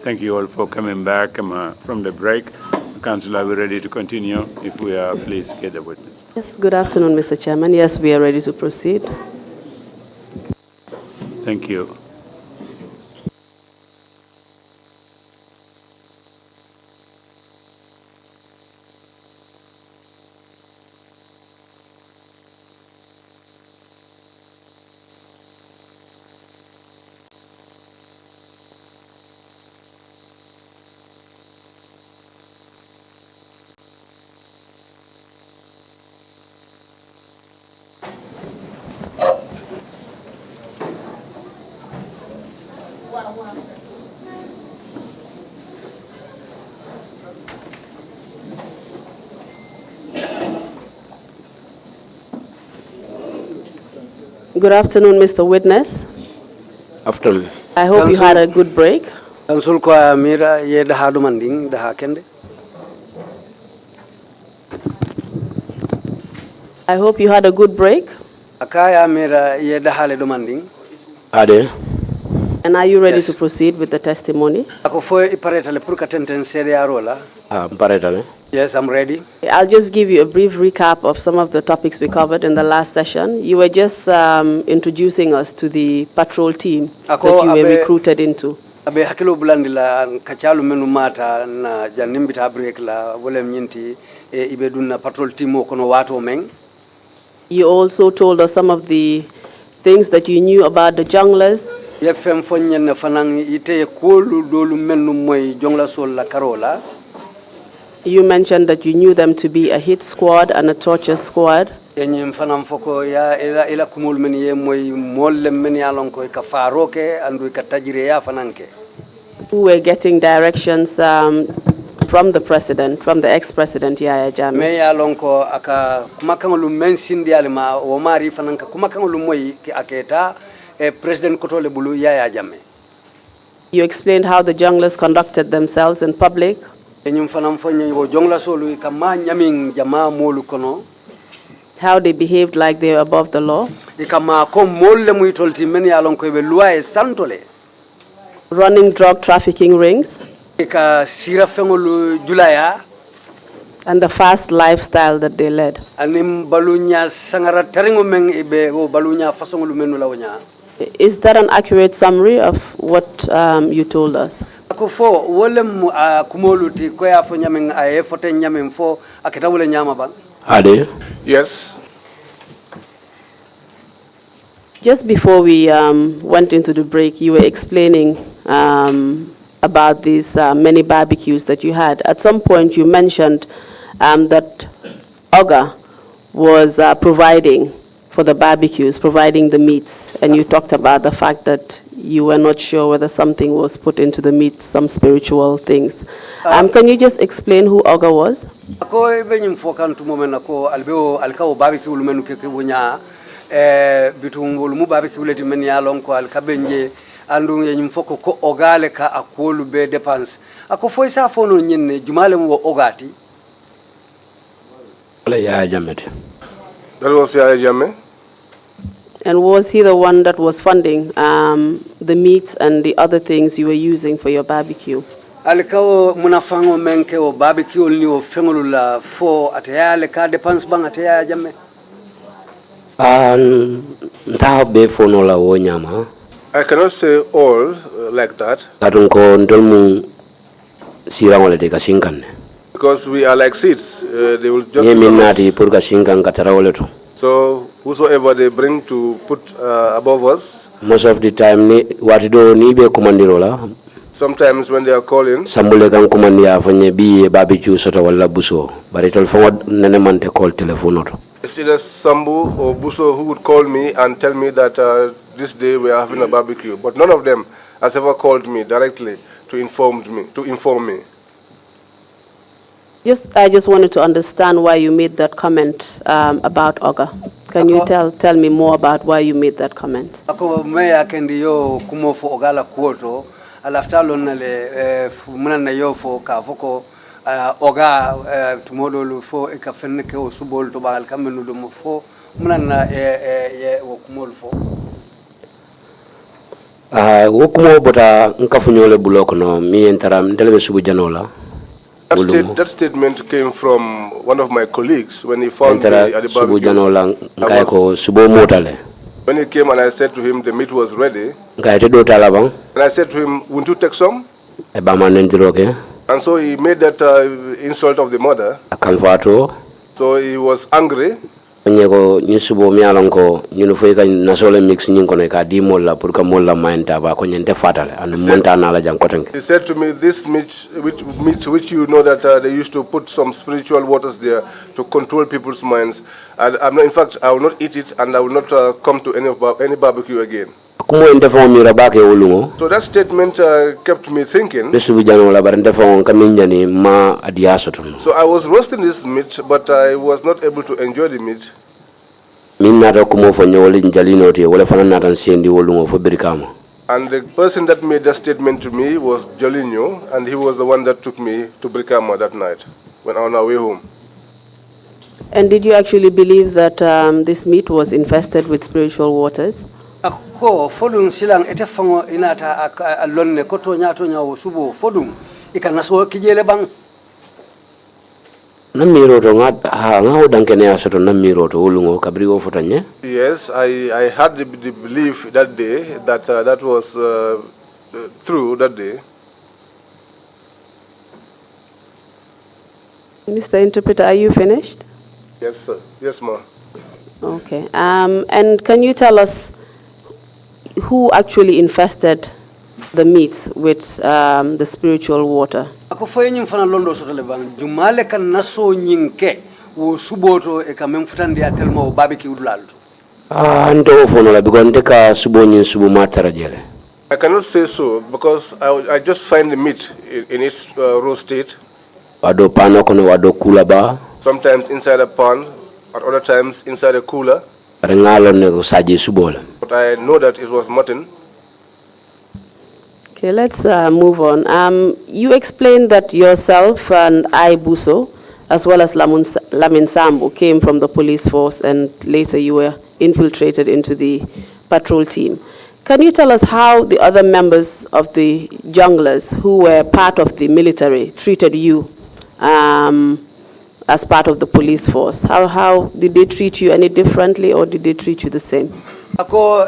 Thank you all for coming back from the break. Council, are we ready to continue? If we are, please get the witness. Yes, good afternoon, Mr. Chairman. Yes, we are ready to proceed. Thank you. Good afternoon, Mr. Witness. Afternoon. I hope you had a good break. Council ko amira ye daha dumanding daha kende. I hope you had a good break. Akaya amira ye daha le dumanding. Ade. And are you ready to proceed with the testimony? Ako fo ipareta le purka tenten sede arola. Pareta. Yes, I'm ready. I'll just give you a brief recap of some of the topics we covered in the last session. You were just introducing us to the patrol team that you were recruited into. Abe hakilo bulandi la kachalu menu mata na janimbita break la wole mnyinti ibe dunna patrol team kono wato meng. You also told us some of the things that you knew about the junglers. Yefem fonyen fanang ite kolu dolu menu moy jongla sol la karola. You mentioned that you knew them to be a hit squad and a torture squad. Yenyim fanam foko ya ila kumul meni ye moy molle meni alonko ka faroke andu ka tajire ya fananke. Who were getting directions from the president, from the ex-president Yaya Jammeh. Me ya lonko aka kumakangulu mensindi alima omari fananka kumakangulu moy aketa president kotole bulu Yaya Jammeh. You explained how the junglers conducted themselves in public. How they behaved like they were above the law. Running drug trafficking rings. And the fast lifestyle that they led. Anim balunya sangara taringo meng ibe o balunya fasongulu menu lawnya. Is that an accurate summary of what you told us? Ako fo wolem kumoluti ko ya fo nyameng ay fote nyameng fo akita wole nyama bang. Ade. Yes. Just before we went into the break, you were explaining about these many barbecues that you had. At some point, you mentioned that Oga was providing for the barbecues, providing the meats, and you talked about the fact that you were not sure whether something was put into the meats, some spiritual things. Can you just explain who Oga was? Ako benyim fokan tu moment ako albeo alkawo barbecue lumenu keke bunya bitum wolumu barbecue leti men yalon ko alkabenje andu yenyim foko ko Ogale ka akolu be dépense ako foy sa fono nyenne jumale mo Ogati. That was Yaya Jammeh. And was he the one that was funding the meats and the other things you were using for your barbecue? Alikawo munafango menke o barbecue ni o fengolu la fo ataya alika dépense bang ataya Jammeh. Nta be fono la wo nyama. I cannot say all like that. Katunko ndolmu sirangole de kasinkan. Because we are like seeds, they will just. So whosoever they bring to put above us. Most of the time, Sometimes when they are calling. Sambule kan kumandia fanye bi barbecue soto wala buso. But it will forward nenemante call telephone. It's either Sambu or Buso who would call me and tell me that this day we are having a barbecue. But none of them has ever called me directly to inform me. I just wanted to understand why you made that comment about Oga. Can you tell me more about why you made that comment? Ako meya kendi yo kumo fo Ogala kuoto alafta lonale munana yo fo ka foko Oga tumodo lu fo e ka fenne ke o subol to bagal kamenu do mo fo munana ye wo kumol fo. Wo kumo bota nkafunyole buloko no mi entara ndelebe subu janola. That statement came from one of my colleagues when he found me at the barbecue. When he came and I said to him the meat was ready, and I said to him, won't you take some? And so he made that insult of the mother. So he was angry. So he said to me, this meat which you know that they used to put some spiritual waters there to control people's minds. In fact, I will not eat it and I will not come to any barbecue again. So that statement kept me thinking. So I was roasting this meat, but I was not able to enjoy the meat. And the person that made that statement to me was Jolinho, and he was the one that took me to Brikama that night when on our way home. And did you actually believe that this meat was infested with spiritual waters? Ako fodum silang ete fango inata alonne koto nyato nyawo subo fodum ikanaso kijele bang. Yes, I had the belief that day that that was true that day. Mr. Interpreter, are you finished? Yes, sir. Yes, ma'am. Okay. And can you tell us who actually infested the meats with the spiritual water? Ako foyenyim fana londo sotole bang jumale kan naso nyinke wo suboto e kamem futande atelmo o barbecue dulalto. Ando fono la because ndeka subo nyin subo matara jele. I cannot say so because I just find the meat in its raw state. Wado pano kono wado kula ba. Sometimes inside a pan, at other times inside a cooler. But I know that it was mutton. Okay, let's move on. You explained that yourself and Buso, as well as Lamin Sambu, came from the police force and later you were infiltrated into the patrol team. Can you tell us how the other members of the junglers who were part of the military treated you as part of the police force. How did they treat you any differently, or did they treat you the same? Ako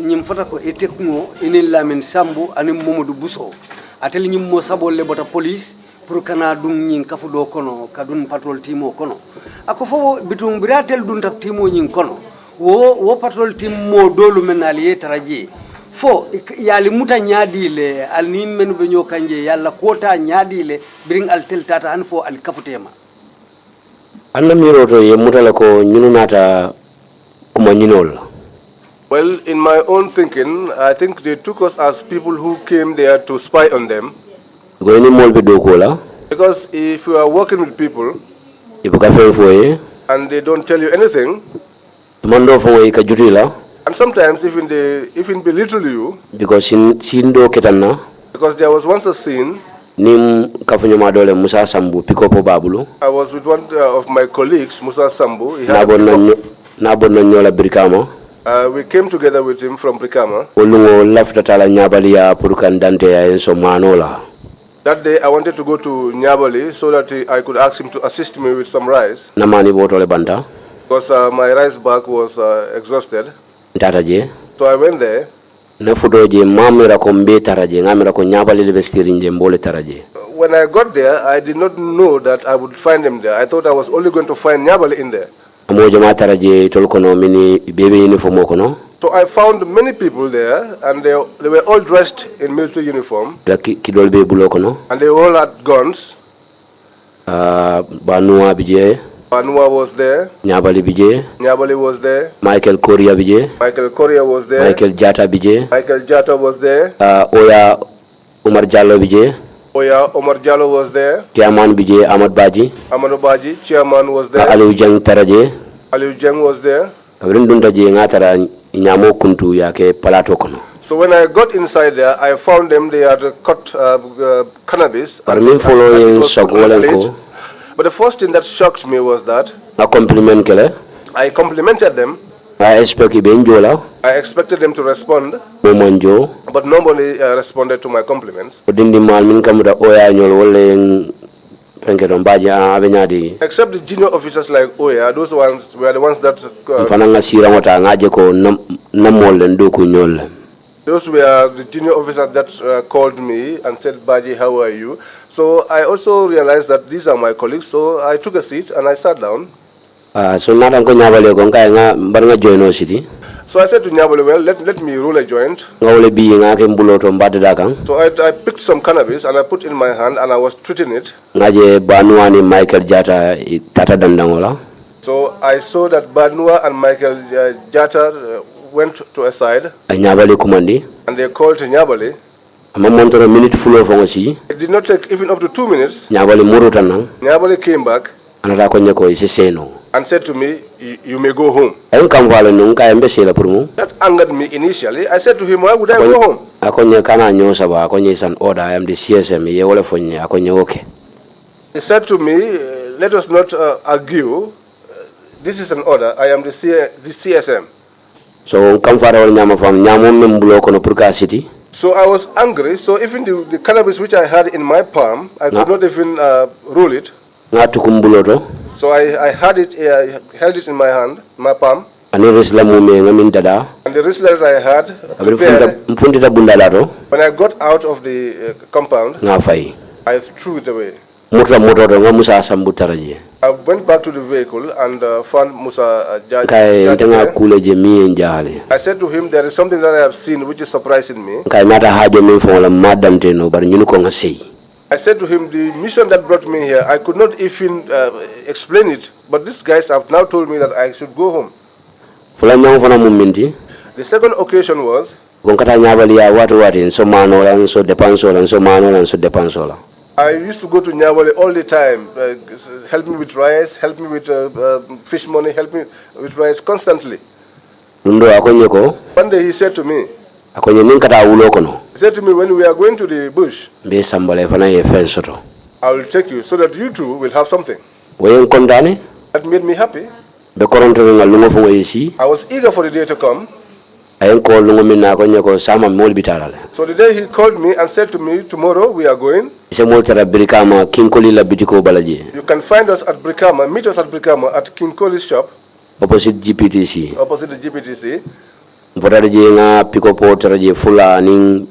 nyimfota ko etekmo ini Lamin Sambu ani Momodu Buso ateli nyimmo sabole bota police pour kana dum nyin kafu do kono kadun patrol timo kono ako fo bitum biratel dun tak timo nyin kono wo patrol timo dolu menali taraji fo yali muta nyaadi le al nin men be nyo kanje yalla kota nyaadi le bring al tel tata an fo al kafutema anna miroto ye mutala ko nyununata kuma nyinol. Well, in my own thinking, I think they took us as people who came there to spy on them. Because if you are working with people and they don't tell you anything, and sometimes even they belittle you, because there was once a scene, I was with one of my colleagues, Musa Sambu. We came together with him from Brikama. That day I wanted to go to Nyabali so that I could ask him to assist me with some rice. Because my rice bag was exhausted. So I went there. When I got there, I did not know that I would find him there. I thought I was only going to find Nyabali in there. So I found many people there, and they were all dressed in military uniform, and they all had guns. Banua was there. Nyabali was there. Michael Korea was there. Michael Jata was there. Oya Omar Jallo was there. Chairman BADJIE Ahmad BADJIE, chairman was there. Aliu Jeng was there. So when I got inside there, I found them. They had cut cannabis. But the first thing that shocked me was that I complimented them. I expected them to respond, but nobody responded to my compliments. Except the junior officers like Oya, those ones were the ones that those were the junior officers that called me and said, "Baji, how are you?" So I also realized that these are my colleagues, so I took a seat and I sat down. So I said to Nyabali, well, let me roll a joint. So I picked some cannabis and I put in my hand and I was treating it. So I saw that Banua and Michael Jata went to a side and they called Nyabali. It did not take even up to 2 minutes. Nyabali came back and said to me, "You may go home." That angered me initially. I said to him, "Why would I go home?" He said to me, "Let us not argue. This is an order. I am the CSM." So I was angry. So even the cannabis which I had in my palm, I could not even roll it. So I held it in my hand, my palm. And the wristlet I had prepared, when I got out of the compound, I threw it away. I went back to the vehicle and found Musa Jata. I said to him, "There is something that I have seen which is surprising me." I said to him, "The mission that brought me here, I could not even explain it, but these guys have now told me that I should go home." The second occasion was, I used to go to Nyabali all the time, help me with rice, help me with fish money, help me with rice constantly. One day he said to me, when we are going to the bush, I will take you so that you too will have something. That made me happy. I was eager for the day to come. ayen call ngomina ko nyako sama mol bitarale. So the day he called me and said to me, tomorrow we are going. Se mol tara Brikama Kinkoli la bitiko BADJIE. You can find us at Brikama, meet us at Brikama at King Koli's shop. Opposite GPTC. Opposite the GPTC. Vodaje nga pick up taraje fula ning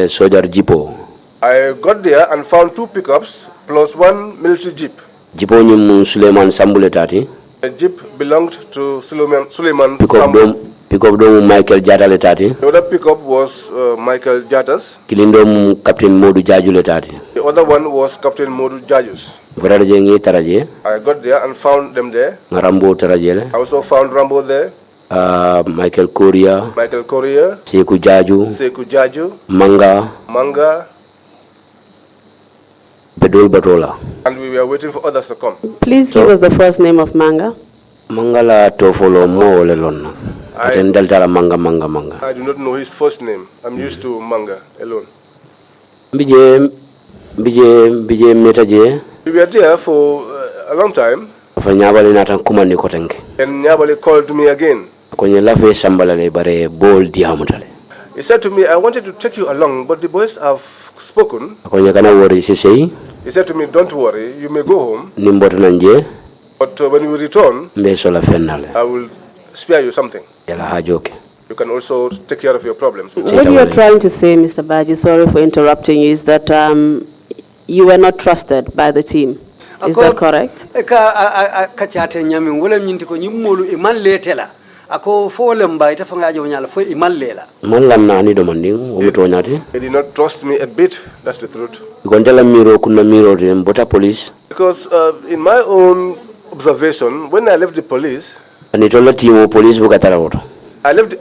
soldier jipo. I got there and found 2 pickups plus 1 military jeep. Jipo nyum Suleiman Sambule tati. A jeep belonged to Suleiman Pick up dom Michael Jatale tati. The other pickup was Michael Jatas. Kilindom Captain Modu Jajule tati. The other one was Captain Modu Jajus. Vodaje ngi taraje. I got there and found them there. Rambo taraje. I also found Rambo there. Michael Korea. Seku Jaju. Manga. Bedol Batola. And we were waiting for others to come. Please give us the first name of Manga. Manga la tofolo mo lelon. Manga. I do not know his first name. I'm used to Manga alone. Bije metaje. We were there for a long time. And Nyabali called me again. He said to me, I wanted to take you along, but the boys have spoken. He said to me, don't worry, you may go home. But when you return, I will spare you something. You can also take care of your problems. What you are trying to say, Mr. BADJIE, sorry for interrupting you, is that you were not trusted by the team. Is that correct? They did not trust me a bit, that's the truth. Because in my own observation, when I left the police, I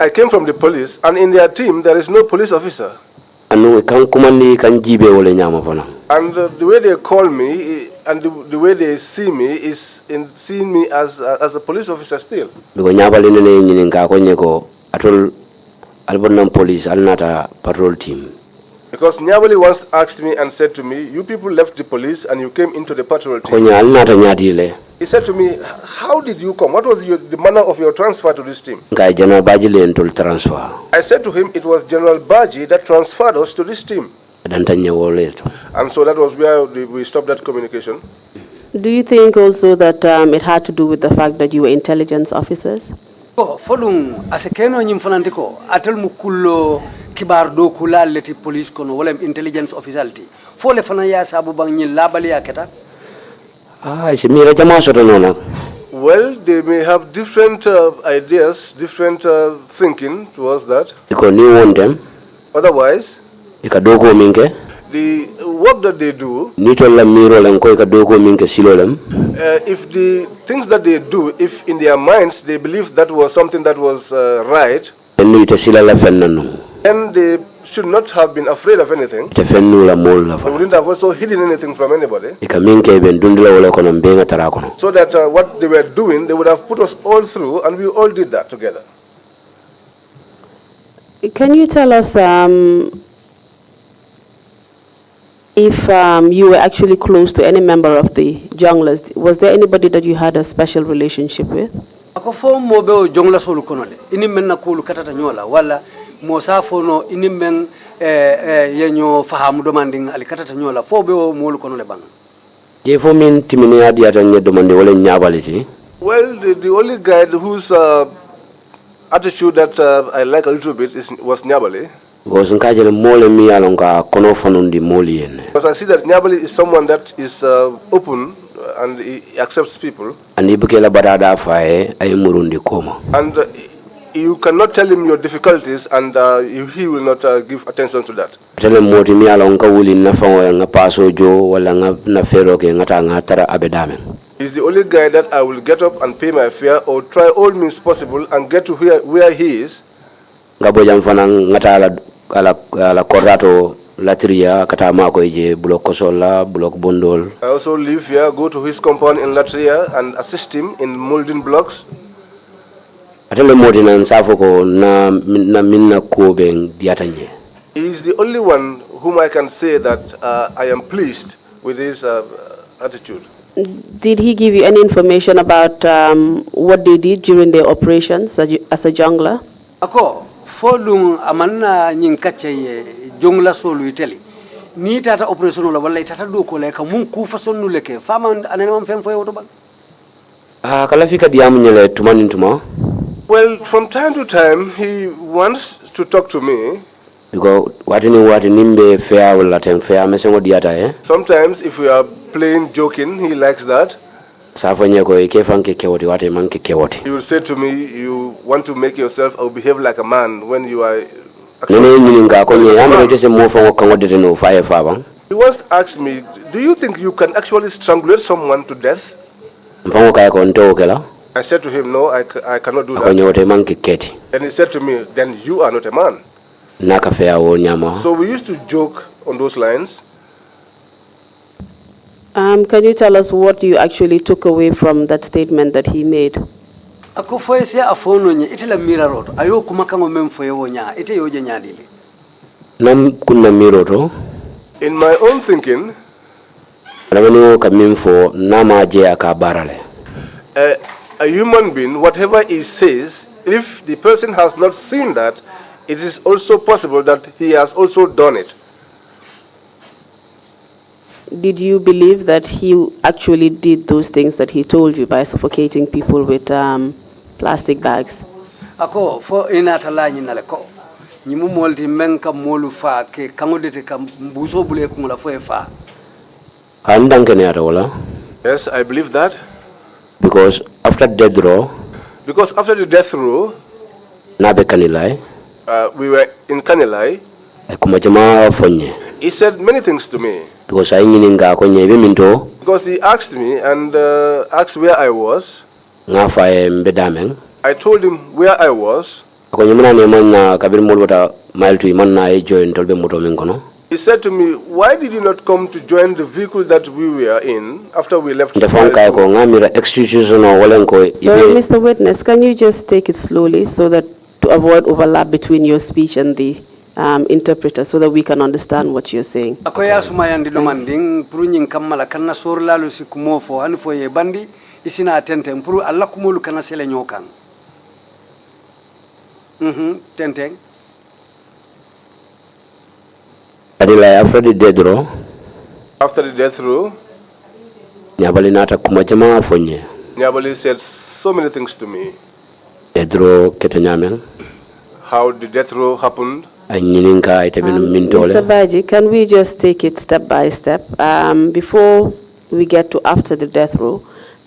came from the police, and in their team there is no police officer. And the way they call me and the way they see me is in seeing me as a police officer still. Patrol team. Because Nyabali once asked me and said to me, you people left the police and you came into the patrol team. He said to me, how did you come? What was the manner of your transfer to this team? I said to him, it was General BADJIE that transferred us to this team. And so that was where we stopped that communication. Do you think also that it had to do with the fact that you were intelligence officers? Folung asekeno nyimfanantiko atel mukullo kibar do kula leti police kono wala intelligence officiality fole fana ya sabu bang nyi labali yaketa. Well, they may have different ideas, different thinking towards that. Otherwise, the work that they do, if the things that they do, if in their minds they believe that was something that was right, then they should not have been afraid of anything. They wouldn't have also hidden anything from anybody. So that what they were doing, they would have put us all through, and we all did that together. Can you tell us if you were actually close to any member of the junglers? Was there anybody that you had a special relationship with? Ako fo mo be o jongla solu kono le ini men na kulu katata nyola wala mo safo no ini men yenyo fahamu demanding ali katata nyola fo be o molu kono le bang. Je fo min timini adi atanye demande wala nyabaliti. Well, the only guy whose attitude that I like a little bit was Nyabali. Because I see that Nyabali is someone that is open and he accepts people. And you cannot tell him your difficulties and he will not give attention to that. He's the only guy that I will get up and pay my fare or try all means possible and get to where he is. Latria katama ko ije block kosola block bondol. I also live here, go to his compound in Latria and assist him in molding blocks. Atele modina nsafo ko na minna ko ben diatanye. He is the only one whom I can say that I am pleased with his attitude. Did he give you any information about what they did during their operations as a jungler? Ako fodum amanna nyin kacce jongla solu iteli ni tata operation la wala tata do ko le ka mun ku façon nu leke fama anene mam fem foy woto bal kala fika diam nyele tumanin tuma. Well, from time to time, he wants to talk to me. Because nimbe fair wala tem fair mesengo diata Sometimes, if we are playing, joking, he likes that. He will say to me, you want to make yourself or behave like a man when you are... He once asked me, do you think you can actually strangulate someone to death? I said to him, no, I cannot do that. And he said to me, then you are not a man. So we used to joke on those lines. Can you tell us what you actually took away from that statement that he made? Ako foye se afono nye itila miraroto ayo kumakango memfoye wonya ite yoje nyadili. Nam kunna miroto. In my own thinking, a human being, whatever he says, if the person has not seen that, it is also possible that he has also done it. Did you believe that he actually did those things that he told you by suffocating people with plastic bags? Ako fo inatala nyinale ko nyimu molti menka molu fa ke kangodete kam mbuso bule kumula fo fa. Yes, I believe that. Because after death row, the death row, we were in Kanilai. He said many things to me. Because he asked me and asked where I was. I told him where I was. He said to me, why did you not come to join the vehicle that we were in after we left? Sorry, Mr. Witness, can you just take it slowly so that to avoid overlap between your speech and the interpreter so that we can understand what you're saying? Akoya sumayandi domanding prunying kamala kana sorlalu sikumofo anfo ye bandi isina atente mpuru alla kumulu kana sele nyokan. Tenteng. After the death row, Nyabali said so many things to me. How the death row happened. Mr. BADJIE, can we just take it step by step? Before we get to after the death row,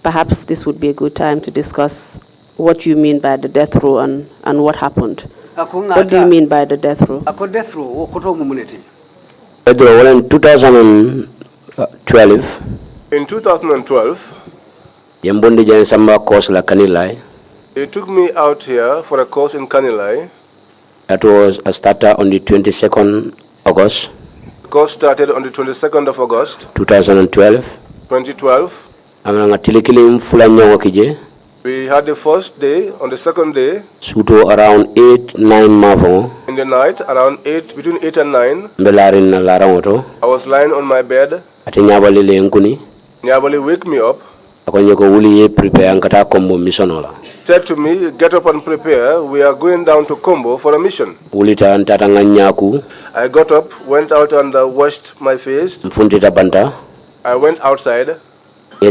perhaps this would be a good time to discuss what you mean by the death row and what happened. What do you mean by the death row? Death row, in 2012. In 2012, they took me out here for a course in Kanilai. That was a starter on the 22nd August. The course started on the 22nd of August. 2012. 2012. We had the first day. On the second day, Suto around 8-9 mavon. In the night, around 8, between 8 and 9, I was lying on my bed. Nyabali wake me up. Said to me, get up and prepare. We are going down to Kombo for a mission. I got up, went out and washed my face. I went outside. I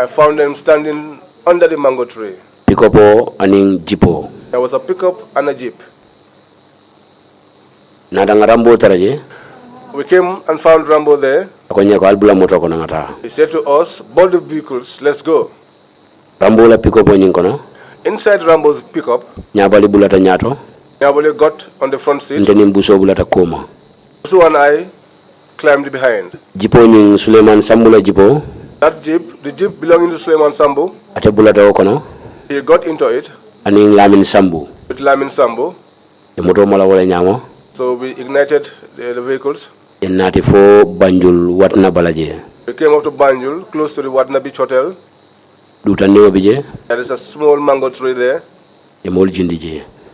found them standing under the mango tree. Pickup and jipo. There was a pickup and a jeep. We came and found Rambo there. He said to us, board the vehicles, let's go. Inside Rambo's pickup, Nyabali got on the front seat. Busu and I climbed behind. That jeep, the jeep belonging to Suleiman Sambu, he got into it with LAMIN Sambu. So we ignited the vehicles. We came up to Banjul, close to the Watna Beach Hotel. There is a small mango tree there.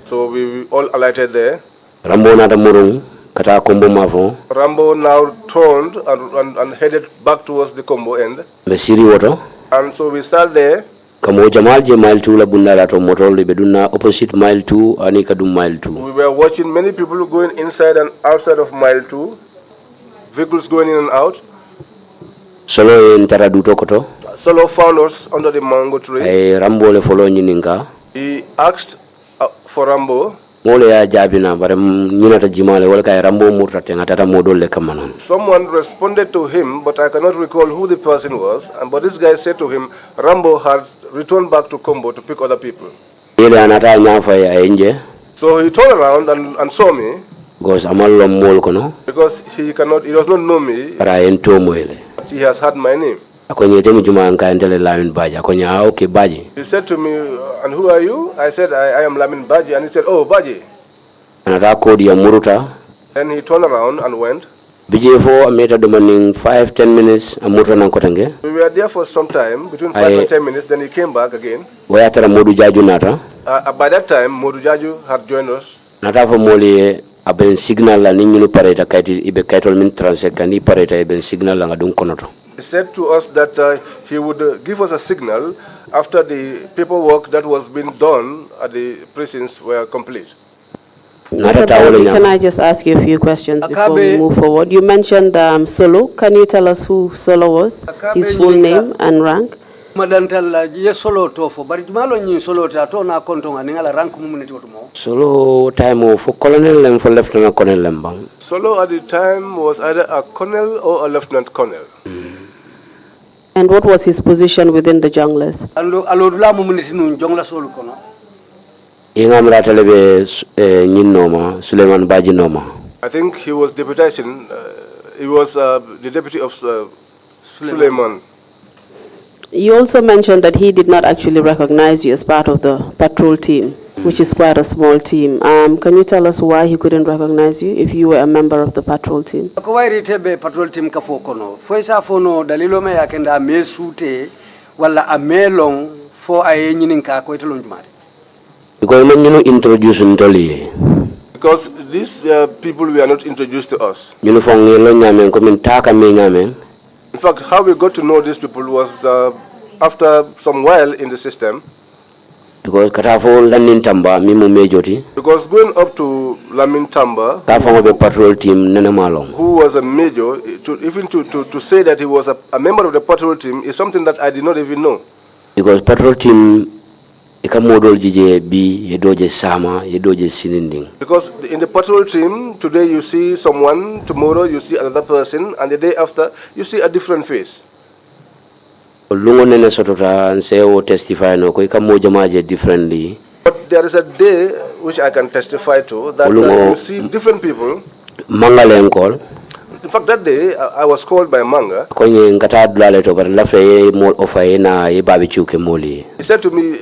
So we all alighted there. Rambo now turned and headed back towards the Kombo end. And so we started there. Kamo Jamal je mile 2 la bunda to motor le beduna opposite mile 2 ani kadum mile 2. We were watching many people going inside and outside of mile 2, vehicles going in and out. Solo en taradu tokoto. Solo found us under the mango tree. Ay Rambo le follow nyininka. He asked for Rambo. Mole ya jabina bare nyinata jimale wala kay Rambo murtate ngatata modol le kamana. Someone responded to him, but I cannot recall who the person was. But this guy said to him, Rambo had returned back to Combo to pick other people. Ile anata nyafa ya enje. So he turned around and saw me. Because amallo mol kono. Because he does not know me. Para ento moile. But he has heard my name. Akonye temu juma anka endele LAMIN BADJIE. Akonya okay BADJIE. He said to me, and who are you? I said, I am LAMIN BADJIE. And he said, oh, BADJIE. Anata kodi ya muruta. Then he turned around and went. BJ for meta demanding 5-10 minutes amuruta na kotange. We were there for some time, between 5 and 10 minutes. Then he came back again. Wayatara modu jaju nata. By that time, Modu Jaju had joined us. Nata for moli aben signal la ninyu pareta kaiti ibe kaitol min transekani pareta iben signal la ngadung konoto. He said to us that he would give us a signal after the paperwork that was being done at the prisons were complete. Mr. BADJIE, can I just ask you a few questions before we move forward? You mentioned Solo. Can you tell us who Solo was, his full name and rank? Madantala ye Solo tofo bari malo nyi Solo ta to na kontonga ngala rank mumuniti otumo. Solo time for colonel and for lieutenant colonel lembang. Solo at the time was either a colonel or a lieutenant colonel. And what was his position within the junglers? Alodula mumuniti nun jongla Solo kono. Ingam ratalebe nyinnoma Suleiman BADJIE noma. I think he was deputation. He was the deputy of Suleiman. You also mentioned that he did not actually recognize you as part of the patrol team, which is quite a small team. Can you tell us why he couldn't recognize you if you were a member of the patrol team? Ko wairi tebe patrol team ka fokono. Foisa fono dalilo me yakenda mesute wala amelong fo aye nyininka ko itolon jumari. Because when you introduce Ntoli. Because these people were not introduced to us. You from nyame ko min taka me nyame. In fact, how we got to know these people was after some while in the system. Because katafo lanin tamba mimu majority. Because going up to LAMIN Tamba, the patrol team nene malong. Who was a major, to say that he was a member of the patrol team is something that I did not even know. Because patrol team ikamodol jije bi yedoje sama yedoje sininding. Because in the patrol team today you see someone, tomorrow you see another person, and the day after you see a different face. Lungo nene sotota and say o testify no ko ikamoja maje differently. But there is a day which I can testify to that you see different people. Manga lenkol. In fact, that day I was called by Manga. Konye ngata dulale to bar lafre mol ofa na ye barbecue ke moli. He said to me,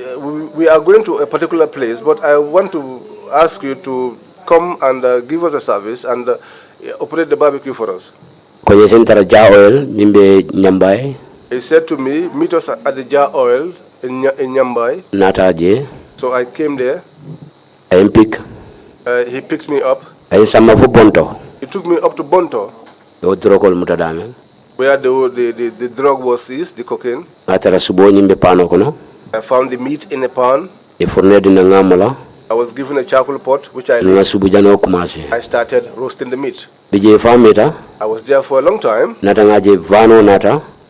we are going to a particular place, but I want to ask you to come and give us a service and operate the barbecue for us. Konye sentara ja oil mimbe nyambai. He said to me, meet us at the Jar Oil in Nyambai. Nataje. So I came there. I pick. He picked me up. I samafu Bonto. He took me up to Bonto. Where the drug was seized, the cocaine. I found the meat in a pan. I was given a charcoal pot, which I started roasting the meat. I was there for a long time.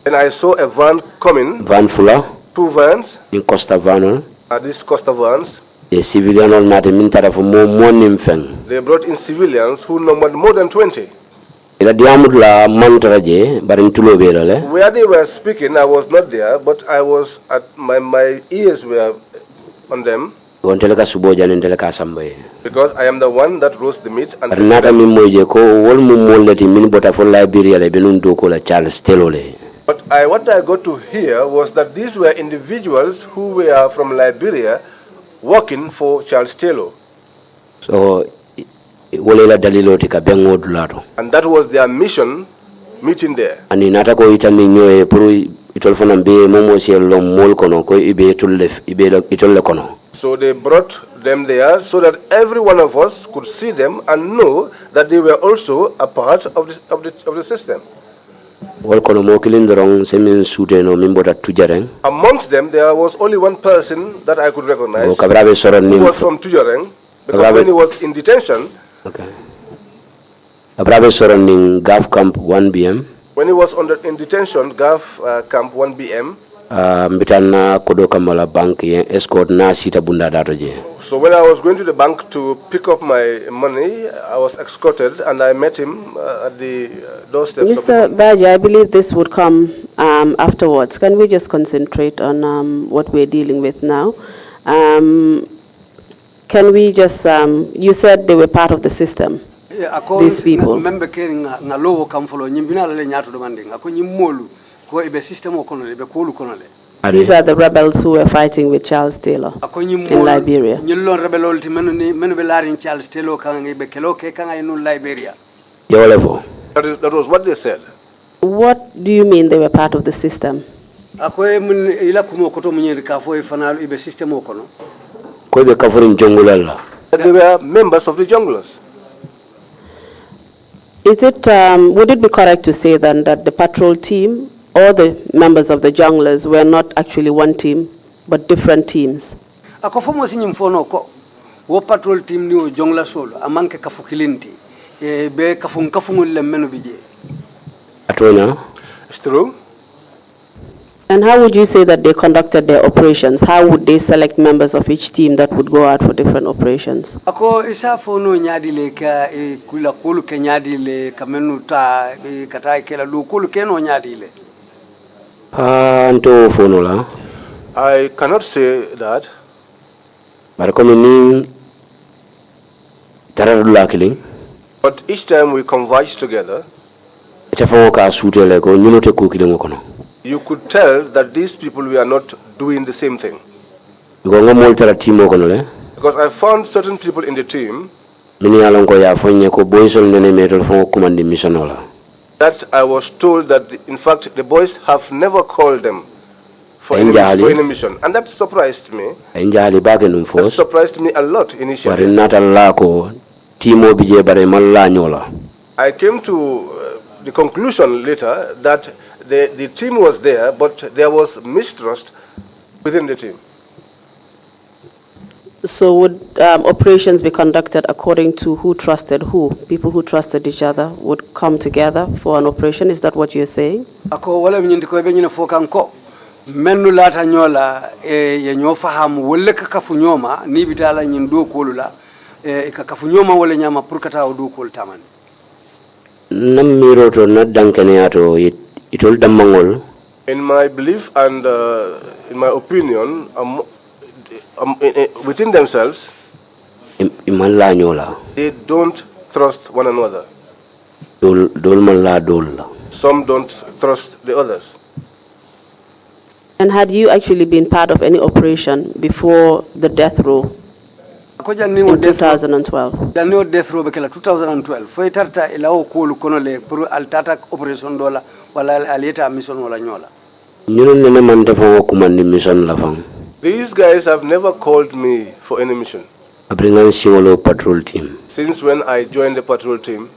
And I saw a van coming. Van fuller. 2 vans. In Costa Vano. These Costa vans. The civilian all not a for more They brought in civilians who numbered more than 20. Where they were speaking, I was not there, but I was at my ears were on them. Because I am the one that roasts the meat and But what I got to hear was that these were individuals who were from Liberia working for Charles Taylor. So, and that was their mission meeting there. And so they brought them there so that every one of us could see them and know that they were also a part of the system. Amongst them, there was only one person that I could recognize who was from Tujareng, because when he was in detention, Gaf Camp 1BM. When he was in detention, Gaf Camp 1BM. Mbitana kodoka mala bank escort na sita bunda datoje. So when I was going to the bank to pick up my money, I was escorted and I met him at the doorstep. Mr. BADJIE, I believe this would come afterwards. Can we just concentrate on what we're dealing with now? Can we just, you said they were part of the system, these people. These are the rebels who were fighting with Charles Taylor in Liberia. That was what they said. What do you mean they were part of the system? They were members of the junglers. Is it, would it be correct to say then that the patrol team or the members of the junglers were not actually one team, but different teams? Patrol team ni jongla solo amanke kafukilinti be kafungul le menu bije. It's true. And how would you say that they conducted their operations? How would they select members of each team that would go out for different operations? Ako isa fono nyadi le ka kula kulu ke nyadi le kamenu ta katai kela lu kulu ke no nyadi le. Anto fono la. I cannot say that. But each time we converge together, you could tell that these people were not doing the same thing. Because I found certain people in the team that I was told that, in fact, the boys have never called them for any mission. And that surprised me. That surprised me a lot initially. I came to the conclusion later that the team was there, but there was mistrust within the team. So would operations be conducted according to who trusted who? People who trusted each other would come together for an operation? Is that what you're saying? Menu lata nyola ye nyofahamu wole kakafunyoma ni bitala nyindu kolula kakafunyoma wole nyama purkata odu kol tamani namiro to nadankane ato itol damangol. In my belief and in my opinion, within themselves, they don't trust one another. Some don't trust the others. And had you actually been part of any operation before the death row in 2012? Danio death row bekela 2012. Foi tarta ilao kulu konole puru altata operation dola wala alieta mission wala nyola. These guys have never called me for any mission. Patrol team. Since when I joined the patrol team.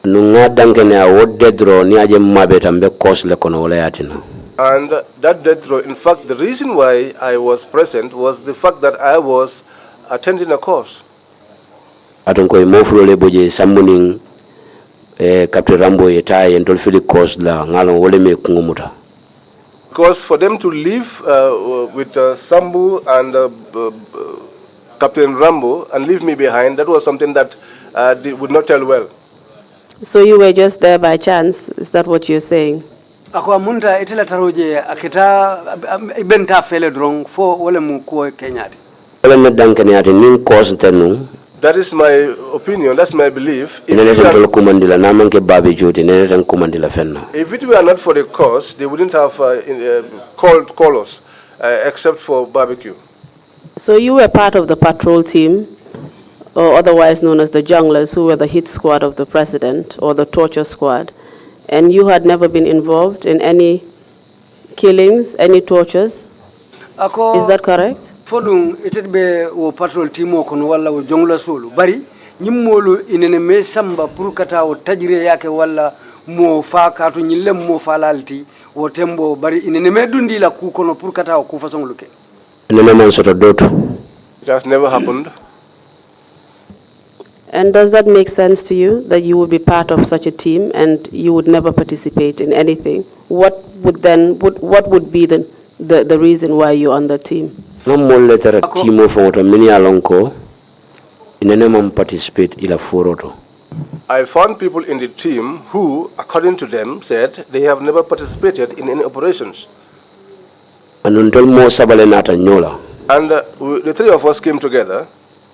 And that death row, in fact, the reason why I was present was the fact that I was attending a course. Captain Rambo yetai and Dolphili course la ngalong wole me kungumuta. Because for them to leave with Sambu and Captain Rambo and leave me behind, that was something that they would not tell well. So you were just there by chance? Is that what you're saying? Ako amunta itela taroje akita ibenta fele drong fo wole mu ko kenyati. Wole me dankanyati nin course tenu. That is my opinion, that's my belief. If it were not for the cause, they wouldn't have called us, except for barbecue. So you were part of the patrol team, or otherwise known as the junglers, who were the hit squad of the president, or the torture squad, and you had never been involved in any killings, any tortures? Is that correct? Fodung itebe wo patrol team kono wala wo jongla solo bari nyimmolu inene me samba pour kata o tajire yake wala mo fa katu nyille mo fa lalti wo tembo bari inene medundi la ku kono pour kata ku façon luke nene man soto doto. It has never happened. And does that make sense to you, that you would be part of such a team and you would never participate in anything? What would be the reason why you're on the team? Ngam mo letter team of auto mini alonko inene man participate ila foroto. I found people in the team who, according to them, said they have never participated in any operations. Anuntol mo sabale nata nyola. And the three of us came together.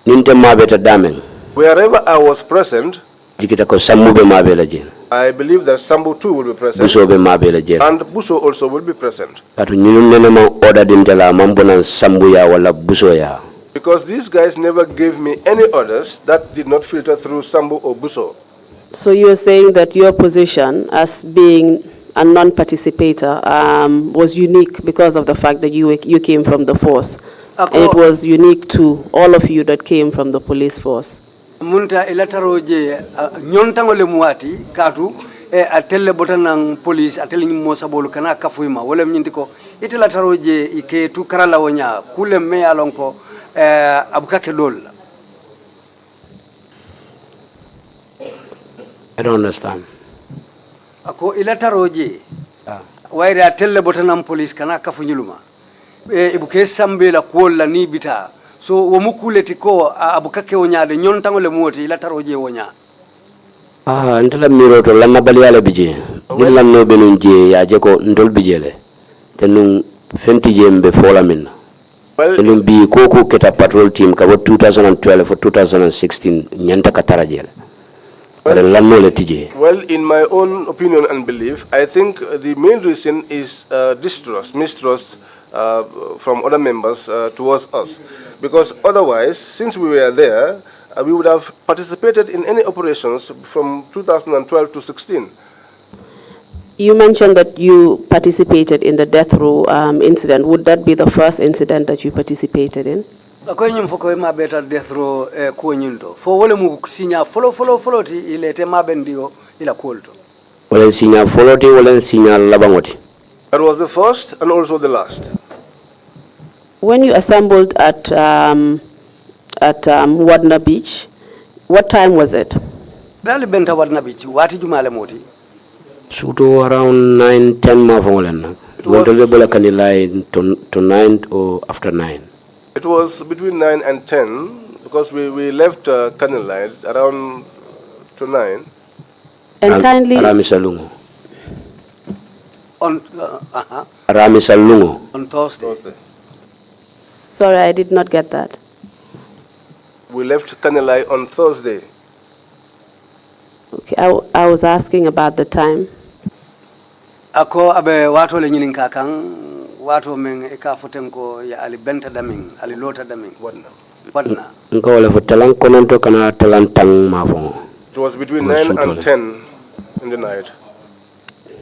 Ninte mabeta damen. Wherever I was present, Jikita ko sambu be mabela jel. I believe that Sambu too will be present. Buso be mabela jel. And Buso also will be present. Katu nyunu nene ma order dintela mambona sambu ya wala buso ya. Because these guys never gave me any orders that did not filter through Sambu or Buso. So you're saying that your position as being a non-participator was unique because of the fact that you came from the force. And it was unique to all of you that came from the police force. Munta elataroje nyontangole muati katu atelle botanang police atelle nyimosa bolu kana kafuima wala mnyindiko itelataroje ike tu karala wonya kule me alonko abukake dol. I don't understand. Ako elataroje waire atelle botanang police kana kafunyuluma ibuke sambe la kuola ni bita. So womukuleti ko abukake wonyade nyontangole muoti ila taroje wonya. Ntala miro to lanna baliyala bije. Ni lanno benunje ya jeko ndol bijele. Tenun fenti jembe fola min. Tenun bi koko keta patrol team ka 2012 for 2016 nyanta katara jele. Well, in my own opinion and belief, I think the main reason is mistrust from other members towards us. Because otherwise, since we were there, we would have participated in any operations from 2012 to 16. You mentioned that you participated in the death row incident. Would that be the first incident that you participated in? Ako nyum foko ma beta death row ko nyindo. Fo wole mu sinya follow ti ilete mabendio ila kolto. Wole sinya follow ti wole sinya labangoti. That was the first and also the last. When you assembled at Wadna Beach, what time was it? Dali benta Wadna Beach, wati jumale moti? Suto around 9-10 mafongolena. Wentole kanilai to 9 or after 9. It was between 9 and 10 because we left Kanilai around to 9. And kindly Aramisalungo. On Aramisalungo. on Thursday. Sorry, I did not get that. We left Kanilai on Thursday. Okay, I was asking about the time. Ako abe wato le nyinin kakang wato men ekafotenko ya ali benta daming ali lota daming wadna. Nko wale fo talan kononto kana talan tang mafongo. It was between 9 and 10 in the night.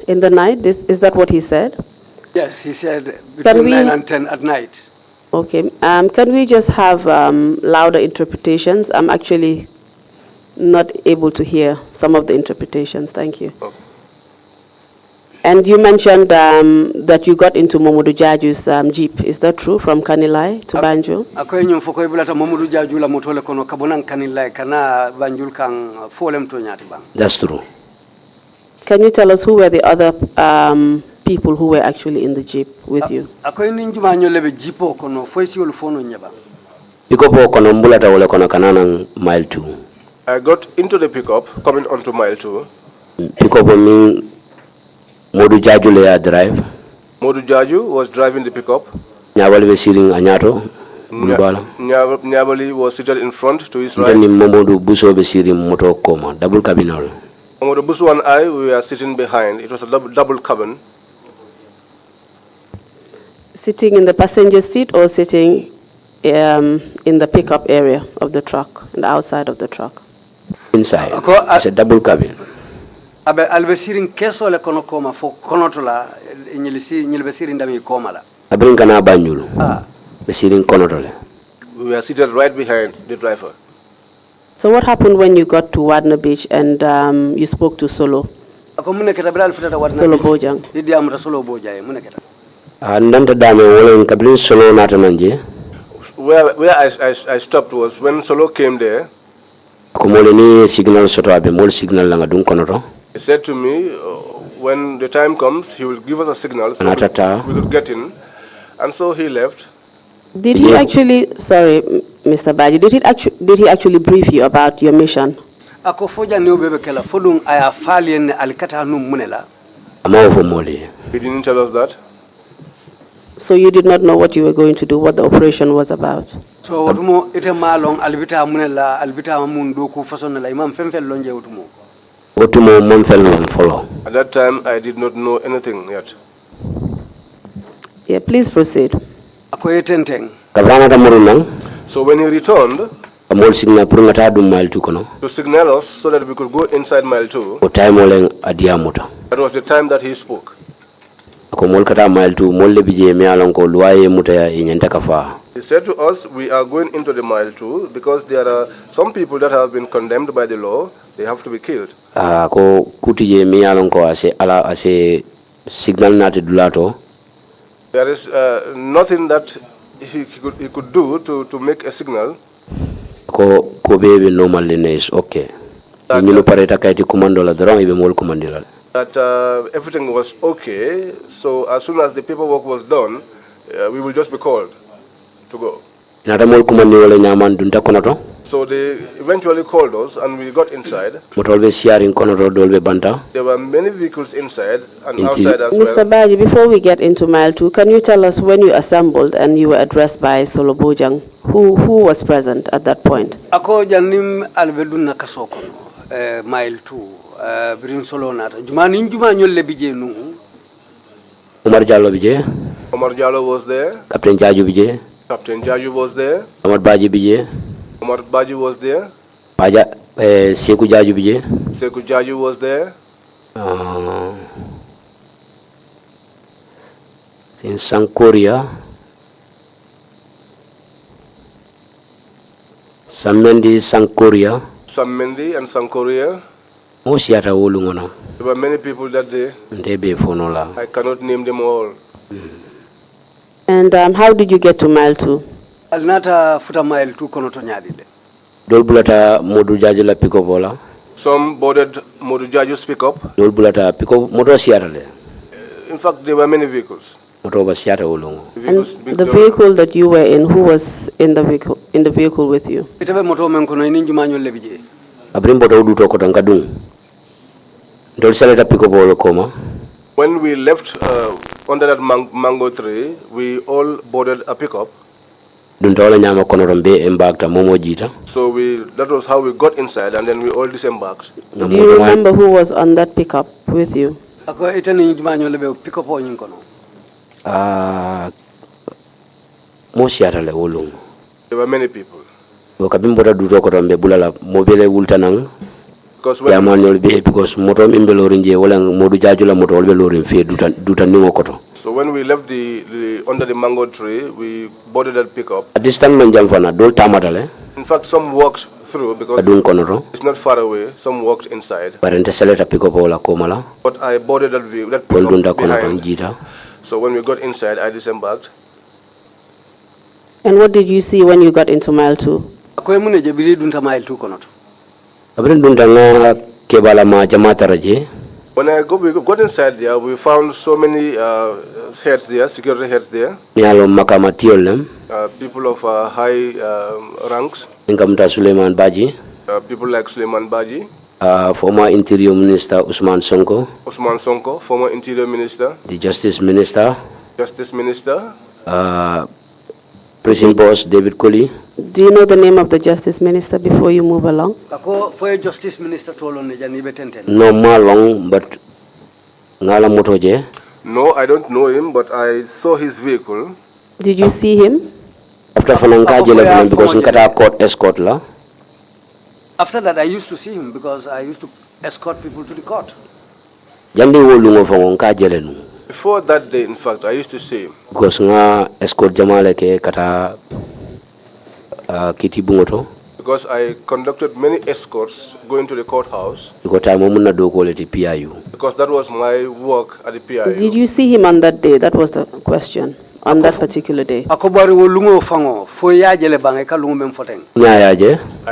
In the night, is that what he said? Yes, he said between 9 and 10 at night. Okay, can we just have louder interpretations? I'm actually not able to hear some of the interpretations. Thank you. Okay. And you mentioned that you got into Momodu Jaju's jeep. Is that true, from Kanilai to Banjul? Ako nyum foko ibulata Momodu Jaju la motole kono kabonan Kanilai kana Banjul kang folem to nyati bang. That's true. Can you tell us who were the other people who were actually in the jeep with you? Ako ninjuma nyolebe jipo kono foisi ulufono nyeba. Iko po kono mbulata wale kono kanana mile 2. I got into the pickup coming onto mile 2. Pickup mean Modu Jaju le drive. Modu Jaju was driving the pickup. Nyabali be siring anyato. Nyabali was seated in front to his right. Then Momodu Buso be siring moto koma double cabinal. Momodu Buso and I, we were sitting behind. It was a double cabin. Sitting in the passenger seat or sitting in the pickup area of the truck, and the outside of the truck? Inside. It's a double cabin. Abe albesirin keso le kono koma fo kono tola nyilbesirin dami koma la. Abrin kana banjulu. Besirin kono tole. We were seated right behind the driver. So what happened when you got to Wadna Beach and you spoke to Solo? ako mune keta bral futata wadna Solo Bojang. idi amata Solo Bojang mune keta ndanta dame wala kabrin solo nata manje Where I stopped was when Solo came there. ko mole ni signal soto abe mol signal la ngadun konoto. He said to me, when the time comes, he will give us a signal so we could get in. And so he left. Did he actually, sorry, Mr. Badjie, did he actually brief you about your mission? ako foja ne obebe kala fodum aya falien alikata num munela amawo mole. He didn't tell us that. So you did not know what you were going to do, what the operation was about? so wotumo ite malong albita munela albita mun do ku façon la imam femfel lonje wotumo Otumo mon felon follow. At that time, I did not know anything yet. Yeah, please proceed. ako etenteng Kabrana ta murunang So when he returned amol signal pour ngata dum mile tu kono. to signal us so that we could go inside mile 2, O time ole adiamuta. that was the time that he spoke. Ko mol kata mile tu mol le bije mi alon ko luwaye muta e nyanta kafa. He said to us, we are going into the mile 2 because there are some people that have been condemned by the law. They have to be killed. Ko kutije mi alon ko ase signal nati dulato. There is nothing that he could do to make a signal. Ko bebe normal is okay. Ni no pareta kaiti commando la dron ibe mol commandila. That everything was okay. So as soon as the paperwork was done, we will just be called to go. Nata mol commandi wala nyaman dunta konoto. So they eventually called us and we got inside. Motolbe sharing konoto dolbe banta. There were many vehicles inside and outside as Mr. well. Badjie, before we get into mile 2, can you tell us when you assembled and you were addressed by Solo Bojang? Who was present at that point? ako janim albedun nakaso kono mile 2 birin Solo nata jumani juma nyolle bije nu Omar Jallo bije. Omar Jallo was there. Captain Jaju bije. Captain Jaju was there. Ahmad Badjie bije. Omar Badjie was there. Baja Seku Jaju bije. Seku Jaju was there. In Sankoria. Samendi Sankoria. Sammendi and Sankoria. Mo siata wolungono. There were many people that day. Ndebe fonola. I cannot name them all. And how did you get to mile 2? alnata futa mile 2 kono to nyaadide Dol bulata Modu Jaju la pick up wala. Some boarded Modu Jaju's pickup. Dol bulata pick up moto siata le. In fact, there were many vehicles. Moto ba siata wolungo. And the vehicle that you were in, who was in the vehicle with you? itabe moto men kono ni juma nyolle bije Abrim boto uduto ko tankadung. Dol salata pick up wala koma. When we left under that mango tree, we all boarded a pickup. Duntola nyama kono rombe embarkta momo jita. So that was how we got inside, and then we all disembarked. Do you remember who was on that pickup with you? ako itani juma nyolle be pick up o nyin kono Mo siata le wolungo. There were many people. Kabim boto duto ko rombe bulala mobile wultanang. Because because moto imbelorinje wala Modu Jaju la moto olbe lorin fe duta ningo koto. So when we left the under the mango tree, we boarded that pickup. At this time manjamfana dol tamatale. In fact, some walked through because Adun konoto. it's not far away. Some walked inside. Parente seleta pick up wala komala. But I boarded that Dunda pickup konoto behind. jita. So when we got inside, I disembarked. And what did you see when you got into mile 2? ako emune je biri dunta mile 2 kono to Abrin dunda nga kebala ma jamata raje. When we got inside there, we found so many heads there, security heads there. Nialo makama tiolem. People of high ranks. Inkamta Suleiman Badjie. People like Suleiman Badjie. Former Interior Minister Usman Sonko. Usman Sonko, former Interior Minister. The Justice Minister. Justice Minister. Prison Boss David Colley. Do you know the name of the Justice Minister before you move along? ako for Justice Minister tolon ne jani be tenten No malong but ngala motoje. No, I don't know him, but I saw his vehicle. Did you see him? After fananka jele because nkata court escort la. after that I used to see him because I used to escort people to the court Jandi wolungo fongo nka jele nu. Before that day, in fact, I used to see him. Because nga escort jamale ke kata kiti bungoto. Because I conducted many escorts going to the courthouse. Because that was my work at the PIU. Did you see him on that day? That was the question. On that particular day. I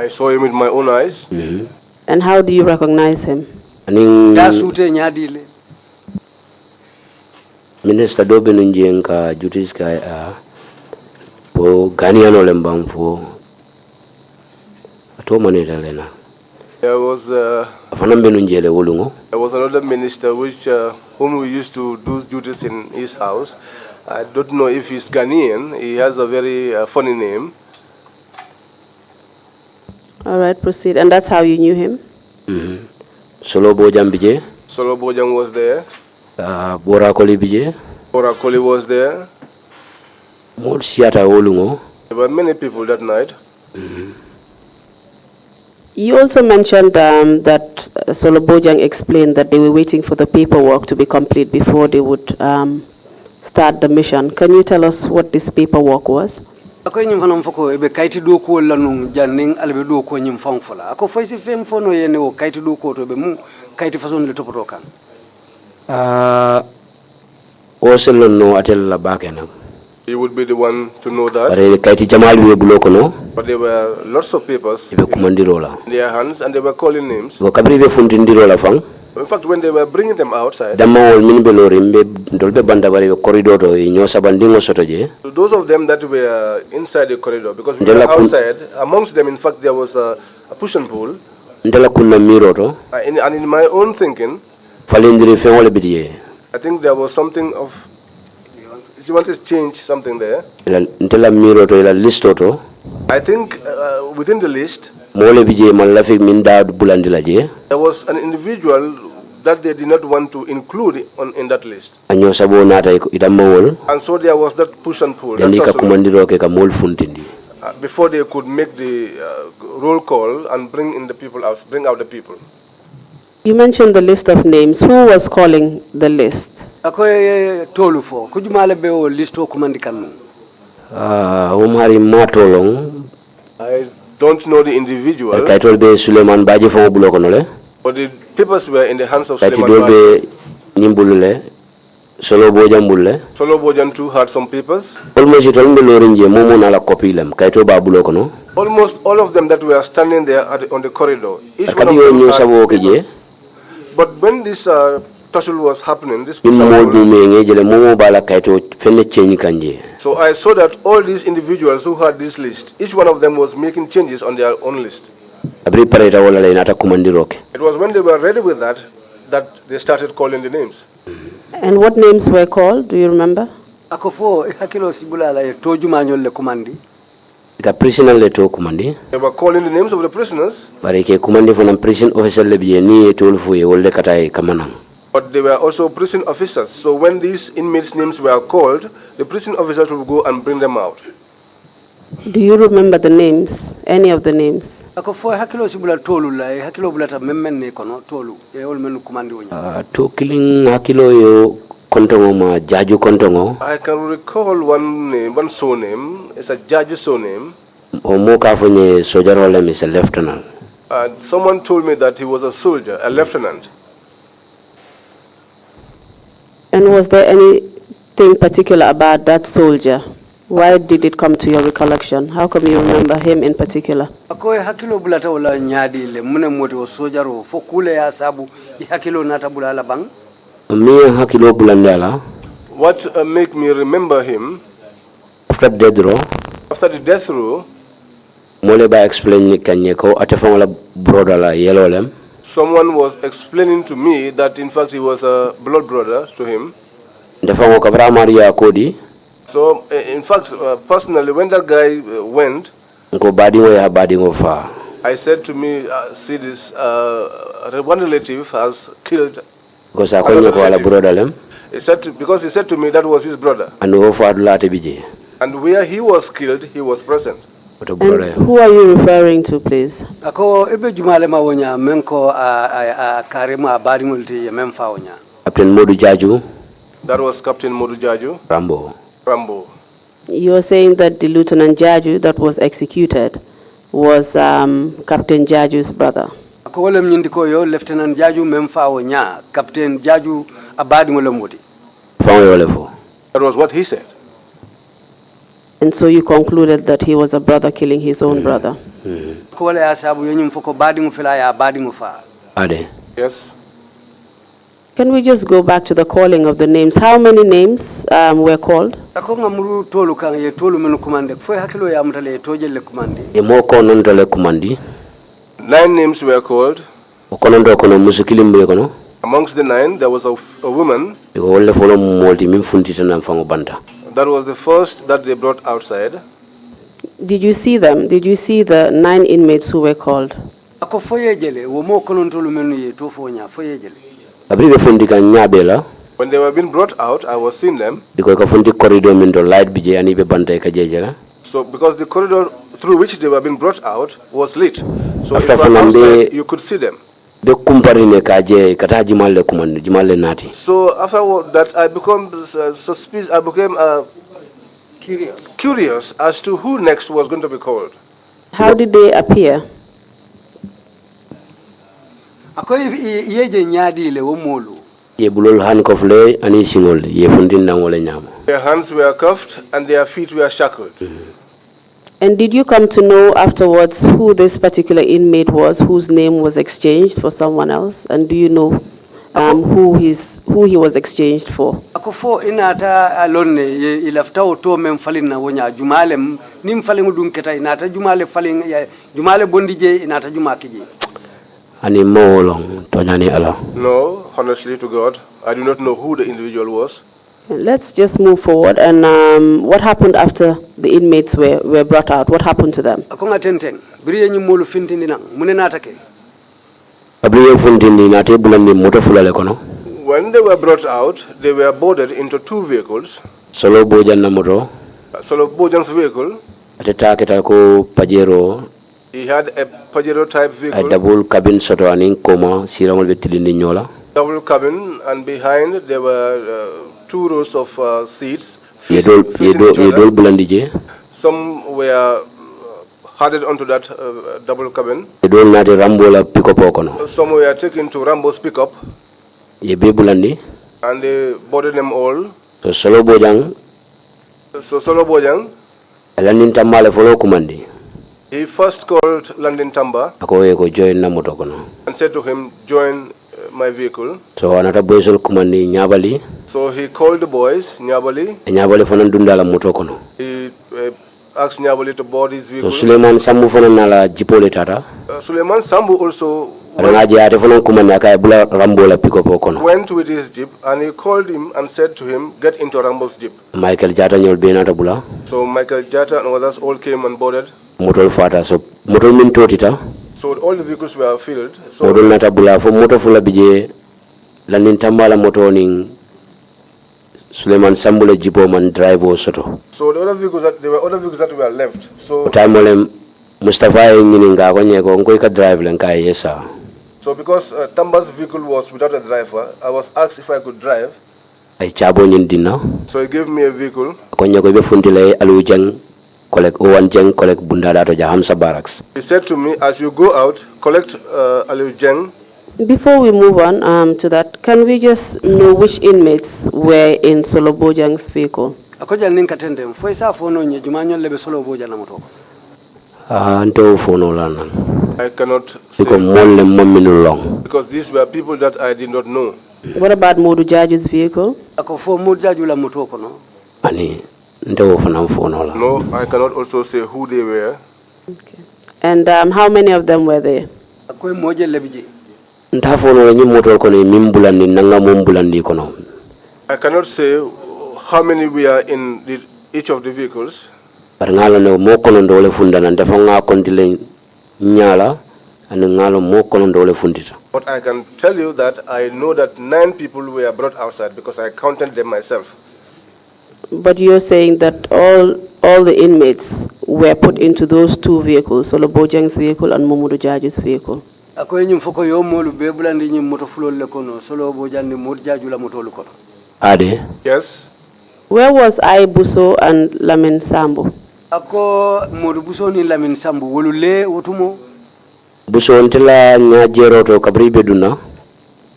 saw him with my own eyes. And how do you recognize him? Minister Dobinunjenka Jutiska po Ganiano Lembamfo Atomanita Lena. There was another minister whom we used to do duties in his house. I don't know if he's Ghanaian. He has a very funny name. All right, proceed. And that's how you knew him? Solo Bojang Bije. Solo Bojang was there. Borakoli Bije. Borakoli was there. There were many people that night. You also mentioned that Solo Bojang explained that they were waiting for the paperwork to be complete before they would start the mission. Can you tell us what this paperwork was? Ako nyim fanam foko ebe kaiti do ko lanu janning albe do ko nyim fam fola ako faisi fem fono yene o kaiti do ko to be mu kaiti façon le topoto kan o sello no atel la bakena. He would be the one to know that. But there were lots of papers in their hands and they were calling names. In fact, when they were bringing them outside, those of them that were inside the corridor, because we were outside, amongst them, in fact, there was a push and pull. And in my own thinking, I think there was something of, you want to change something there? I think within the list, there was an individual that they did not want to include in that list. And so there was that push and pull. Before they could make the roll call and bring out the people. You mentioned the list of names. Who was calling the list? I don't know the individual. But the papers were in the hands of Suleiman. Solo Bojan too had some papers. Almost all of them that were standing there on the corridor. Each one of them had papers. But when this tussle was happening, so I saw that all these individuals who had this list, each one of them was making changes on their own list. It was when they were ready with that they started calling the names. And what names were called? Do you remember? They were calling the names of the prisoners. But they were also prison officers. So when these inmates' names were called, the prison officers would go and bring them out. Do you remember the names? Any of the names? I can recall one name, one surname. It's a Jaju surname. And someone told me that he was a soldier, a lieutenant. And was there anything particular about that soldier? Why did it come to your recollection? How come you remember him in particular? What make me remember him? After the death row, someone was explaining to me that in fact he was a blood brother to him. So in fact, personally, when that guy went, I said to me, see this, one relative has killed another relative. Because he said to me that was his brother. And where he was killed, he was present. And who are you referring to, please? Captain Modu Jaju. That was Captain Modu Jaju. Rambo. You are saying that the Lieutenant Jaju that was executed was Captain Jaju's brother. Ako wala mnyindiko yo Lieutenant Jaju memfa nya Captain Jaju abadi ngole mudi. That was what he said. And so you concluded that he was a brother killing his own brother. Ko wala asabu yenyum foko badi ngufila ya badi ngufa. Ade. Yes. Can we just go back to the calling of the names? How many names were called? Ako ngamuru tolu kan ye tolu menu kumande. Foi hakilo ya mutale tojele kumande. Ye moko nondole kumandi. 9 names were called. Okonondo kono musikili mbe kono. Amongst the 9, there was a woman. Wole folo molti min funtita na mfango banta. That was the first that they brought outside. Did you see them? Did you see the 9 inmates who were called? Ako foye jele wo mo kono tolu menu ye to fonya foye jele. Abribe fundika nyabela. When they were being brought out, I was seeing them. Because ka fundi corridor min do light bije ani be banta ka jejela. So because the corridor through which they were being brought out was lit. So After if you were outside, you could see them. Be kumparine ka je kata jimalle kumande jimalle nati. So after that, I became suspicious. I became curious as to who next was going to be called. How did they appear? Ako yeje nyadi le wo molu. Ye bulol handcuff le ani singol ye fundin na wala nyama. Their hands were cuffed and their feet were shackled. And did you come to know afterwards who this particular inmate was, whose name was exchanged for someone else? And do you know who he was exchanged for? Ako fo inata alone ilafta oto mem falin na wonya jumale nim falin dun keta inata jumale falin jumale bondije inata jumakiji. Ani mo long to nyani ala. No, honestly to God, I do not know who the individual was. Let's just move forward. And what happened after the inmates were brought out? What happened to them? Akonga tenteng biriye nyi molu fintindi nang munena take. Abriye fundini na tebula ni moto fulale kono. When they were brought out, they were boarded into 2 vehicles. Solo bojan na moto. Solo Bojan's vehicle. Ateta keta ko Pajero. He had a Pajero type vehicle. A double cabin soto anin koma siramol betilini nyola. Double cabin, and behind there were 2 rows of seats. Yedol bulandije. Some were added onto that double cabin. Yedol na de rambola pickup okono. Some were taken to Rambo's pickup. Yebe bulandi. And they boarded them all. So Solo Bojang. So Solo Bojang. Alanin tamale follow kumandi. He first called London Tamba. Ako ko join na moto kono. And said to him, join my vehicle. So anata boysol kumandi nyabali. So he called the boys, Nyabali. Nyabali fanan dundala moto kono. He asked Nyabali to board his vehicle. So Suleiman Sambu fanan nala jipole tata. Suleiman Sambu also went with his jeep, and he called him and said to him, get into Rambo's jeep. Michael Jata nyol benata bula. So Michael Jata and others all came and boarded. Motor fata so motor min totita. So all the vehicles were filled. So motor nata bula fo motor fula bije lanin tambala motor ning Suleiman Sambule jipo man drive soto. So there were other vehicles that were left. So time Mustafa ngininga konye ko ngoy ka drive len kay yesa. So because Tamba's vehicle was without a driver, I was asked if I could drive. Ay chabo nyindina. So he gave me a vehicle. Konye ko be fundile alujang collect owanjang collect bundada to Hamsa barracks. He said to me, as you go out, collect alujang. Before we move on to that, can we just know which inmates were in Solo Bojang's vehicle? Akoja ninka tende mfoi sa fono nye jumanyo lebe Solo Boja na moto. I cannot say because these were people that I did not know. What about Modu Jaju's vehicle? No, I cannot also say who they were. Okay. And how many of them were there? I cannot say how many were in each of the vehicles. But I can tell you that I know that 9 people were brought outside because I counted them myself. But you're saying that all the inmates were put into those 2 vehicles, Solo Bojang's vehicle and Mamadou Jaju's vehicle. Yes. Where was Buso and LAMIN Sambo? ako modu buso ni lamin sambu wolule wotumo buso ntela nya jeroto kabri beduna.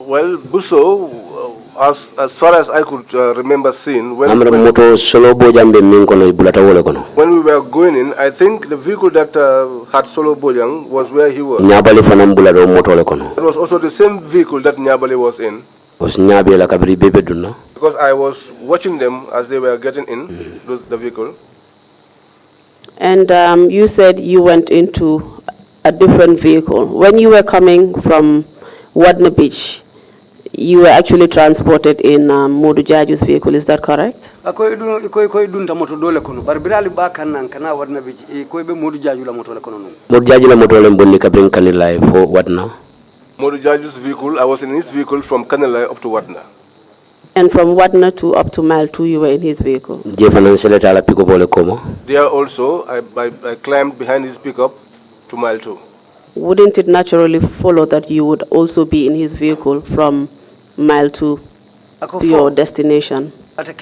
Well, Buso, as far as I could remember seeing, when we were going in, I think the vehicle that had Solo Bojang was where he was. It was also the same vehicle that Nyabali was in. Because I was watching them as they were getting in the vehicle. And you said you went into a different vehicle. When you were coming from Wadna Beach, you were actually transported in Modu Jaju's vehicle, is that correct? Modu Jaju's vehicle, I was in his vehicle from Kanilai up to Wadna. And from Wadna to up to Mile 2, you were in his vehicle? There also, I climbed behind his pickup to Mile 2. Wouldn't it naturally follow that you would also be in his vehicle from Mile 2 to your destination? Most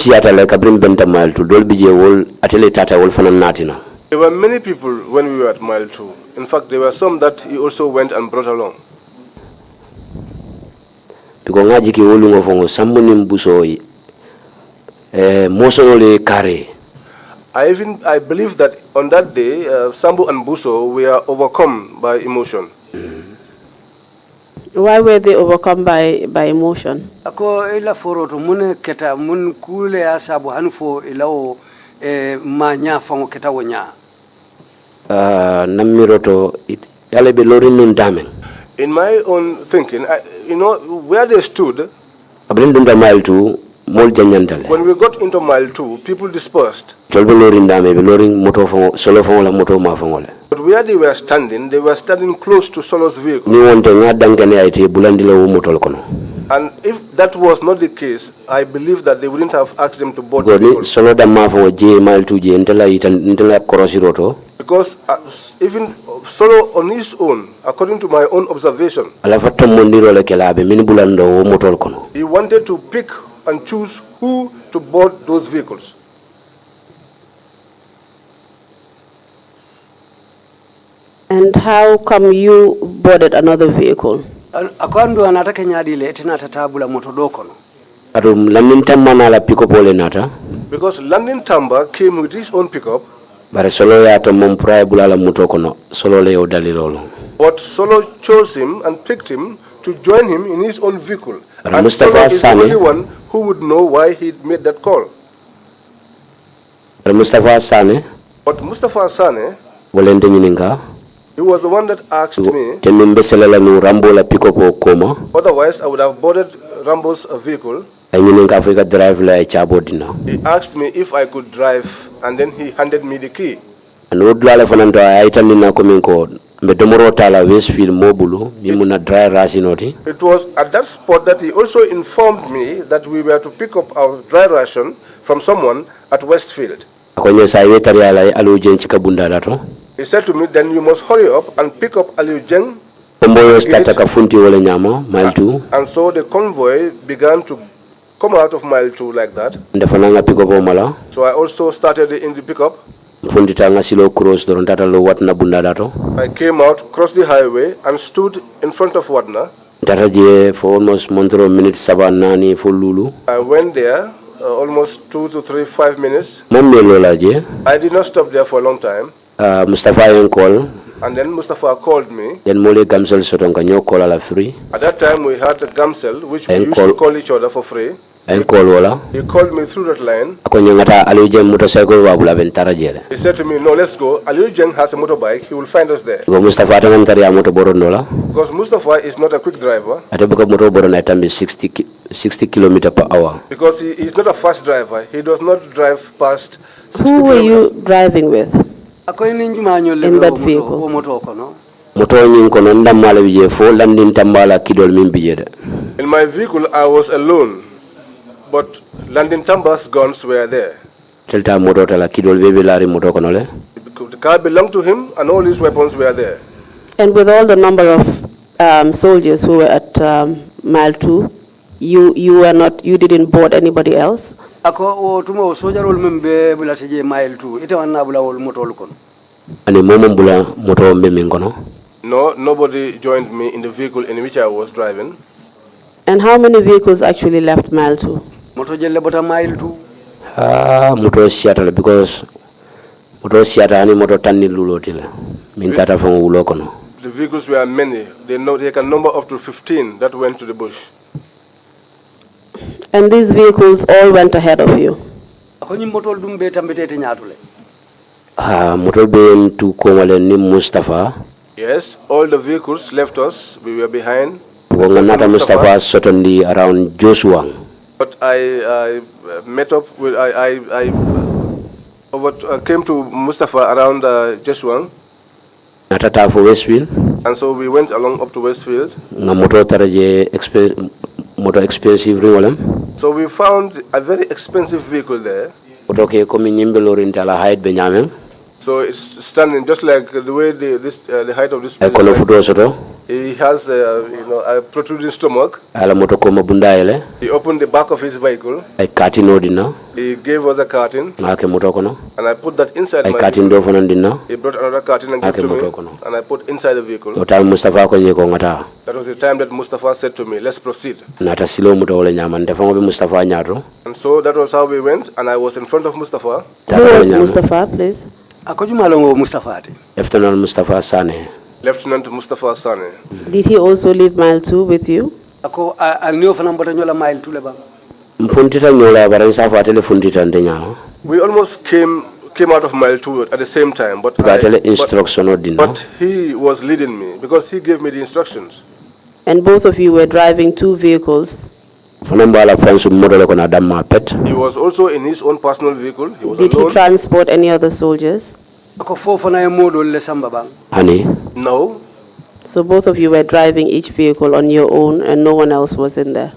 yata like abrim benta Mile 2 dol bije wol atele tata wol fanan natina. There were many people when we were at Mile 2. In fact, there were some that he also went and brought along. Because ngaji ki wolu ngofongo sambuni mbuso I believe that on that day, Sambu and Buso were overcome by emotion. Why were they overcome by emotion? Ako ila foroto mune keta mun kule asabu hanfo ilao manya fango keta wonya. Namiroto yale be lorin nun damen. In my own thinking, where they stood. Abrin dunda Mile 2. When we got into Mile 2, people dispersed. But where they were standing close to Solo's vehicle. And if that was not the case, I believe that they wouldn't have asked them to board the vehicle. Because even Solo on his own, according to my own observation, he wanted to pick and choose who to board those vehicles. And how come you boarded another vehicle? Akwando anataka nyadile tena tatabula motodokono. Because London Tamba came with his own pickup. But Solo chose him and picked him to join him in his own vehicle. And Mustafa is the only one who would know why he made that call. But Mustafa Sane, he was the one that asked me. Otherwise, I would have boarded Rambo's vehicle. He asked me if I could drive, and then he handed me the key. And it was at that spot that he also informed me that we were to pick up our dry ration from someone at Westfield. He said to me, then you must hurry up and pick up Aliu Jeng. And so the convoy began to come out of Mile 2 like that. So I also started in the pickup. I came out, crossed the highway, and stood in front of Wadna. For almost minutes. I went there almost 2 to 5 minutes. I did not stop there for a long time. Mustafa called. And then Mustafa called me. Then Mole Gamsel free. At that time we had a Gamsel, which we used to call each other for free. He called me through that line. He said to me, no, let's go. Aliu Jeng has a motorbike. He will find us there. Because Mustafa is not a quick driver. 60 kilometers per hour. Because he is not a fast driver. He does not drive past 60 Who were you driving with in that vehicle? In my vehicle, I was alone. But London Tamba's guns were there. The car belonged to him and all his weapons were there. And with all the number of soldiers who were at Mile 2, you didn't board anybody else? Ako o tumo sojarol membe bulata je mile 2 ite wanna bula wol motol kon. Ani momom bula moto membe ngono. No, nobody joined me in the vehicle in which I was driving. And how many vehicles actually left mile 2? Moto jelle bota mile 2. Moto siata because moto siata ani moto tanni lulotila. Min tata fon wulo kono. The vehicles were many. They can number up to 15 that went to the bush. And these vehicles all went ahead of you? Ako nyim motol dum be tambetete nyaatule. Motol be to komale ni Mustafa. Yes, all the vehicles left us. We were behind. Nata Mustafa certainly around Joshua. But I met up with I came to Mustafa around Joshua. Natata for Westfield. And so we went along up to Westfield. Na moto taraje moto expensive ringolam. So we found a very expensive vehicle there. Moto ke komi nyimbe lorintala height be nyamem. So it's standing just like the way the height of this place. Kono fudo soto. He has a protruding stomach. Ala moto ko mabunda ele. He opened the back of his vehicle. Ay carton odina. He gave us a carton. Na ke moto kono. And I put that inside my carton do fonan dinna. He brought another carton and gave to me. And I put inside the vehicle. O time Mustafa ko nyeko ngata. That was the time that Mustafa said to me, let's proceed. Nata silo moto wala nyaman defa be Mustafa nyato. And so that was how we went, and I was in front of Mustafa. Who was Mustafa, please? Ako jumalongo Mustafa ati. Lieutenant Mustafa Sane. Lieutenant Mustafa Sane. Did he also leave mile 2 with you? Ako alnio fana mbota nyola mile 2 leba. Mfuntita nyola baran safa tele funtita ndenya. We almost came out of mile 2 at the same time, but he was leading me because he gave me the instructions. And both of you were driving two vehicles. He was also in his own personal vehicle. He was Did alone. he transport any other soldiers? Honey? No. So both of you were driving each vehicle on your own and no one else was in there?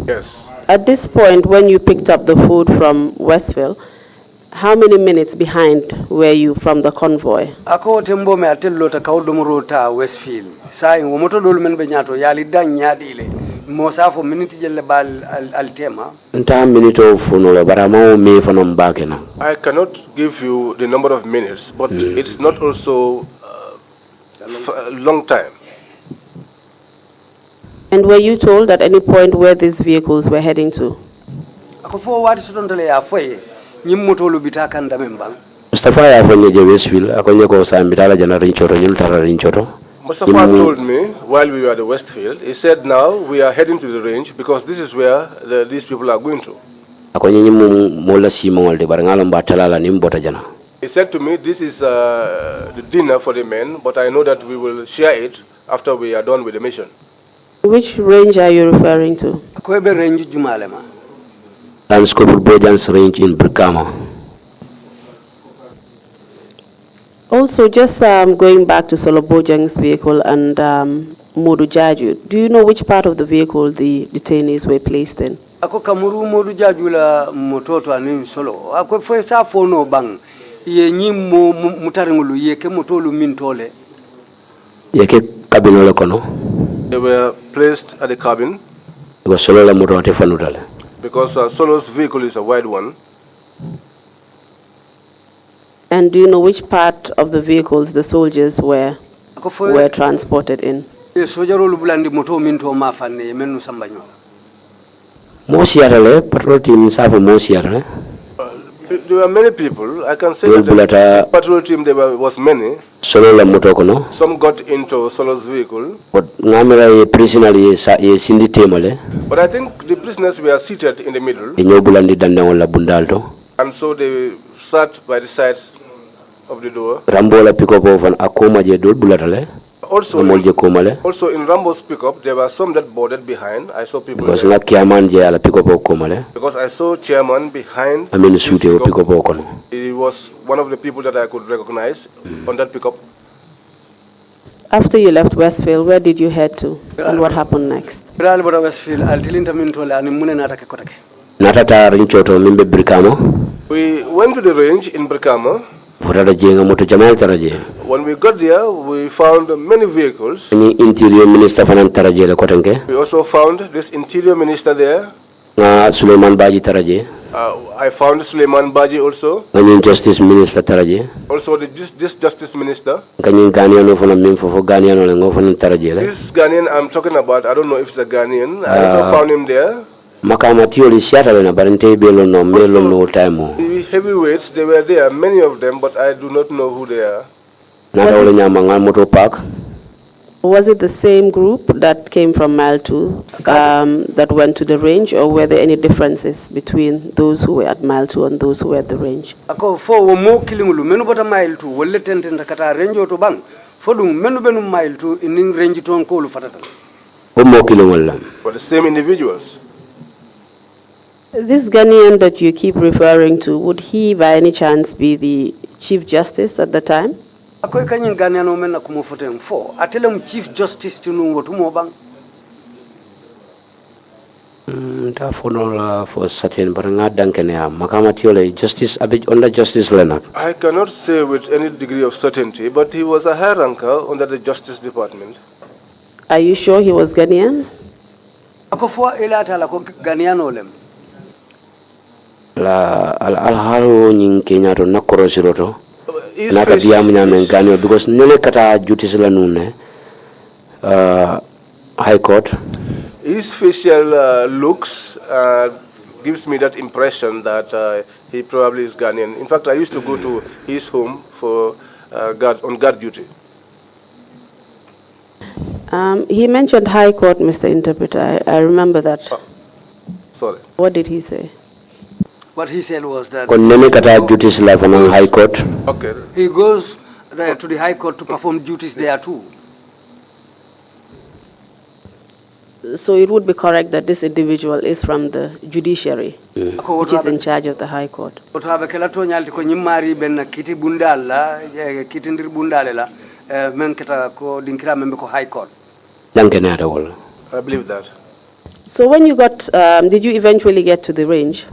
Yes. At this point, when you picked up the food from Westville, how many minutes behind were you from the convoy? Ako tembo me atello ta kawdomo ta Westfield. Sai wo moto dol men be nyato yali dan nyaadile. Mo safo minute jelle bal altema. Nta minute of no barama me fanom bakena. I cannot give you the number of minutes, but it's not also a long time. And were you told at any point where these vehicles were heading to? Ako fo wati sudondale ya foye. Mustafa ya fonye je Westfield akonye ko sambitala jana rinchoto nyul tara rinchoto. Mustafa told me while we were at the Westfield, he said now we are heading to the range because this is where these people are going to. Akonye nyimu mola simongol de barangalo mbatala nimbota jana. He said to me this is the dinner for the men, but I know that we will share it after we are done with the mission. Which range are you referring to? Akoebe range jumalema. Landscape Bojans range in Brikama. Also, just going back to Solobojang's vehicle and Modu Jaju, do you know which part of the vehicle the detainees were placed in? Ako kamuru Modu Jaju la mototo anim solo. Ako fwe sa fono bang. Ye nyimo mutarengulu ye ke motolu mintole. Ye ke cabin ole kono. They were placed at the cabin. It was solo la moto ate fanutale. Because Solo's vehicle is a wide one. And do you know which part of the vehicles the soldiers were transported in? Patrol team there were many people. I can say that the patrol team was many. Some got into Solo's vehicle. But I think the prisoners were seated in the middle. And so they sat by the sides of the door. Also in Rambo's pickup, there were some that boarded behind. I saw people because I saw chairman behind. He was one of the people that I could recognize on that pickup. After you left Westfield, where did you head to? And what happened next? We went to the range in Brikama. When we got there, we found many vehicles. Interior Minister We also found this Interior Minister there. Suleiman Baji Taraje. I found Suleiman Baji also. Justice Minister Taraje. Also this Justice Minister. This Ghanaian I'm talking about, I don't know if it's a Ghanaian. I also found him there. The heavyweights, they were there, many of them, but I do not know who they are. Was it the same group that came from Mile 2 that went to the range, or were there any differences between those who were at Mile 2 and those who were at the range? Ako fo wo mo kilingulu menu bota Mile 2 wolle tenten kata range to bang fo dum menu benu Mile 2 in range ton ko lu fatata. For the same individuals. This Ghanaian that you keep referring to, would he by any chance be the Chief Justice at the time? Akoy kanyin Ghanaian o men na kumo foten fo atelem Chief Justice tinu ngotu mo bang. For certain, but justice under Justice Leonard. I cannot say with any degree of certainty, but he was a high ranker under the Justice Department. Are you sure he was Ghanaian? Ako fo elata la ko Ghanaian olem. La alharo nying Kenya to nakorosiroto. Naka diamu nyame Ghanaian because nene kata justice la nune High Court. His facial looks gives me that impression that he probably is Ghanaian. In fact, I used to go to his home for on guard duty. He mentioned High Court, Mr. Interpreter. I remember that. Sorry. What did he say? What he said was that High Court. Okay. He goes to the High Court to perform duties there too. So it would be correct that this individual is from the judiciary, which is in charge of the High Court. I believe that. So when you got, did you eventually get to the range?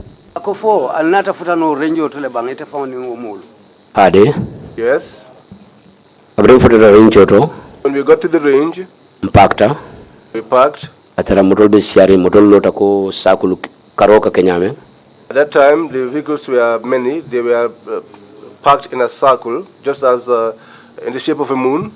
Yes. When we got to the range, we parked. At that time, the vehicles were many. They were parked in a circle, just as in the shape of a moon.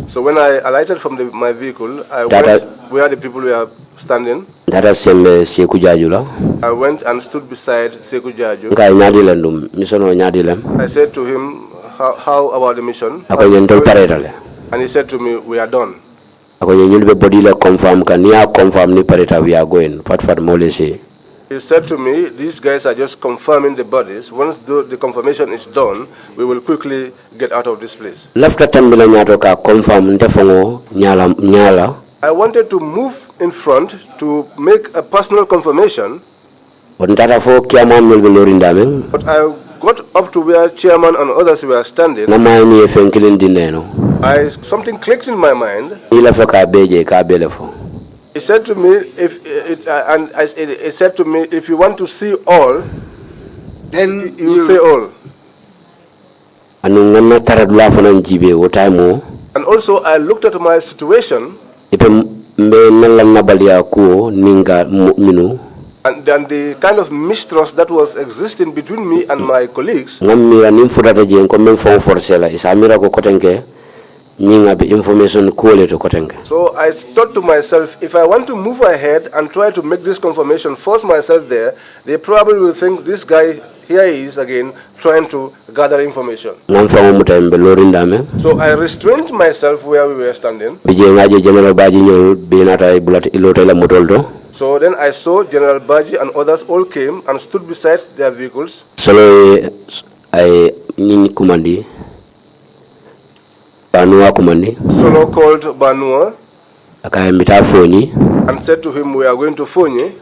So when I alighted from my vehicle, I went where the people were standing. I went and stood beside Sekou Jaju. I said to him, how about the mission? And he said to me, we are done. He said to me, these guys are just confirming the bodies. Once the confirmation is done, we will quickly get out of this place. I wanted to move in front to make a personal confirmation. But I got up to where chairman and others were standing. Something clicked in my mind. He said to me, if you want to see all, then you will say all. And also, I looked at my situation. And then the kind of mistrust that was existing between me and my colleagues. So I thought to myself, if I want to move ahead and try to make this confirmation, force myself there, they probably will think this guy, here he is again, trying to gather information. So I restrained myself where we were standing. So then I saw General Badjie and others all came and stood beside their vehicles. Solo called Banua and said to him, we are going to Fonye.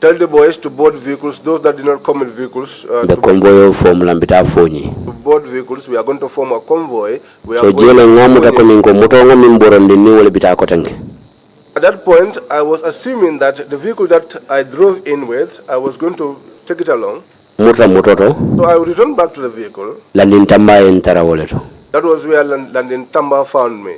Tell the boys to board vehicles, those that did not come in vehicles. To board vehicles, we are going to form a convoy. We are going to At that point, I was assuming that the vehicle that I drove in with, I was going to take it along. So I would return back to the vehicle. That was where Landin Tamba found me.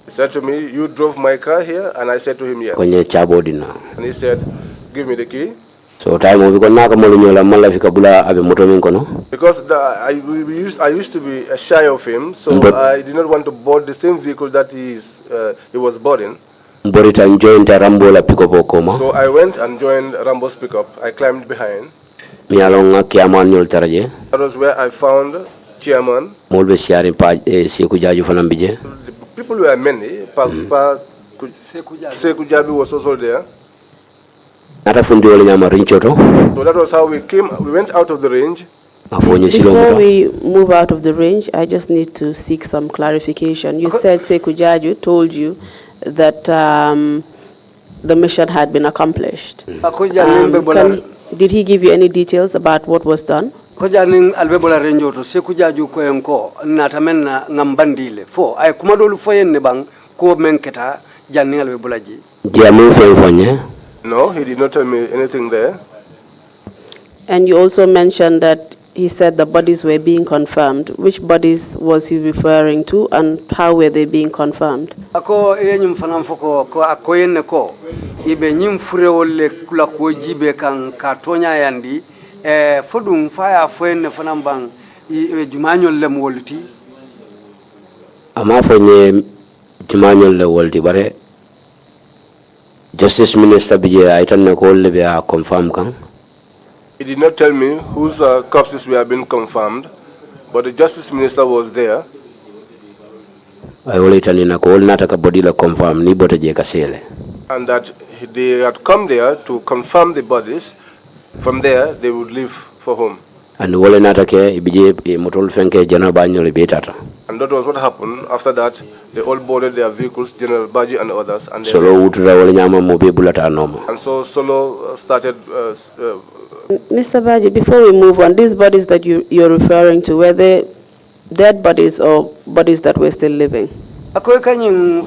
He said to me, you drove my car here? And I said to him, yes. And he said, give me the key. So time because I used to be shy of him, so I did not want to board the same vehicle that he was boarding. So I went and joined Rambo's pickup. I climbed behind. That was where I found chairman. The people were many. Sekou Jabi was also there. So that was how we came. We went out of the range. Before we move out of the range, I just need to seek some clarification. You said Sekou Jabi told you that the mission had been accomplished. Did he give you any details about what was done? No, he did not tell me anything there. And you also mentioned that he said the bodies were being confirmed. Which bodies was he referring to, and how were they being confirmed? Ako yenyum fanam foko ko akoyenne ko ibe nyim furewolle kula ko jibe kan katonya yandi fodum faya foyenne fanam bang ibe jumanyol lem wolti ama fonye jumanyol le wolti bare Justice Minister BADJIE aitanne ko le be a confirm kan. He did not tell me whose corpses were being confirmed, but the Justice Minister was there. I will itanina ko nata ka body la confirm ni bote je kasele. And that they had come there to confirm the bodies. From there, they would leave for home. And wole nata ke ibije motol fenke General Banyole betata. And that was what happened. After that, they all boarded their vehicles, General BADJIE and others. And Solo utura wole nyama mobe bulata noma. And so Solo started. Mr. BADJIE, before we move on, these bodies that you're referring to, were they dead bodies or bodies that were still living? Akoy kanyim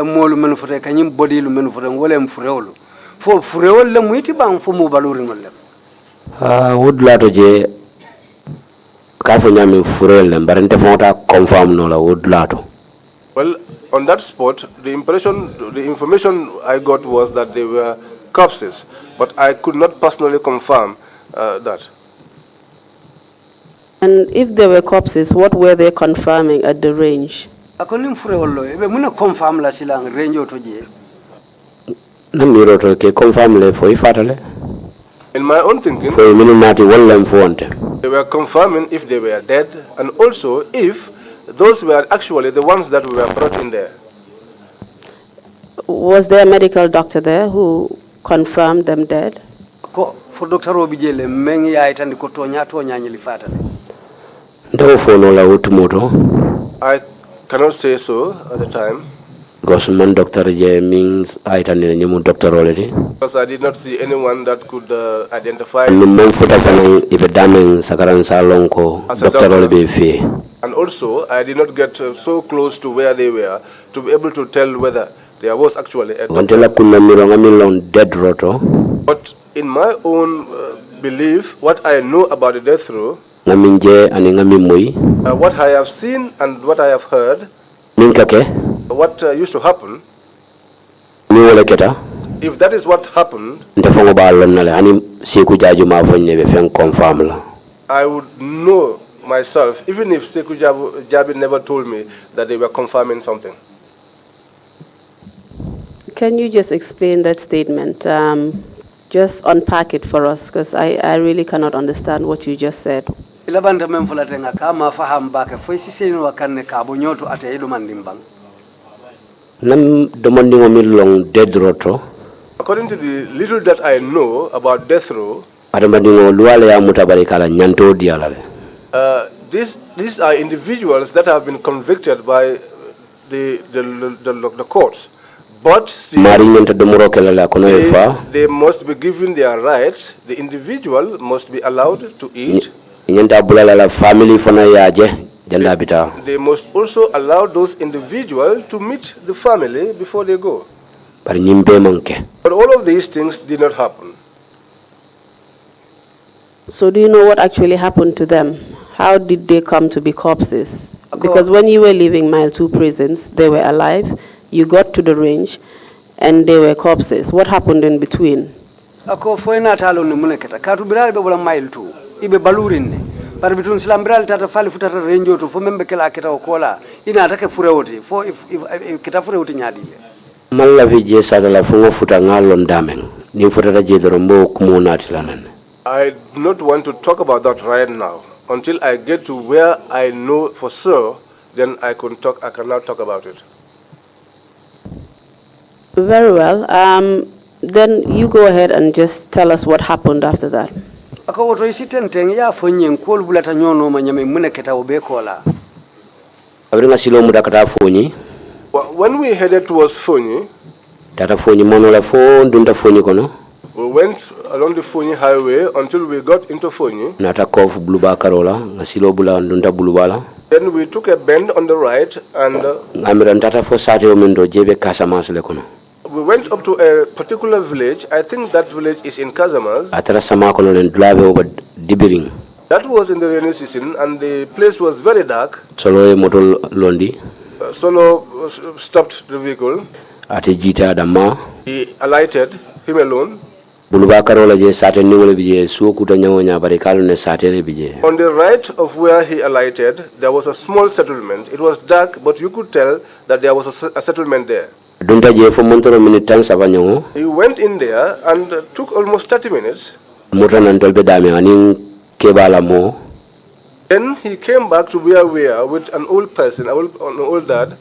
molu men fure kanyim body lu men fure wole mfurewolu for furewol le muiti bang fu mu baluri ngol le would lato je ka fo nyami furel mbarente fonta confirm no la would lato. Well, on that spot, the information I got was that they were corpses, but I could not personally confirm that. And if they were corpses, what were they confirming at the range? Akonim furewolo ebe muna confirm la silang range otoje. Namiro to ke confirm le fo ifatale. In my own thinking, they were confirming if they were dead, and also if those were actually the ones that were brought in there. Was there a medical doctor there who confirmed them dead? Ko for Dr. Robijele mengi ya itandi ko tonya nyili fatale. Ndo fo no la utumoto. I cannot say so at the time. Because man Dr. J means I doctor already. Because I did not see anyone that could identify. And also, I did not get so close to where they were to be able to tell whether there was actually a doctor. But in my own belief, what I know about the death row, what I have seen and what I have heard, what used to happen, if that is what happened, I would know myself, even if Sekou Jabi never told me that they were confirming something. Can you just explain that statement? Just unpack it for us, because I really cannot understand what you just said. According to the little that I know about death row, these are individuals that have been convicted by the courts. But still, they must be given their rights. The individual must be allowed to eat. janda bita. They must also allow those individuals to meet the family before they go. But all of these things did not happen. So do you know what actually happened to them? How did they come to be corpses? Because when you were leaving Mile 2 prisons, they were alive. You got to the range, and they were corpses. What happened in between? Ako foina talo ni muneketa. Katu bilal be wala Mile 2. Ibe balurin ne. Par bitun silambral tata fali futata range to fo membe kala aketa okola. Ina atake furewoti. Fo if kita furewoti nyadile. Malla vi je sadala fungo futa ngalon dameng. Ni futata je dorombo kumuna tilanan. I do not want to talk about that right now. Until I get to where I know for sure, then I can now talk about it. Very well. Then you go ahead and just tell us what happened after that. Ako woto isitenteng ya fonyen kol bulata nyono manyame muneketa obekola. Abringa silo muda kata fonyi. When we headed towards Fonyi, tata fonyi monola fo ndunda fonyi kono. We went along the Fonyi highway until we got into Fonyi. Nata kof buluba karola ngasilo bula ndunda bulubala. Then we took a bend on the right and amirantata fo sate omendo jebe Casamance le kono. We went up to a particular village. I think that village is in Casamance. Atara sama kono len dulabe over dibiring. That was in the rainy season and the place was very dark. Solo motor londi. Solo stopped the vehicle. Ate jita dama. He alighted, him alone. Buluba karola je sate ningole bije suokuta nyawonya barikalu ne sate le bije. On the right of where he alighted, there was a small settlement. It was dark, but you could tell that there was a settlement there. Dunta je fo montoro minute sabanyo. He went in there and took almost 30 minutes. Mutana ndolbe dame aning kebala mo. Then he came back to where we are with an old person, an old dad.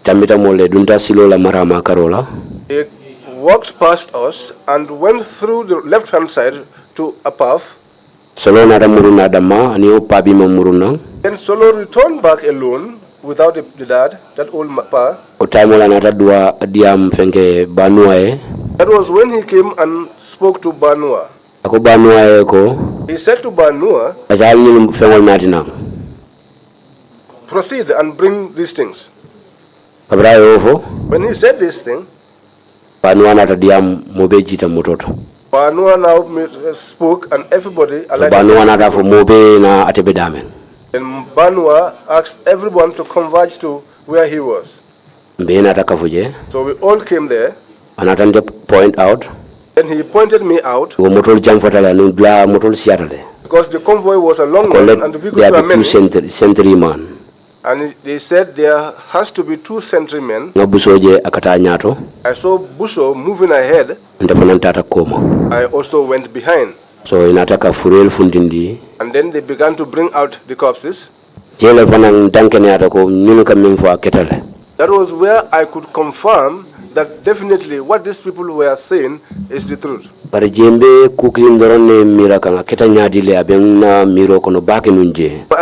Tamita mole dunta silo la marama karola. He walked past us and went through the left-hand side to a path. Solo nada muruna dama ani o pabi mamuruna. Then Solo returned back alone without the dad, that old pa. O time la nada dua diam fenge banua e. That was when he came and spoke to Banua. Ako banua e ko. He said to Banua, Ajal ni fengol natina. proceed and bring these things. When he said this thing, Banua now spoke and everybody and Banua asked everyone to converge to where he was. So we all came there. And point out. And he pointed me out. Because the convoy was a long one and the vehicles were many. Sentryman. And they said there has to be 2 sentrymen. I saw Buso moving ahead. I also went behind. So and then they began to bring out the corpses. That was where I could confirm that definitely what these people were saying is the truth. But at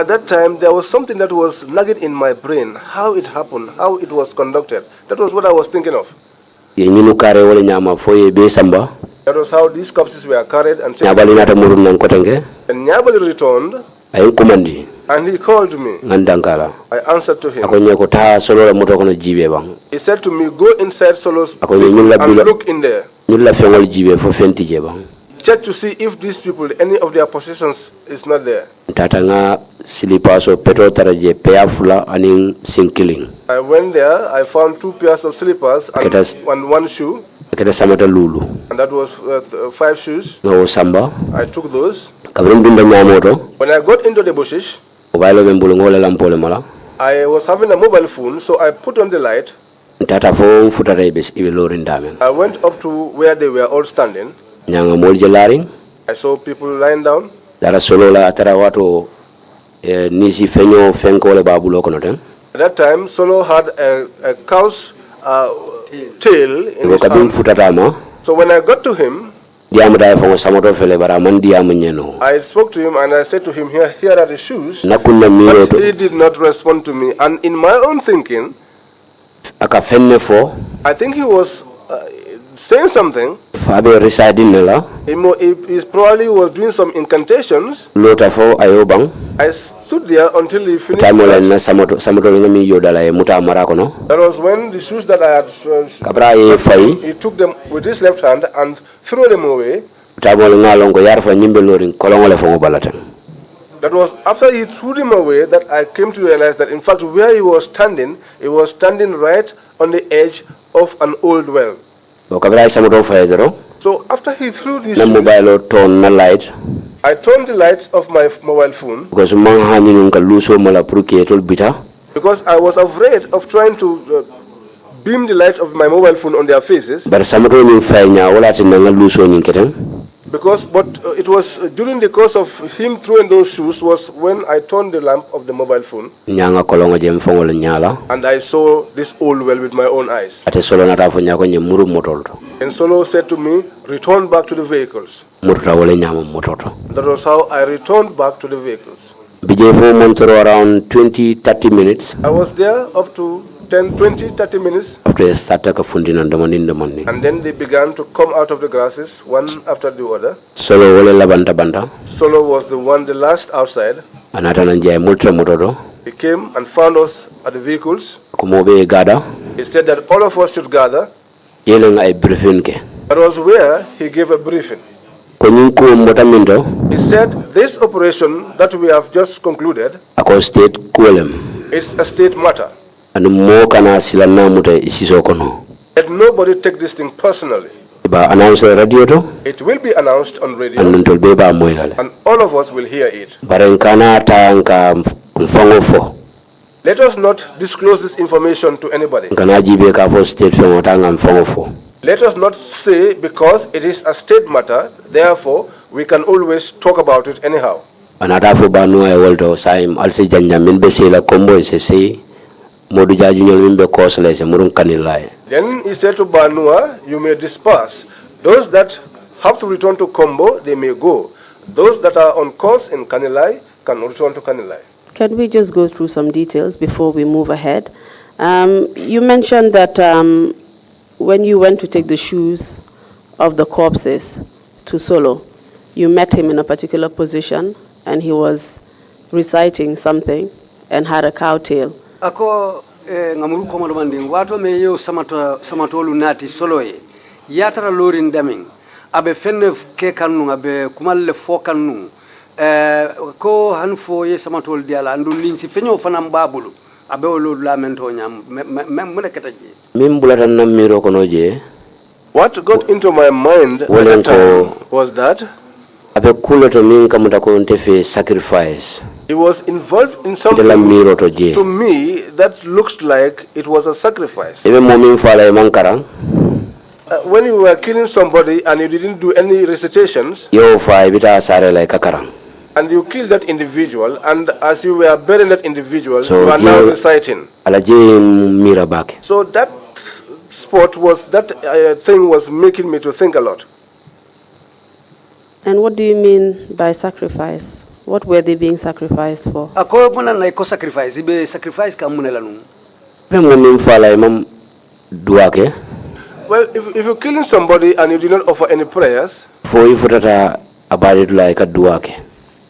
that time, there was something that was nagging in my brain, how it happened, how it was conducted. That was what I was thinking of. That was how these corpses were carried and taken. And Nyabali returned. And he called me. I answered to him. He said to me, go inside Solo's and look in there. Check to see if these people, any of their possessions is not there. I went there, I found 2 pairs of slippers and 1 shoe. And that was 5 shoes. I took those. When I got into the bushes, I was having a mobile phone, so I put on the light. I went up to where they were all standing. I saw people lying down. At that time, Solo had a cow's tail in his hand. So when I got to him, I spoke to him and I said to him, here are the shoes. But he did not respond to me. And in my own thinking, I think he was saying something. He probably was doing some incantations. I I stood there until he finished. Time wala na samoto ngami yodala e muta marako no. That was when the shoes that I had Kabra ye fai. he took them with his left hand and threw them away. Time wala ngalongo yarfa nyimbe lorin kolongole fongo balatan. That was after he threw them away that I came to realize that in fact where he was standing right on the edge of an old well. So after he threw this, mobile turn na light. I turned the lights of my mobile phone because I was afraid of trying to beam the light of my mobile phone on their faces. Because it was during the course of him throwing those shoes was when I turned the lamp of the mobile phone and I saw this old well with my own eyes. And Solo said to me, return back to the vehicles. That was how I returned back to the vehicles. Around 20-30 minutes. I was there up to 10, 20, 30 minutes. And then they began to come out of the grasses, one after the other. Solo was the last outside. He came and found us at the vehicles. He said that all of us should gather. That was where he gave a briefing. He said, this operation that we have just concluded is a state matter. Let nobody take this thing personally. It will be announced on radio and all of us will hear it. Let us not disclose this information to anybody. Let us not say because it is a state matter, therefore we can always talk about it anyhow. Then he said to Banua, you may disperse. Those that have to return to Kombo, they may go. Those that are on course in Kanilai can return to Kanilai. Can we just go through some details before we move ahead? You mentioned that when you went to take the shoes of the corpses to Solo, you met him in a particular position and he was reciting something and had a cow tail. Ako ngamuru komodo manding wato me yo samatolu nati Soloe yatara lorin daming abe fenne ke kanu abe kumalle fo kanu ko hanfo ye samatol diala andu linsi fenyo fanam babulu abe olo lamento nyam mem ketaji. What got into my mind at that time was that he was involved in something to me that looked like it was a sacrifice. When you were killing somebody and you didn't do any recitations, and you killed that individual, and as you were burying that individual, you are now reciting. So that thing was making me to think a lot. And what do you mean by sacrifice? What were they being sacrificed for? Sacrifice. Well, if you're killing somebody and you did not offer any prayers,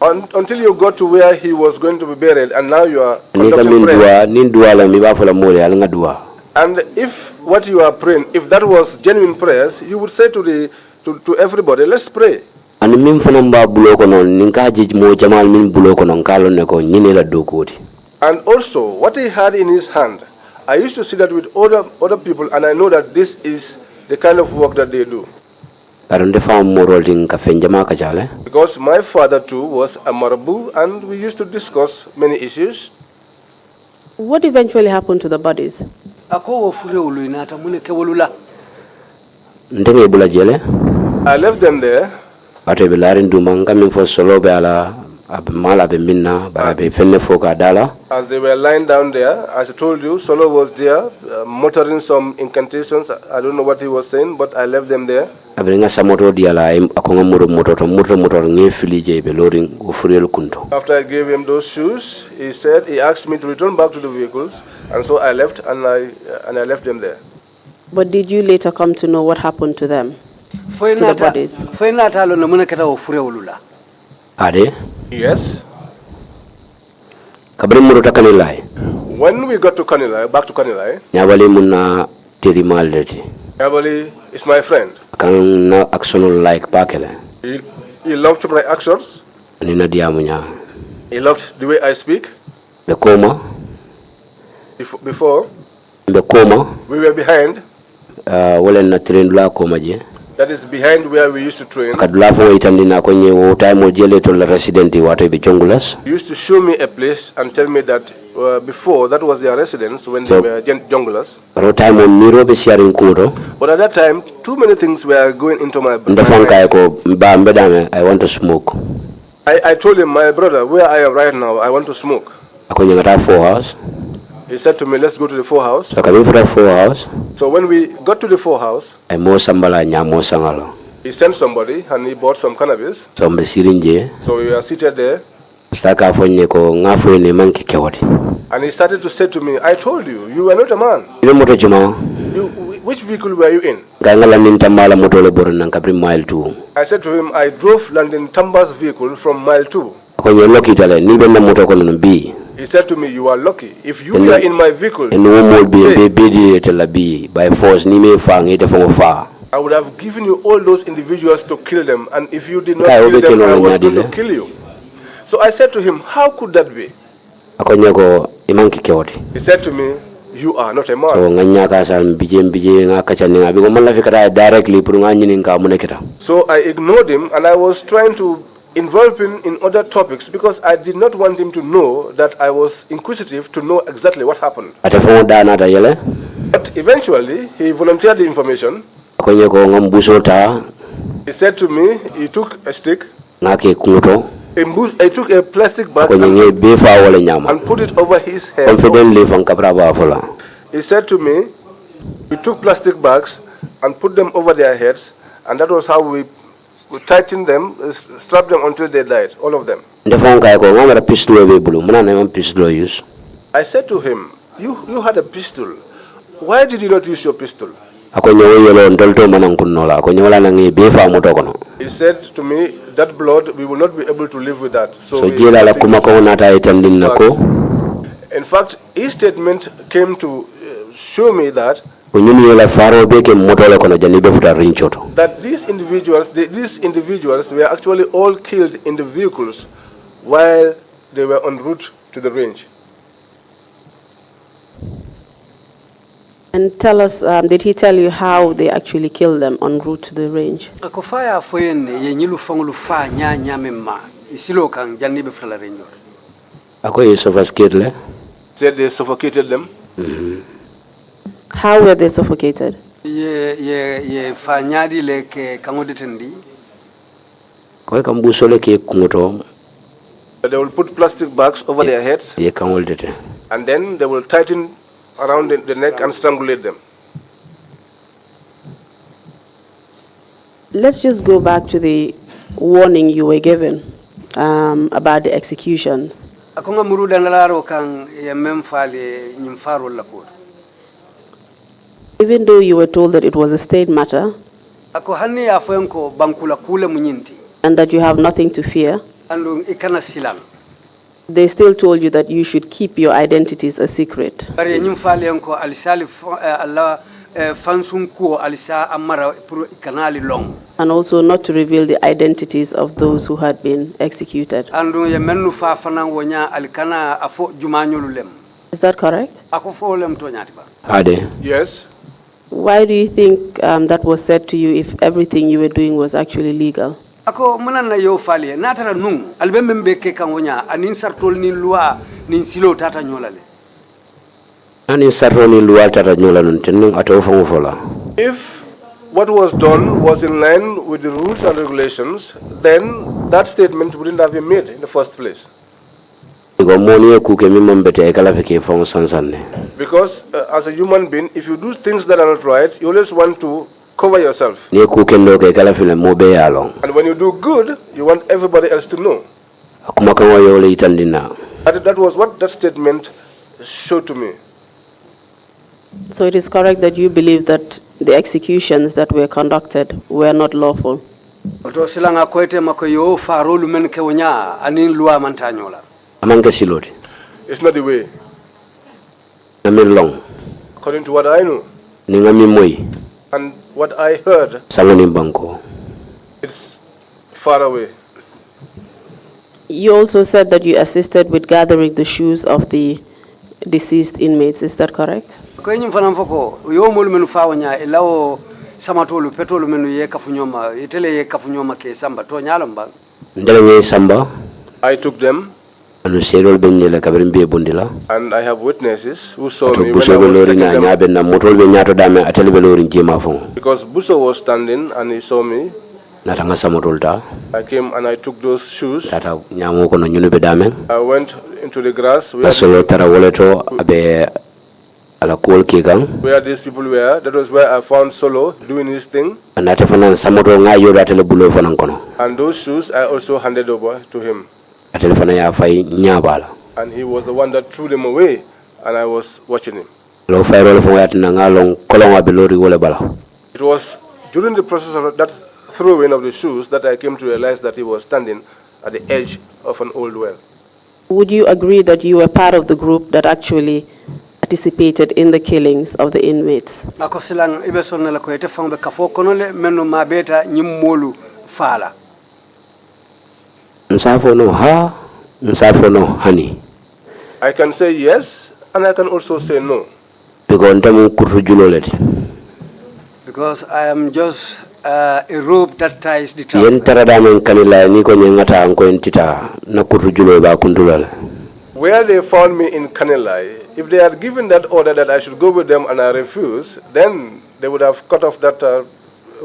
until you got to where he was going to be buried, and now you are conducting prayers. And if what you are praying, if that was genuine prayers, you would say to everybody, let's pray. And also, what he had in his hand, I used to see that with other people, and I know that this is the kind of work that they do. Because my father too was a marabu, and we used to discuss many issues. What eventually happened to the bodies? I left them there. As they were lying down there, as I told you, Solo was there, muttering some incantations. I don't know what he was saying, but I left them there. After I gave him those shoes, he asked me to return back to the vehicles, and so I left, and I left them there. But did you later come to know what happened to them? To the bodies? Yes. When we got to Kanilai, back to Kanilai, nyabali munna teri maldeti Nyabali is my friend. kan na actionul like pakele He loved my actions. ni na diamunya He loved the way I speak. be koma Before, we we were behind. wala na train la koma je That is behind where we used to train. kadula fo itandina kwenye wo time jele to la resident wato be jongulas He used to show me a place and tell me that before that was their residence when they were junglers. ro time on miro be sharing kuto But at that time, too many things were going into my ndefon kay mind. ko ba mbedame I want to smoke I told him, my brother, where I am right now, I want to smoke. akonye ngata 4 hours He said to me, let's go to the 4 house. so kabi for 4 hours So when we got to the 4 house, ay mo sambala nya mo sangalo he sent somebody and he bought some cannabis. so mbe sirinje So we were seated there. staka fonye ko ngafo ne manki kewati And he started to say to me, I told you, you were not a man. ile moto juma Which vehicle were you in? ngala nintambala moto le boron nan kabri mile 2 I said to him, I drove London Tamba's vehicle from mile 2. akonye lokitale ni benna moto ko non bi He said to me, you are lucky. If you were in my vehicle, en wo mol bi hey, be di tela bi by force ni me fa ngi defo fa I would have given you all those individuals to kill them. And if you did not Kaya kill them, obekeno I was nyadile. going to kill you. So I said to him, how could that be? akonye ko imanki kewati He said to me, you are not a man. so nganya ka sal mbije ngakacha ni ngabi ko man la fikata directly pour ngani ni ka munekita So I ignored him and I was trying to involve him in other topics because I did not want him to know that I was inquisitive to know exactly what happened. ate fo dana ta yele But eventually, he volunteered the information. akonye ko ngambuso ta He said to me, he took a stick, ngake kungoto he took a plastic bag akonye nge be fa wala nyama and put it over his head. confidently fon kabra ba fola He said to me, we took plastic bags and put them over their heads, and that was how we tightened them, strapped them until they died, all of them. ndefon kay ko ngamara pistol be bulu muna na pistol use I said to him, you had a pistol. Why did you not use your pistol? akonye wo yelo ndolto manan kunnola akonye wala na ngi be fa moto kono He said to me, that blood, we will not be able to live with that. so we jela have la to kuma use ko nata itandin nako In fact, his statement came to show me that onyuni yela faro be ke moto le kono jani be futa rinchoto these individuals were actually all killed in the vehicles while they were en route to the range. And tell us, did he tell you how they actually killed them en route to the range? Ako faya foyen ye nyilu fangulu fa nya memma isilo kan janni be fala renyo. ako e sophisticated le Said they suffocated them. How were they suffocated? Ye fa nyadi le ke kangodetendi. ko kam busole ke kungoto They will put plastic bags over their heads ye kangoldete and then they will tighten around the neck and strangulate them. Let's just go back to the warning you were given about the executions. Akonga muruda nalaro kan ye memfale nyimfaro la ko. Even though you were told that it was a state matter Ako hanni ya foyenko bankula kule munyinti. and that you have nothing to fear, Ando ikana silang. they still told you that you should keep your identities a secret. Bari nyimfale yanko alisali Allah fansum ko alisa amara pour kanali long. And also not to reveal the identities of those who had been executed. Ando ye mennu fa fanan wonya alikana afo jumanyulu lem. Is that correct? Ako fo lem to nyati ba. ade Yes. Why do you think that was said to you if everything you were doing was actually legal? Ako munana yo fali natara nung albembe mbeke kan wonya anin sartol ni loi nin silo tata nyolale. ani sarroni luwalta ta nyola non tennum ato fango fola If what was done was in line with the rules and regulations, then that statement wouldn't have been made in the first place. ko moni ku ke mimam bete e kala feke fango sansanne Because as a human being, if you do things that are not right, you always want to cover yourself. ni ku ke ndo ke kala file mo be yalon And when you do good, you want everybody else to know. akuma kan wayo le itandina That was what that statement showed to me. So it is correct that you believe that the executions that were conducted were not lawful? Oto silanga koite makoyo farolu men ke wonya anin loi mantanyola. amanke siloti It's not the way. Namin long. According to what I know Ningami moy. and what I heard, Sangoni banko. it's far away. You also said that you assisted with gathering the shoes of the deceased inmates. Is that correct? Ko nyim fanam foko yo mol menu fawnya ilawo samatolu petolu menu ye kafunyoma itele ye kafunyoma ke samba to nyalam bang. Ndele samba. I took them. Anu serol benye kabrin be bondila. And I have witnesses who saw me when I Buso was belori taking na them. nyabe na motol be nyato dame atele belori jema fon. Because Buso was standing and he saw me. Natanga samotol ta. I came and I took those shoes. Tata nyamo ko no nyunu be dame. I went into the grass Asolo tara woleto abe ala kol kigang. where these people were. That was where I found Solo doing his thing. Anate fana samoto nga yoda atele bulo fana kono. And those shoes I also handed over to him. Atele fana ya fay nyabala. And he was the one that threw them away, and I was watching him. Lo fayro fo yat na ngalong kolon abelori wole bala. It was during the process of that throwing of the shoes that I came to realize that he was standing at the edge of an old well. Would you agree that you were part of the group that actually participated in the killings of the inmates? Ako silang ibe sonna la ko ete fangbe kafo konole menu mabeta nyimmolu fala. Nsafo no ha, nsafo no hani. I can say yes, and I can also say no. Because ntamu kurtu juloleti. Because I am just a rope that ties the Yen trap. tarada men kanila ni ko nyangata anko entita na kurtu julo ba kundulala. Where they found me in Kanilai, if they had given that order that I should go with them and I refused, then they would have cut off that.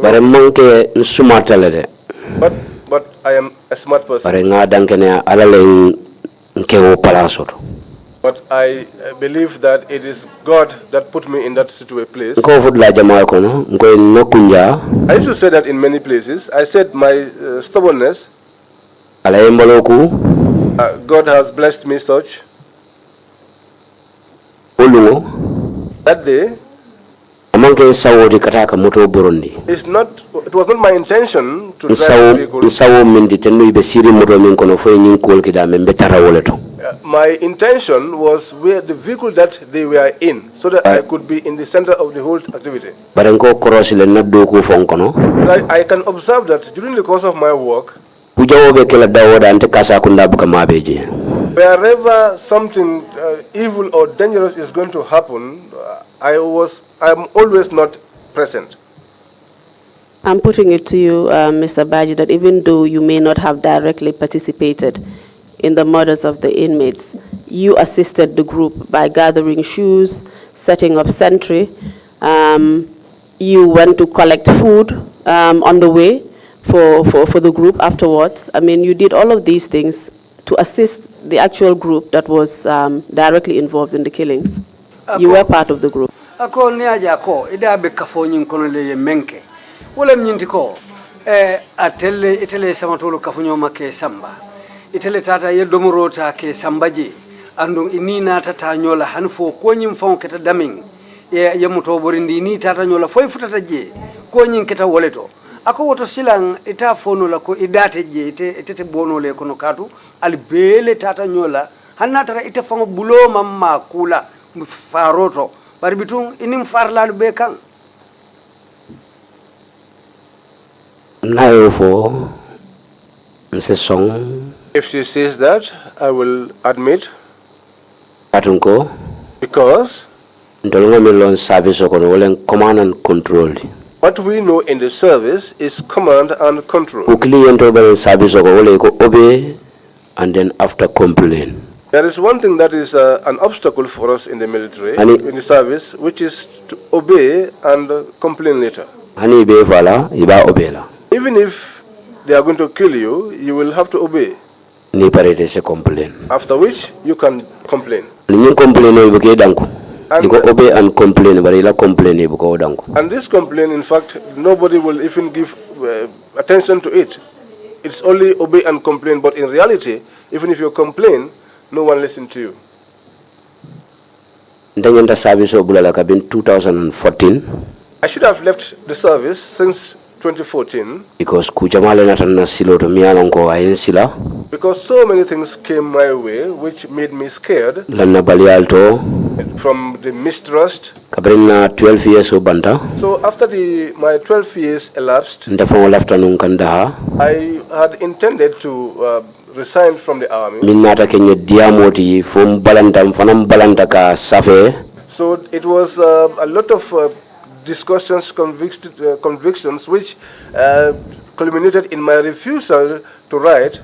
Bare monke nsumatale de. But I am a smart person. Bare nga dankene alale nkewo palasoto. But I believe that it is God that put me in that place. Nko fudla jamaa kono nko nokunja. I used to say that in many places. I said my stubbornness, Ala emboloku. God has blessed me such. Olumo. That day, Amanke sawodi kataka moto burundi. it was not my intention to drive Nsawo the vehicle. nsawo mindi tenu ibe siri moto min kono fo nyin kol kidame mbetara woleto. My intention was where the vehicle that they were in, so that I could be in the center of the whole activity. Barenko korosile na doku fonkono. But I can observe that during the course of my work, Pujawobe kila dawoda ante kasa kunda buka mabeje. wherever something evil or dangerous is going to happen, I'm always not present. I'm putting it to you, Mr. BADJIE, that even though you may not have directly participated in the murders of the inmates, you assisted the group by gathering shoes, setting up sentry. You went to collect food on the way for the group afterwards. I mean, you did all of these things to assist the actual group that was directly involved in the killings. You were part of the group. Ako ni aja ko ida be kafo nyin kono le menke. Wala mnyinti ko itele samatolo kafunyo make samba. Itele tata ye domorota ke sambaji. Andung inina tata nyola hanfo ko nyim fon keta daming. Ye muto borindi ni tata nyola foy futata je ko nyin keta woleto. Ako woto silang ita fono la ko idate je itete bono le kono katu albele tata nyola hanatara ite fango bulo mamma kula faroto bari bitung inim farlalu be kan Nayo fo nse song. If she says that, I will admit, Atunko. because Ndolonga milon service okono wolen command and control. what we know in the service is command and control. Ukli ento bel service oko wole ko obey and then after complain. There is one thing that is an obstacle for us in the military, in the service, which is to obey and complain later. Hani be vala iba obela. Even if they are going to kill you, you will have to obey. Ni parete se complain. After which, you can complain. Ni complain no ibuke danku. Iko obey and complain, but ila complain ibuko danku. And this complaint, in fact, nobody will even give attention to it. It's only obey and complain, but in reality, even if you complain, no one listens to you. Ndanyanta service obulala kabin 2014. I should have left the service since 2014. Because kujamale natanna silo to mialonko ayensila. Because so many things came my way which made me scared. Lanna balialto. From the mistrust. Kabrina 12 years obanta. So after my 12 years elapsed, I had intended to resign from the army. So it was a lot of discussions, convictions which culminated in my refusal to write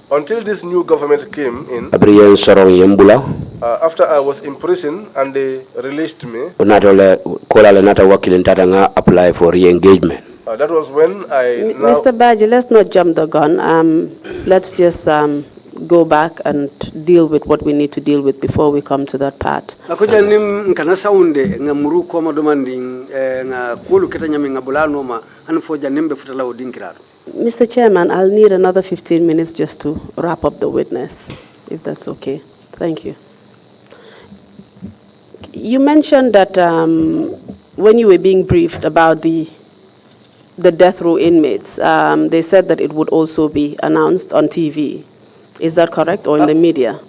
until this new government came in. After I was in prison and they released me. Apply for re-engagement. That was when I Mr. Badjie, let's not jump the gun. Let's just go back and deal with what we need to deal with before we come to that part. Mr. Chairman, I'll need another 15 minutes just to wrap up the witness, if that's okay. Thank you. You mentioned that when you were being briefed about the death row inmates, they said that it would also be announced on TV. Is that correct, or in the media?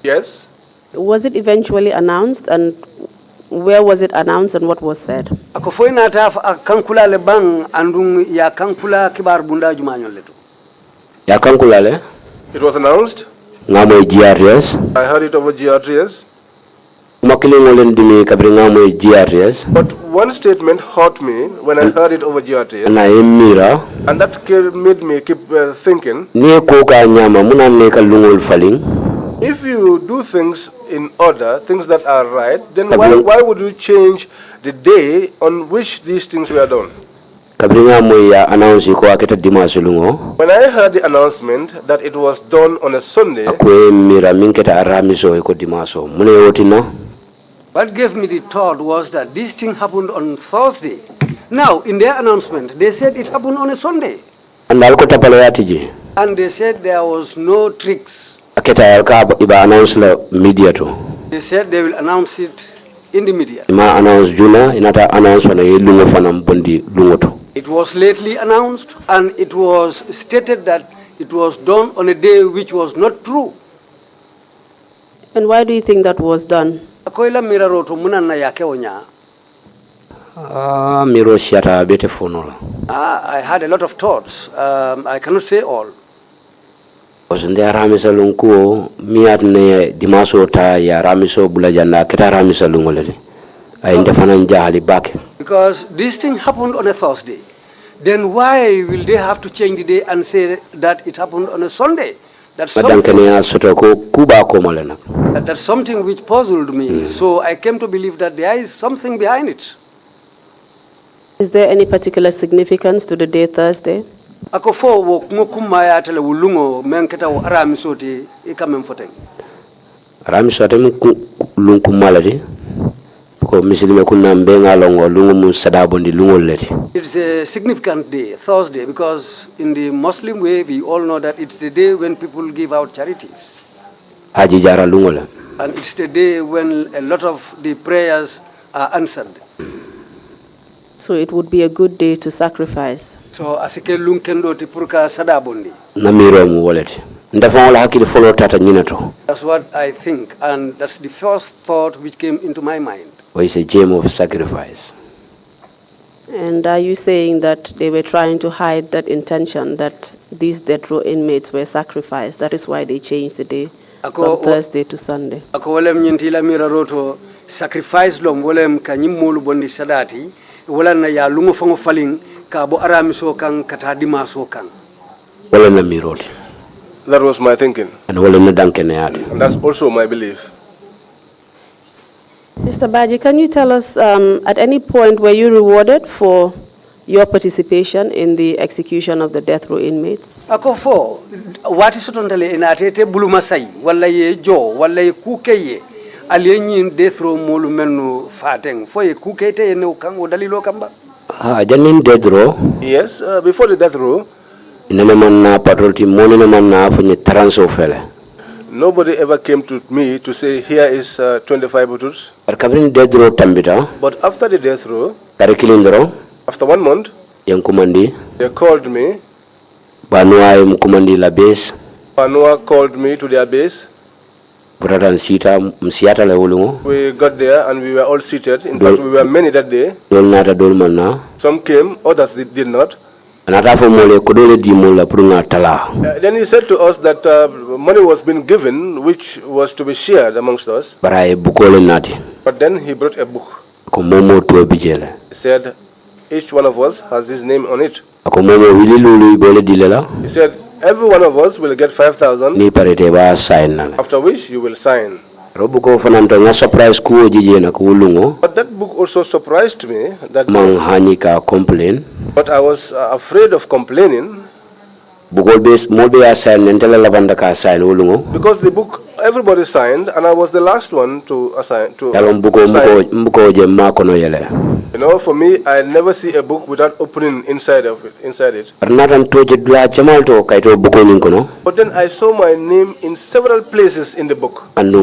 Yes. Was it eventually announced, and where was it announced, and what was said? It was announced. I heard it over GRTS. But one statement hurt me when I heard it over GRTS. And that made me keep thinking. If you do things in order, things that are right, then why would you change the day on which these things were done? When I heard the announcement that it was done on a Sunday, what gave me the thought was that this thing happened on Thursday. Now, in their announcement, they said it happened on a Sunday. And they said there was no tricks. They said they will announce it in the media. It was lately announced, and it was stated that it was done on a day which was not true. And why do you think that was done? I had a lot of thoughts. I cannot say all. Because this thing happened on a Thursday. Then why will they have to change the day and say that it happened on a Sunday? That's something which puzzled me. So I came to believe that there is something behind it. Is there any particular significance to the day Thursday? It's a significant day, Thursday, because in the Muslim way, we all know that it's the day when people give out charities. And it's the day when a lot of the prayers are answered. So it would be a good day to sacrifice. So asike lunkendo tipurka sadabondi. That's what I think, and that's the first thought which came into my mind. It's a gem of sacrifice. And are you saying that they were trying to hide that intention that these death row inmates were sacrificed? That is why they changed the day from Thursday to Sunday. Ako wolem nyintila mira roto sacrifice lom wolem kanyimolu bondi sadati wala na ya lungo fango faling ka bo aramiso kan kata dimaso kan. Wolem na miroti. That was my thinking. And wolem na dankene ati. And that's also my belief. Mr. Badjie, can you tell us, at any point were you rewarded for your participation in the execution of the death row inmates? Ako fo wati sotontale enatete buluma sai wala ye jo wala ye kukeye alienyin death row molu menu fateng fo ye kukete ene kan odalilo kamba. Janin death row? Yes, before the death row Nobody ever came to me to say, here is 25 bottles. But after the death row, after 1 month, they called me. Banua called me to their base. We got there and we were all seated. In fact, we were many that day. Some came, others did not. Then he said to us that money was being given, which was to be shared amongst us. But then he brought a book. He said, each one of us has his name on it. He said, every one of us will get 5,000, after which you will sign. But that book also surprised me. But I was afraid of complaining. Because the book, everybody signed, and I was the last one to sign. You know, for me, I never see a book without opening inside it. But then I saw my name in several places in the book. And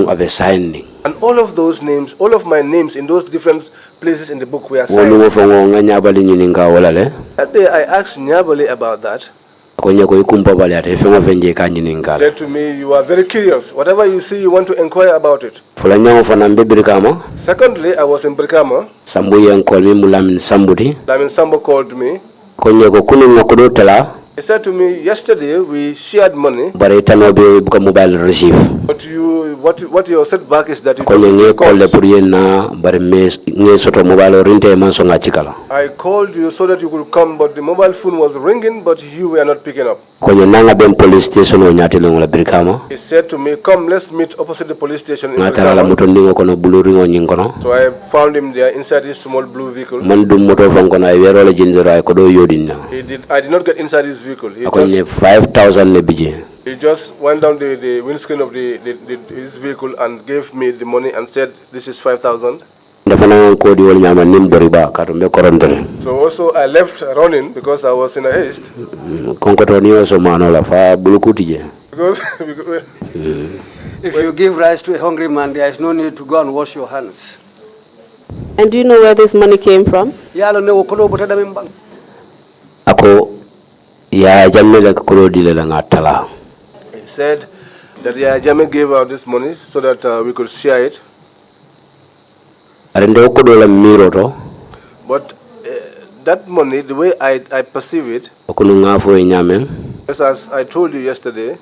all of those names, all of my names in those different places in the book were signed. That day I asked Nyabali about that. He said to me, you are very curious. Whatever you see, you want to inquire about it. Secondly, I was in Brikama. Lamin Sambo called me. He said to me, yesterday we shared money. But what your setback is that you don't receive calls. I called you so that you could come, but the mobile phone was ringing, but you were not picking up. He said to me, come, let's meet opposite the police station in Brikama. So I found him there inside his small blue vehicle. I did not get inside his vehicle. He just went down the windscreen of his vehicle and gave me the money and said, this is 5,000. So also I left running because I was in a haste. Because if you give rice to a hungry man, there is no need to go and wash your hands. And do you know where this money came from? He said that Yaya Jammeh gave out this money so that we could share it. But that money, the way I perceive it, as I told you yesterday,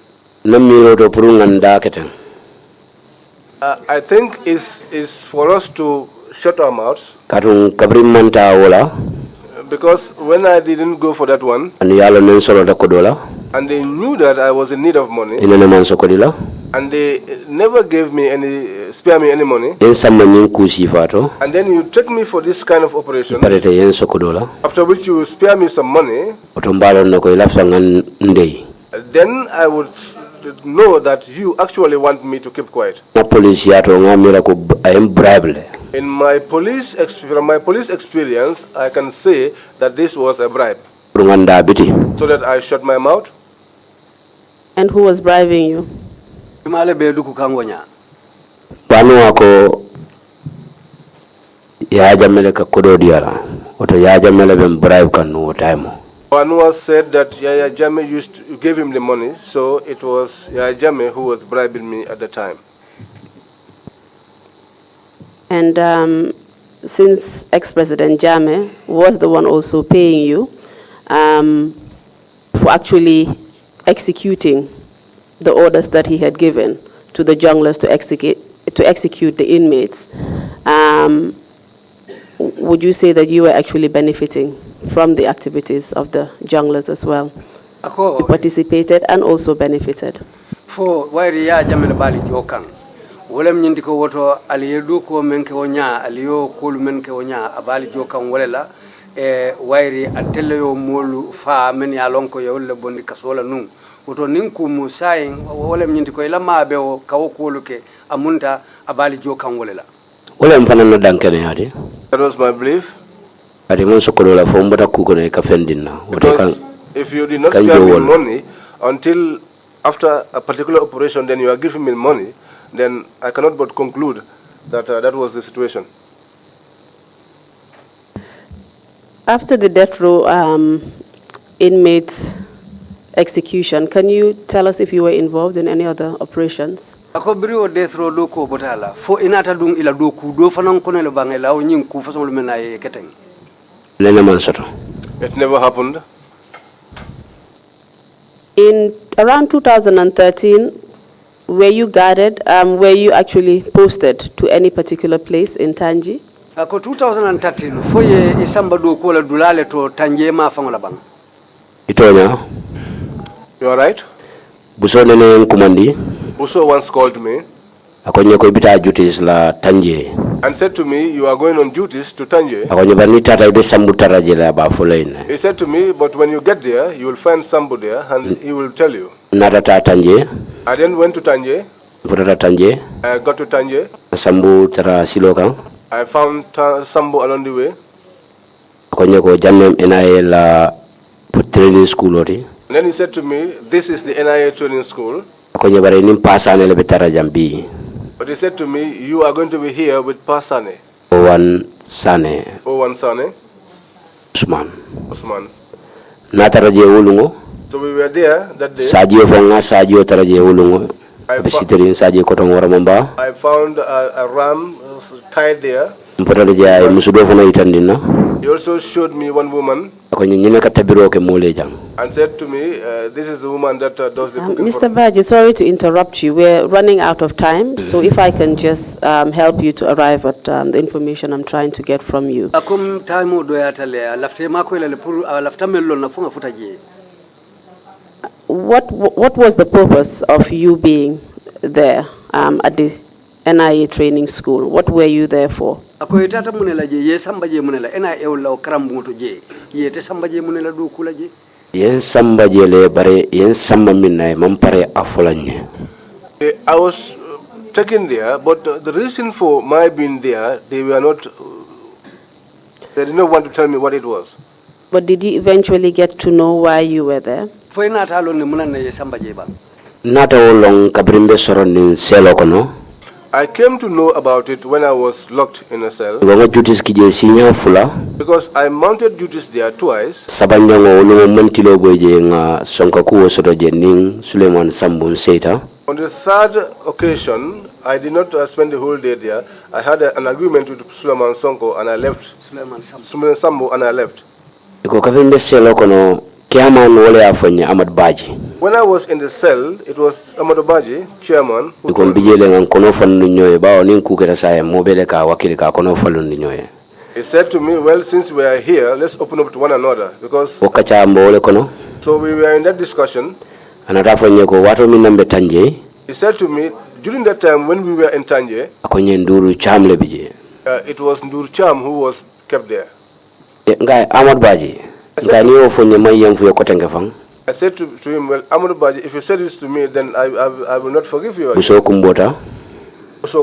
I think is for us to shut our mouths. Because when I didn't go for that one, and they knew that I was in need of money, and they never gave me spare me any money, and then you take me for this kind of operation, after which you spare me some money, then I would know that you actually want me to keep quiet. From my police experience, I can say that this was a bribe, so that I shut my mouth. And who was bribing you? Banua said that Yaya Jammeh gave him the money, so it was Yaya Jammeh who was bribing me at the time. And since ex-President Jammeh was the one also paying you for actually executing the orders that he had given to the junglers to execute the inmates, would you say that you were actually benefiting from the activities of the junglers as well? You participated and also benefited. For why Yaya Jammeh bali jokan. Wolem nyindiko woto aliyedu ko menke wonya aliyo kulu menke wonya abali jokan wolela wairi atelle yo molu fa men ya lonko yo le bondi kasola nun woto ninku musayin wolem nyindiko ila mabe o kawo kuluke amunta abali jokan wolela. Wolem fana no dankene hadi. That was my belief. Ati mon sokolo la fo mbota kuko ne ka fendina. If you did not spare me money until after a particular operation, then you are giving me money, then I cannot but conclude that that was the situation. After the death row inmate execution, can you tell us if you were involved in any other operations? Ako brio death row do ko botala fo inata dung ila do ku do fanan kono le bangela o nyin ku fason le menaye keteng. Lena man soto. It never happened. In around 2013, were you guarded? Were you actually posted to any particular place in Tanji? Ako 2013 foye isamba do ko la dulale to Tanje ma fangola bang. Itonya. You are right. Buso nene kumandi. Buso once called me. Akonye ko ibita duties la Tanje. And said to me, you are going on duties to Tanje. Akonye bani tata ibe sambu taraje la ba folein. He said to me, but when you get there, you will find somebody there and he will tell you. Natata Tanje. I then went to Tanje. Putata Tanje. I got to Tanje. Sambu tara silokan. I found Sambo along the way. Akonye ko janem NIA la put training school oti. And then he said to me, this is the NIA training school. Akonye bare nim pasane le betara jambi. But he said to me, you are going to be here with Pasane. Owan Sane. Owan Sane. Usman. Nataraje ulungo. So we were there that day. Sajio fonga sajio taraje ulungo. I found a ram tied there. He also showed me one woman and said to me, this is the woman that does the cooking. Mr. Badjie, sorry to interrupt you. We're running out of time, so if I can just help you to arrive at the information I'm trying to get from you. What was the purpose of you being there at the NIA training school? What were you there for? I was taken there, but the reason for my being there, they did not want to tell me what it was. But did you eventually get to know why you were there? I came to know about it when I was locked in a cell. Because I mounted duties there twice. On the third occasion, I did not spend the whole day there. I had an agreement with Suleiman Sonko and I left. Suleiman Sambo and I left. When I was in the cell, it was Amadou BADJIE, chairman. He said to me, well, since we are here, let's open up to one another. Because so we were in that discussion. He said to me, during that time when we were in Tanje, it was Ndur Cham who was kept there. I said to him, well, Amadou BADJIE, if you said this to me, then I will not forgive you. Also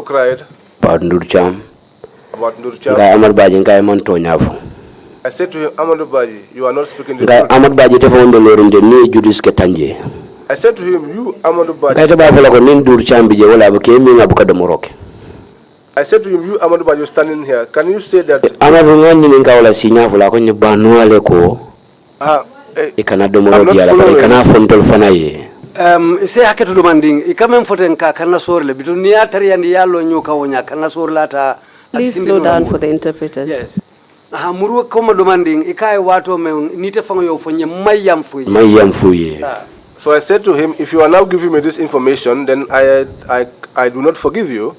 cried about Ndur Cham. I said to him, Amadou BADJIE, you are not speaking the truth. I said to him, you, Amadou BADJIE. I said to him, you, Amadou BADJIE, standing here, can you say that? I'm not following. Say haketu demanding ikamen foten ka kana sorle bitu niya tariandi yallo nyoka wonya kana sorlata. Please slow down for the interpreters. Yes. Muru koma demanding ikai wato me nite fango yo fonye mayam fuye. So I said to him, if you are now giving me this information, then I do not forgive you.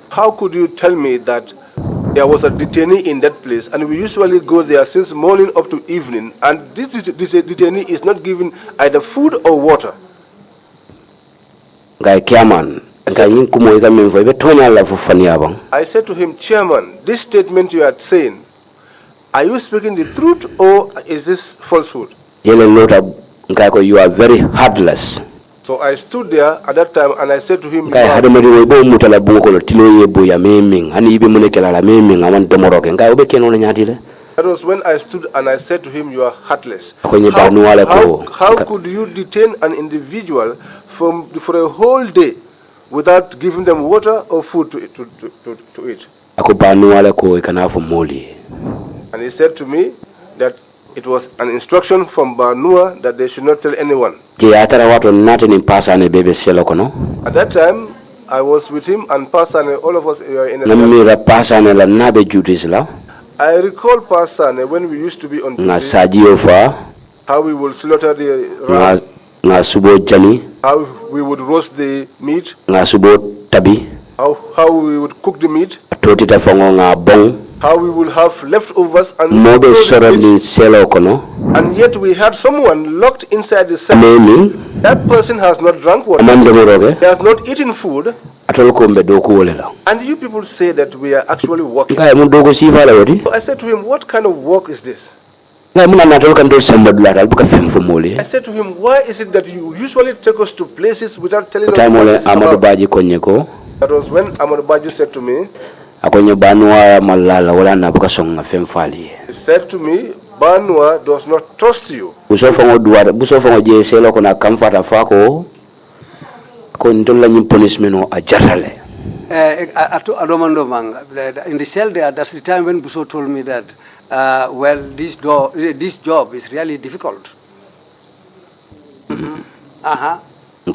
How could you tell me that there was a detainee in that place, and we usually go there since morning up to evening, and this detainee is not given either food or water? I said to him, Chairman, this statement you are saying, are you speaking the truth or is this falsehood? You are very heartless. So I stood there at that time and I said to him, that was when I stood and I said to him, you are heartless. How could you detain an individual for a whole day without giving them water or food to eat? And he said to me that it was an instruction from Banua that they should not tell anyone. At that time, I was with him and Pasane, all of us were in a cell. I recall Pasane when we used to be on duty, how we would slaughter the ram, how we would roast the meat, how we would cook the meat, how we will have leftovers and yet we had someone locked inside the cell. That person has not drunk water, he has not eaten food, and you people say that we are actually working. So I said to him, what kind of work is this? I said to him, why is it that you usually take us to places without telling us what this is about? That was when Amadou Badjie said to me, he said to me, Banua does not trust you. In the cell there, that's the time when Buso told me that, well, this job is really difficult. So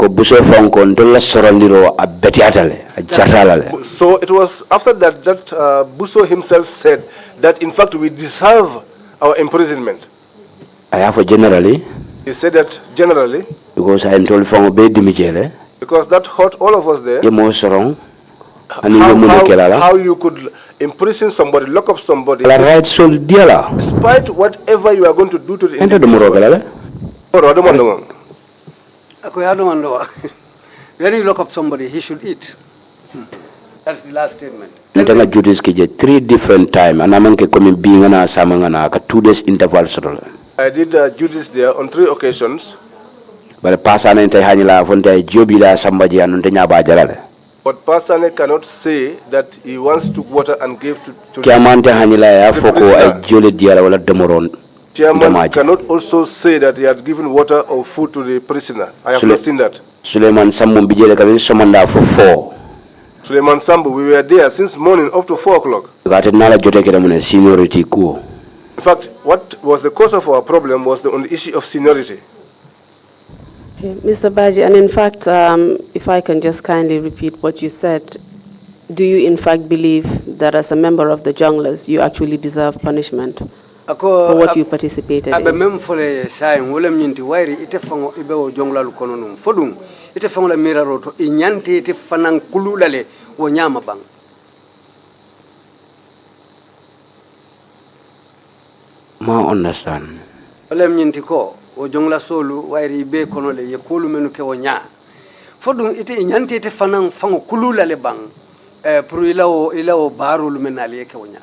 it was after that Buso himself said that in fact we deserve our imprisonment. Generally. He said that generally. Because I told because that hurt all of us there. How you could imprison somebody, lock up somebody, despite whatever you are going to do to the individual. When you lock up somebody, he should eat. That's the last statement. 3 different times, and I'm coming being an 2 days interval. I did duties there on 3 occasions. But Pasane But Pasane cannot say that he once took water and gave to the Chairman cannot also say that he had given water or food to the prisoner. I have not seen that. Suleiman Sambu bijele kabin somanda for 4. Suleiman Sambu, we were there since morning up to 4 o'clock. In fact, what was the cause of our problem was on the issue of seniority. Okay, Mr. Badjie, and in fact, if I can just kindly repeat what you said, do you in fact believe that as a member of the junglers, you actually deserve punishment for what you participated in? Ma understand. O jongla solu wairi be kono le ye kolu menu ke wonya fodum ite nyante ite fanan fango kulula le bang pour ilawo barul menali ye ke wonya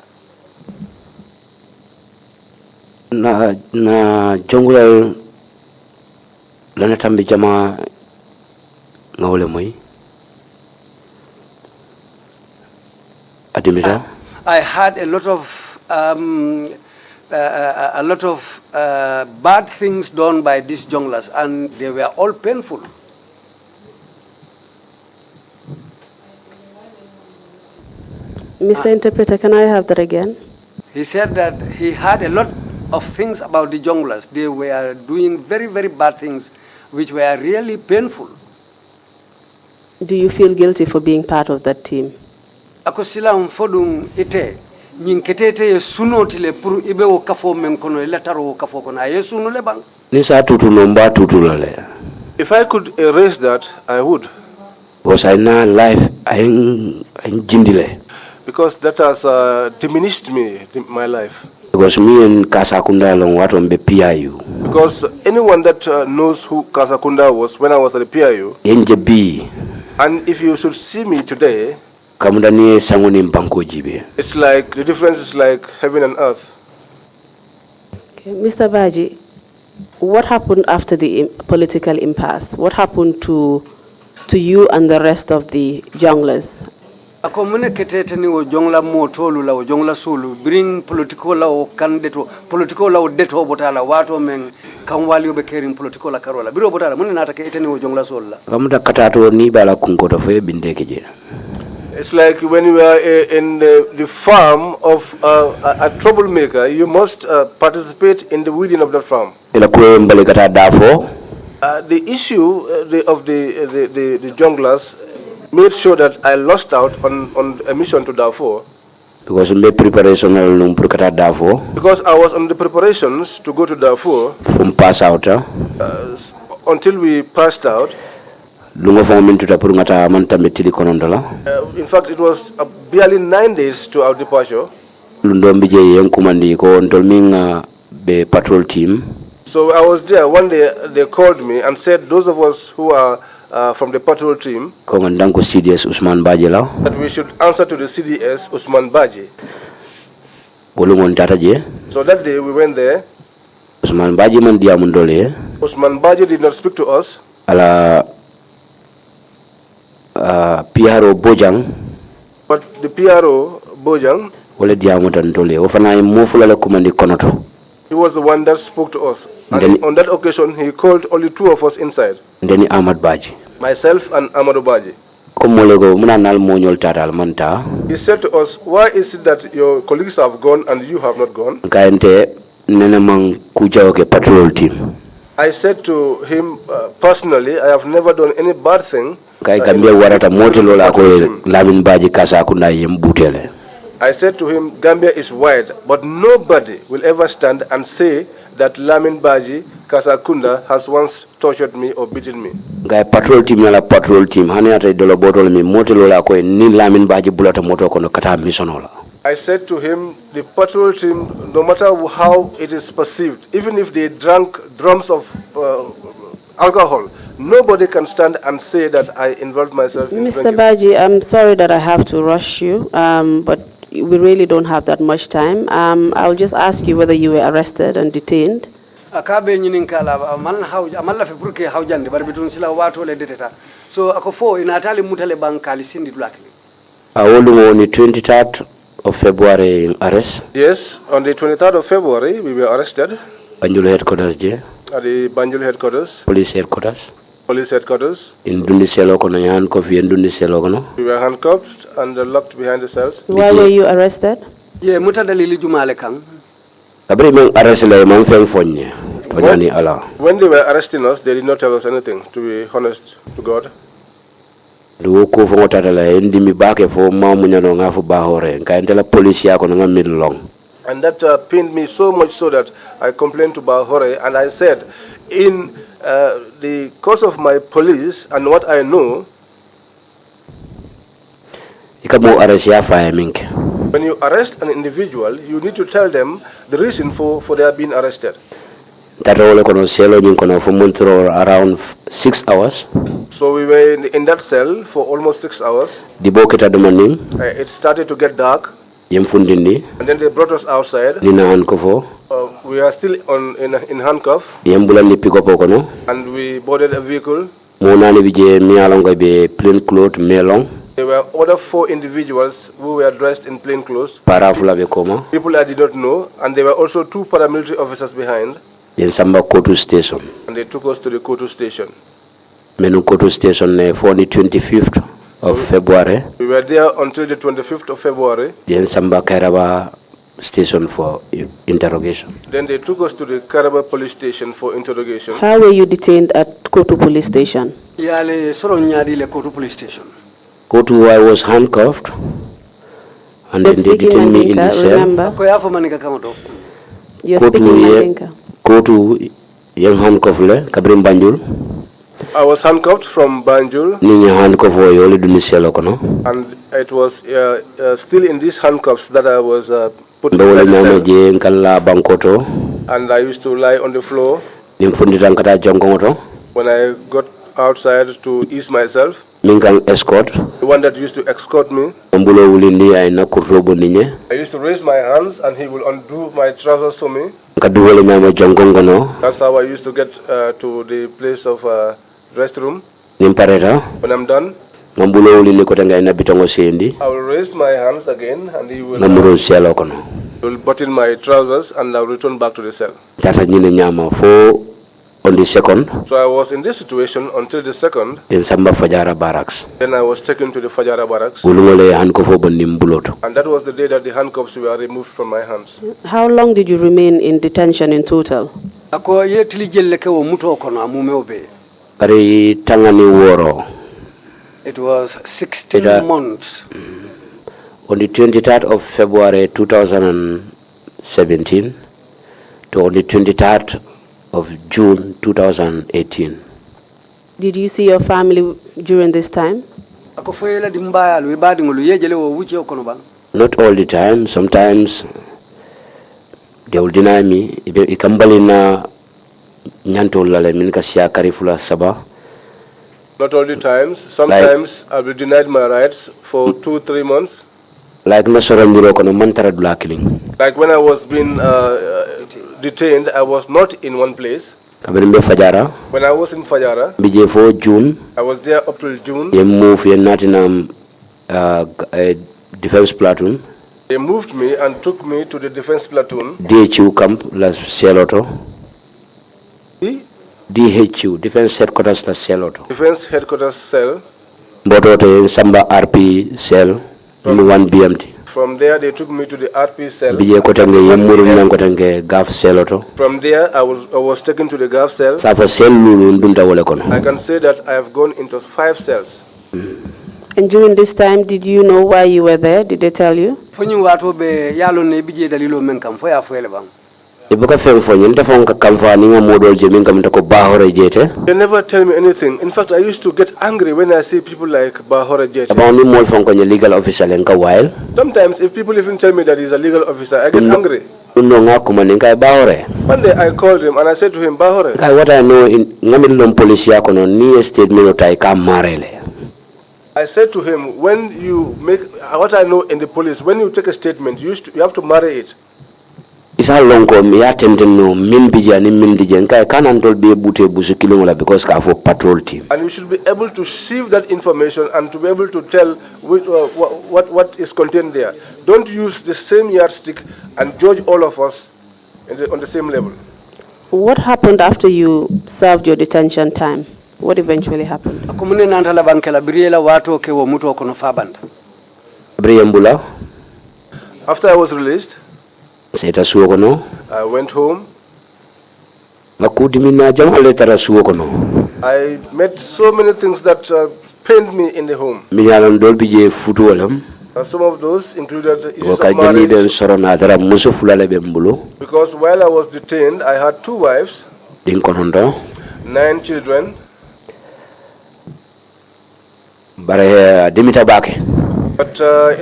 na jongla lana tambi jama ngawle moy adimita I had a lot of bad things done by these junglers, and they were all painful. Mr. Interpreter, can I have that again? He said that he had a lot of things about the junglers. They were doing very, very bad things, which were really painful. Do you feel guilty for being part of that team? Akosila mfodum ite. Ninketete sunotile pour ibe o kafo men kono letaro kafo kono ayesu no le bang nisa tutulomba tutulale. If I could erase that, I would. Because I know life I jindile. Because that has diminished me, my life. Because me and Kasakunda long what on the PIU. Because anyone that knows who Kasakunda was when I was at the PIU. NJB. And if you should see me today, it's like, the difference is like heaven and earth. Okay, Mr. Badjie, What happened after the political impasse? What happened to you and the rest of the junglers? Ako mune ketete ni o jongla motolu la o jongla sulu bring political la o kandeto political la o deto botala wato men kan wali o be kering political la karola biro botala mune nata ketete ni o jongla sol la kamuta katato ni bala kunkoto fe bindeke je. It's like when you are in the farm of a troublemaker, you must participate in the weeding of that farm. The issue of the junglers made sure that I lost out on a mission to Darfur. Because I was on the preparations to go to Darfur. From pass out. Until we passed out. In fact, it was barely 9 days to our departure. Patrol team. So I was there. One day they called me and said those of us who are from the patrol team that we should answer to the CDS Usman BADJIE. So that day we went there. Usman BADJIE did not speak to us. PRO Bojang. But the PRO Bojang, he was the one that spoke to us. And on that occasion, he called only two of us inside. Then Ahmad BADJIE. Myself and Amadou BADJIE. He said to us, why is it that your colleagues have gone and you have not gone? I said to him, personally, I have never done any bad thing. I said to him, Gambia is wide, but nobody will ever stand and say that LAMIN BADJIE Kasakunda has once tortured me or beaten me. Patrol team I said to him, the patrol team, no matter how it is perceived, even if they drank drums of alcohol, nobody can stand and say that I involved myself in Mr. BADJIE, I'm sorry that I have to rush you, but we really don't have that much time. I'll just ask you whether you were arrested and detained. Akabe nyinin kala amalla fe burke hawjande bar bitun sila wato le deteta. So akofo inatali mutale bankali sindi dulakli. On the 23rd of February in arrest. Yes, on the 23rd of February we were arrested. Banjul headquarters je. At the Banjul headquarters. Police headquarters. Police headquarters. In Duniselo kono yan kofi en Duniselo kono. We were handcuffed and locked behind the cells. Why were you arrested? Yeah, mutadalili jumale kang. When they were arresting us, they did not tell us anything, to be honest to God. And that pained me so much so that I complained to Bahore, and I said, in the course of my police and what I know, when you arrest an individual, you need to tell them the reason for their being arrested. Around 6 hours. So we were in that cell for almost 6 hours. It started to get dark. And then they brought us outside. We are still in handcuff. And we boarded a vehicle. There were other 4 individuals who were dressed in plain clothes. People I did not know. And there were also 2 paramilitary officers behind. And they took us to the Kotu station. Kotu station for the 25th of February. We were there until the 25th of February. Station for interrogation. Then they took us to the Karaba police station for interrogation. How were you detained at Kotu police station? Kotu police station. Kotu, I was handcuffed, and then they detained me in the cell. You're speaking Mandinka. Kotu, young handcuffed le kabrim Banjul. I was handcuffed from Banjul. And it was still in these handcuffs that I was put inside the cell. And I used to lie on the floor. When I got outside to ease myself, escort. The one that used to escort me, I used to raise my hands and he will undo my trousers for me. That's how I used to get to the place of restroom. When I'm done, I will raise my hands again and he will button my trousers and I will return back to the cell. On the second, so I was in this situation until the second. In Samba Fajara barracks. Then I was taken to the Fajara barracks. And that was the day that the handcuffs were removed from my hands. How long did you remain in detention in total? It was 16 months. On the 23rd of February 2017 to on the 23rd of June 2018. Did you see your family during this time? Not all the time. Sometimes they will deny me. Not all the times. Sometimes I will be denied my rights for 2-3 months. Like when I was being detained, I was not in one place. When I was in Fajara, I was there up till June. Defense platoon. They moved me and took me to the defense platoon. DHU camp, Las Cieloto. DHU, Defense Headquarters Las Cieloto. Defense Headquarters cell. Botote Samba RP cell, 1 BMT. From there, they took me to the RP cell. From there, I was taken to the GAF cell. I can say that I have gone into 5 cells. And during this time, did you know why you were there? Did they tell you? They never tell me anything. In fact, I used to get angry when I see people like Bahore Jete. Sometimes, if people even tell me that he's a legal officer, I get angry. One day I called him and I said to him, Bahore, what I know in I said to him, when you make what I know in the police, when you take a statement, you have to marry it. Isa longo mi attend no min bijani min dijen kai kanandol be bute busu kilongola because ka for patrol team. And you should be able to sieve that information and to be able to tell what is contained there. Don't use the same yardstick and judge all of us on the same level. What happened after you served your detention time? What eventually happened? After I was released, I went home. I met so many things that pained me in the home. Some of those included issues of marriage. Because while I was detained, I had 2 wives, 9 children. But it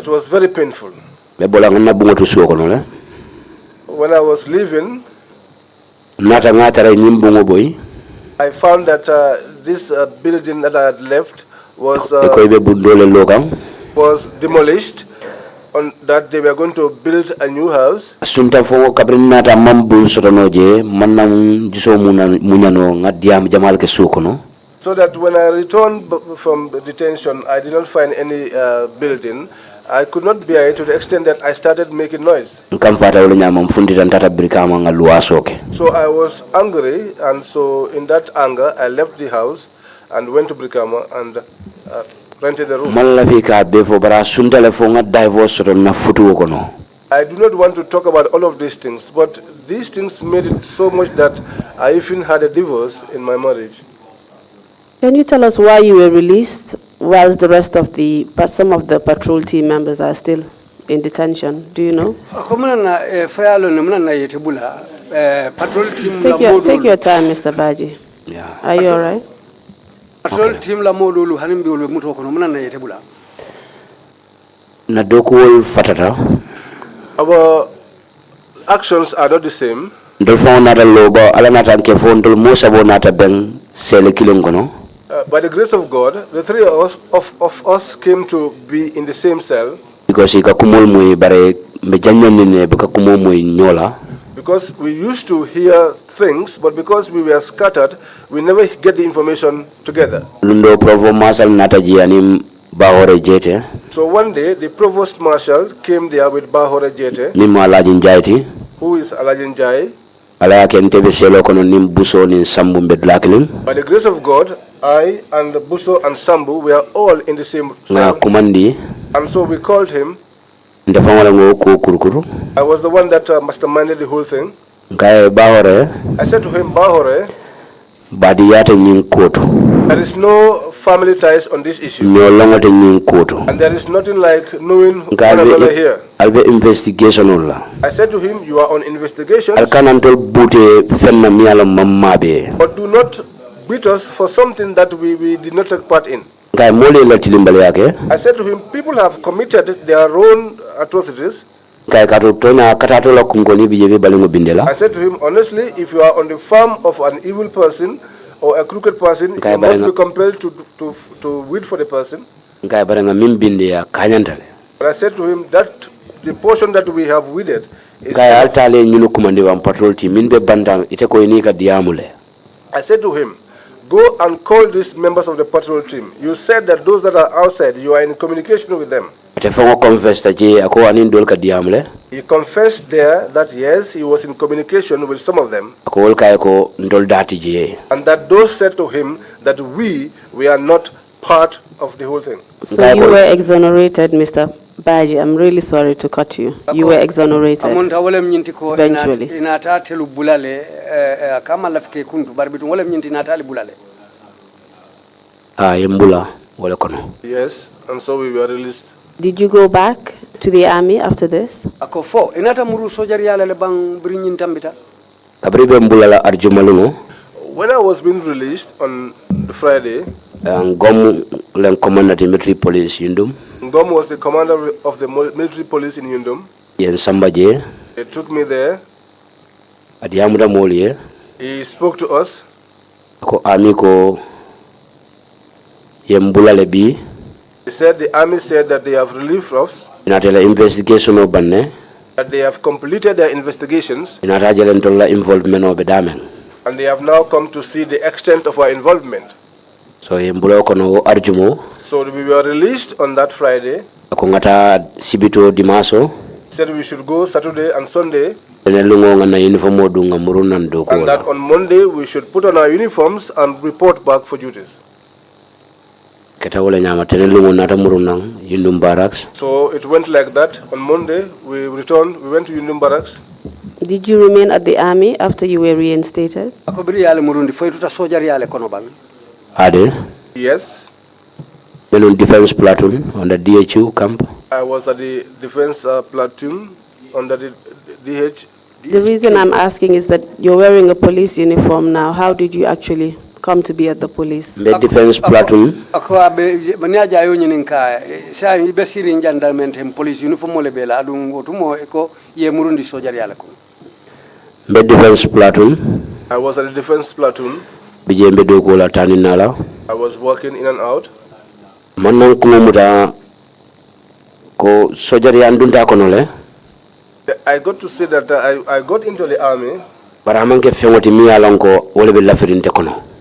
was very painful. When I was leaving, I found that this building that I had left was demolished, on that they were going to build a new house. So that when I returned from detention, I did not find any building. I could not bear it to the extent that I started making noise. So I was angry, and so in that anger, I left the house and went to Brikama and rented a room. I do not want to talk about all of these things, but these things made it so much that I even had a divorce in my marriage. Can you tell us why you were released whilst the rest of some of the patrol team members are still in detention? Do you know? Take your time, Mr. Badjie. Yeah. Are you all right? Patrol team la modulu hanimbi ulu mutu kono muna na yetebula. Na dokuol fatata. Our actions are not the same. Dolfon nata loba ala nata kefon mo sabo nata beng sele kilongono. By the grace of God, the 3 of us came to be in the because Because we used to hear things, but because we were scattered, we never get the information together. Lundo Provo Marshal Nataji anim Bahore Jete. So one day, the Provost Marshal came there with Bahore Jete, Nima Alajin Jaiti. who is Alajin Jai. Alaya Kentebe Selo Kono Nim Buso Nin Sambu Bedlakilim. By the grace of God, I and Buso and Sambu were all in the same Nga cell. Kumandi. And so we called him. Ndafamala ngo ko kurukuru. I was the one that masterminded the whole thing. Ngaye Bahore. I said to him, Bahore, Badi yate nying koto. there is no family ties on this issue. Nyo longote nying koto. And there is nothing like knowing one another here. Albe investigation ulla. I said to him, you are on investigation, Alkanantol bute fenna miyalo mammabe. but do not beat us for something that we did not take part in. Ngaye mole la tilimbale yake. I said to him, people have committed their own atrocities. Ngaye kato tonya katato la kungoni bijebe balingo bindela. I said to him, honestly, if you are on the farm of an evil person or a crooked person, you must be compelled to wait for the person. Ngaye baranga mimbinde ya kanyantale. But I said to him that the portion that we have weeded is... Ngaye altale nyunu kumande wa patrol team minbe bandang iteko inika diamule. I said to him, go and call these members of the patrol team. You said that those that are outside, you are in communication with them. He confessed there that yes, he was in communication with some of them. And that those said to him that we are not part of the whole thing. So you were exonerated, Mr. BADJIE. I'm really sorry to cut you. You were exonerated eventually. Yes, and so we were released. Did you go back to the army after this? When I was being released on the Friday, Ngom was the commander of the military police in Yundum. They took me there. He spoke to us. He said the army said that they have relieved us, that they have completed their investigations, and they have now come to see the extent of our involvement. So we were released on that Friday. Said we should go Saturday and Sunday, and that on Monday we should put on our uniforms and report back for duties. So it went like that. On Monday we returned, we went to Yundum Barracks. Did you remain at the army after you were reinstated? Yes. Defense platoon on the DHU camp. I was at the defense platoon under the DH. The reason I'm asking is that you're wearing a police uniform now. How did you actually come to be at the police? The defense platoon. The defense platoon. I was at the defense platoon. I was working in and out. I got to say that I got into the army.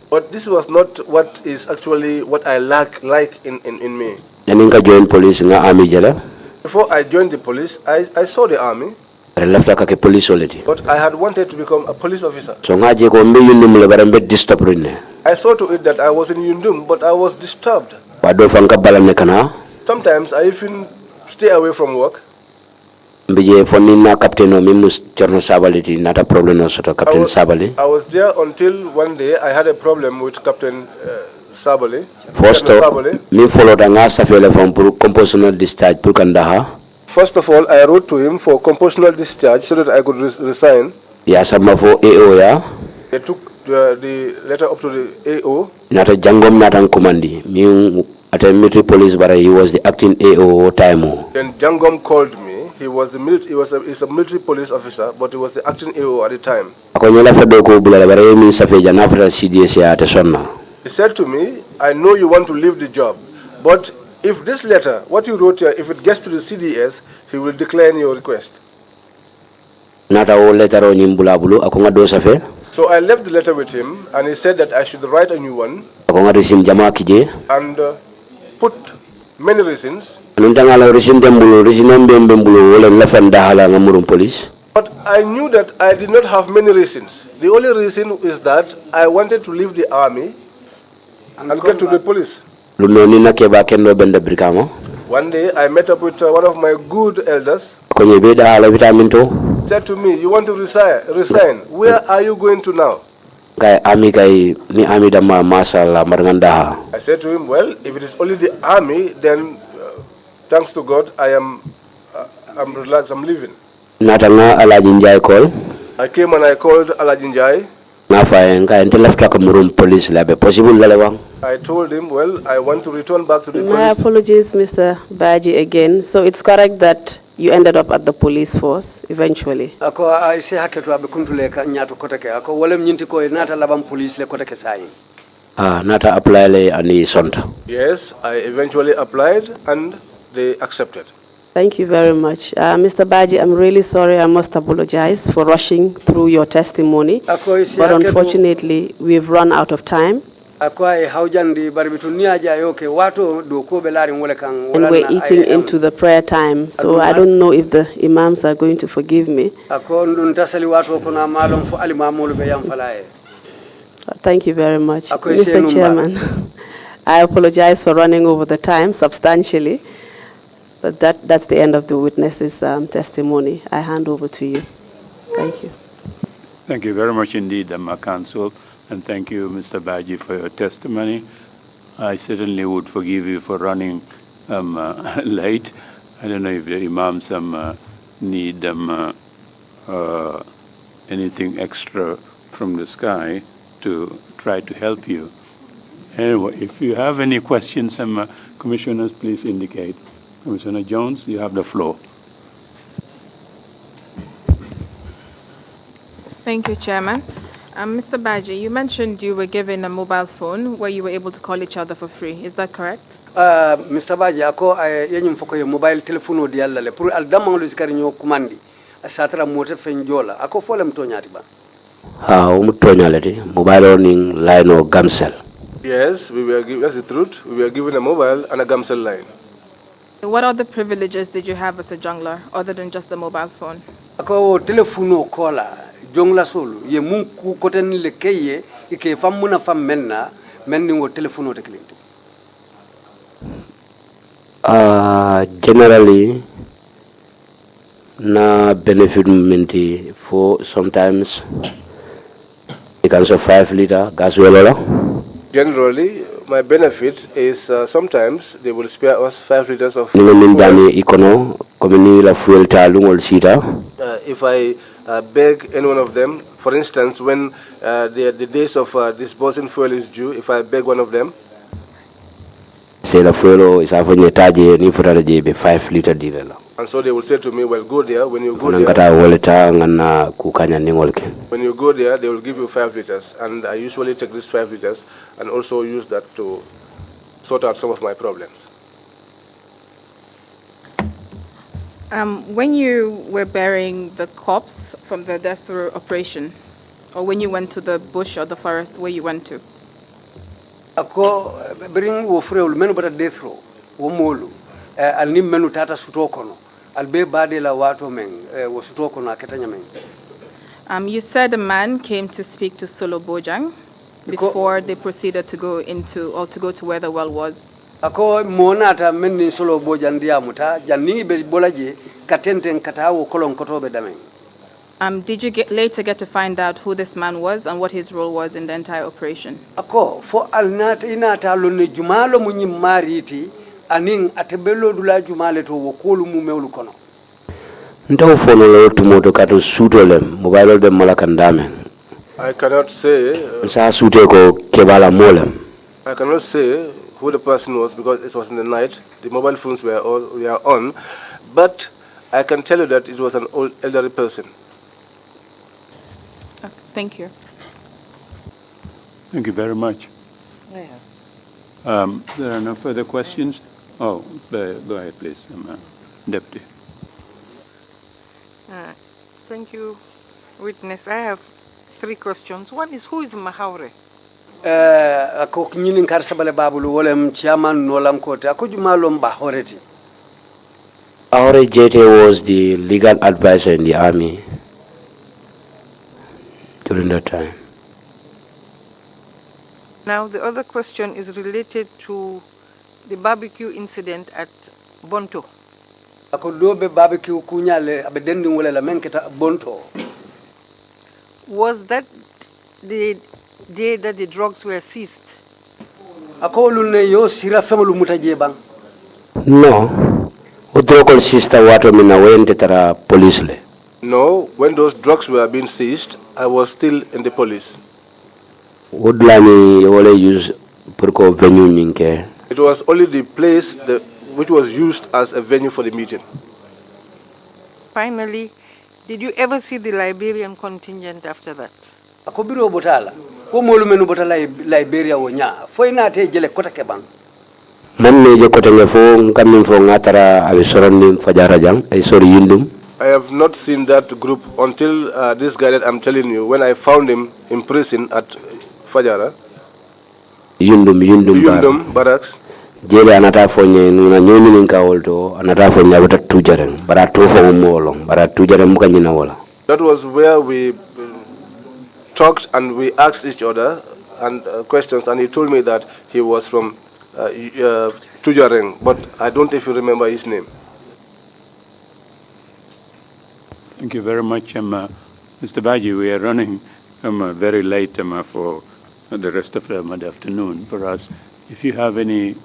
But this was not what is actually what I like in me. Before I joined the police, I saw the army. But I had wanted to become a police officer. I saw to it that I was in Yundum, but I was disturbed. Sometimes I even stay away from work. I was there until one day I had a problem with Captain Sabali. First of all, I wrote to him for compulsional discharge so that I could resign. They took the letter up to the AO. Military police, but he was the acting AO time. Then Jangom called me. He's a military police officer, but he was the acting AO at the time. He said to me, I know you want to leave the job, but if this letter, what you wrote here, if it gets to the CDS, he will decline your request. Nata o letter o nyimbula bulu akonga do safe. So I left the letter with him, and he said that I should write a new one Akonga resim jama kije. and put many reasons. Nundangala resim dembulu resim mbembulu wala lafanda hala ngamurum police. But I knew that I did not have many reasons. The only reason is that I wanted to leave the army and get to the police. Lunoni na keba kendo benda brikamo. One day I met up with one of my good elders. Konye beda hala vitamin to. Said to me, "You want to resign? Where are you going to now?" Kai ami kai ni ami dama masala maranganda. I said to him, "Well, if it is only the army, then thanks to God, I'm relaxed. I'm leaving." Natanga alajinjai call. I came and I called Alajinjai. Police lab possible lalewang. I told him, well, I want to return back to the police. My apologies, Mr. BADJIE, again. So it's correct that you ended up at the police force eventually? Ako I say haketu abe kuntule ka nyatu koteke. Ako wale mnyinti ko nata labam police le koteke sai. Nata apply le ani sonta. Yes, I eventually applied and they accepted. Thank you very much. Mr. BADJIE, I'm really sorry. I must apologize for rushing through your testimony. But unfortunately, we've run out of time. And we're eating into the prayer time, so I don't know if the imams are going to forgive me. Thank you very much. Mr. Chairman, I apologize for running over the time substantially. But that's the end of the witness's testimony. I hand over to you. Thank you. Thank you very much indeed, Counsel, and thank you, Mr. BADJIE, for your testimony. I certainly would forgive you for running late. I don't know if the imams need anything extra from the sky to try to help you. Anyway, if you have any questions, commissioners, please indicate. Commissioner Jones, you have the floor. Thank you, Chairman. Mr. BADJIE, you mentioned you were given a mobile phone where you were able to call each other for free. Is that correct? Mr. BADJIE, ako yenyum foko mobile telephone di alla le pour al damang lo zikari nyo kumandi asatra mote fenjola ako fole mtonyati ba. Umtonyaleti mobile ning line o gamsel. Yes, we were given, that's the truth. We were given a mobile and a gamsel line. What other privileges did you have as a jungler other than just the mobile phone? Ako telephone kola jongla solo ye munku koten le keye ike famuna fam menna menni ngo telephone te klinti. Generally na benefit minti for sometimes it can so 5 liter gas well. Generally, my benefit is sometimes they will spare us 5 liters of fuel. If I beg any one of them, for instance, when the days of disbursing fuel is due, if I beg one of them, say the fuel is 5 liter diesel. And so they will say to me, well, go there. When you go there, they will give you 5 liters. And I usually take these 5 liters and also use that to sort out some of my problems. When you were burying the corpse from the death row operation, or when you went to the bush or the forest, where you went to? Ako bring wo frewul menu bata death row wo molu al nim menu tata sutokono. You said a man came to speak to Solo Bojang before they proceeded to go into or to go to where the well was. Ako monata menni Solo Bojang diamuta janni be bolaje katenten katawo kolon kotobe damen. Did you later get to find out who this man was and what his role was in the entire operation? Ako fo alnata inata lonne jumalo munyi mariti aning atebelo dula jumale to wokolu mumewlu kono. Ntaw fonolo tumoto kato sutole mobile de malakandame. I cannot say sa sute ko kebala molem. I cannot say who the person was because it was in the night. The mobile phones were on, but I can tell you that it was an old elderly person. Okay, thank you. Thank you very much. There are no further questions. Oh, go ahead, please, Deputy. Thank you, witness. I have 3 questions. One is, who is Mahaure? Ako nyinin kar sabale babulu wolem chairman nolam kote ako jumalom ba horeti. Our JT was the legal advisor in the army during that time. Now, the other question is related to the barbecue incident at Bonto. Ako dobe barbecue kunyale abedendi wala la menketa Bonto. Was that the day that the drugs were seized? Ako lunne yo sira femolu mutaje bang. No. Udrokol sister wato mina wente tara police le. No, when those drugs were being seized, I was still in the police. Woodlani wole use purko venue minke. It was only the place which was used as a venue for the meeting. Finally, did you ever see the Liberian contingent after that? Ako biro botala. Ko molu menu botala Liberia wonya. Foi na te jele kota ke bang. Man ne je kote ngefo ngamin fo ngatara abe soronni fajara jang ay sori yundum. I have not seen that group until this guy that I'm telling you, when I found him in prison at Fajara. Yundum barracks. Jele anata fonye nuna nyoni ninka wolto anata fonye abata tujareng bara tofo ngolong bara tujareng muka nyina wala. That was where we talked and we asked each other and questions, and he told me that he was from Tujareng, but I don't even remember his name. Thank you very much, Mr. Badjie. We are running very late for the rest of the afternoon for us. If you have any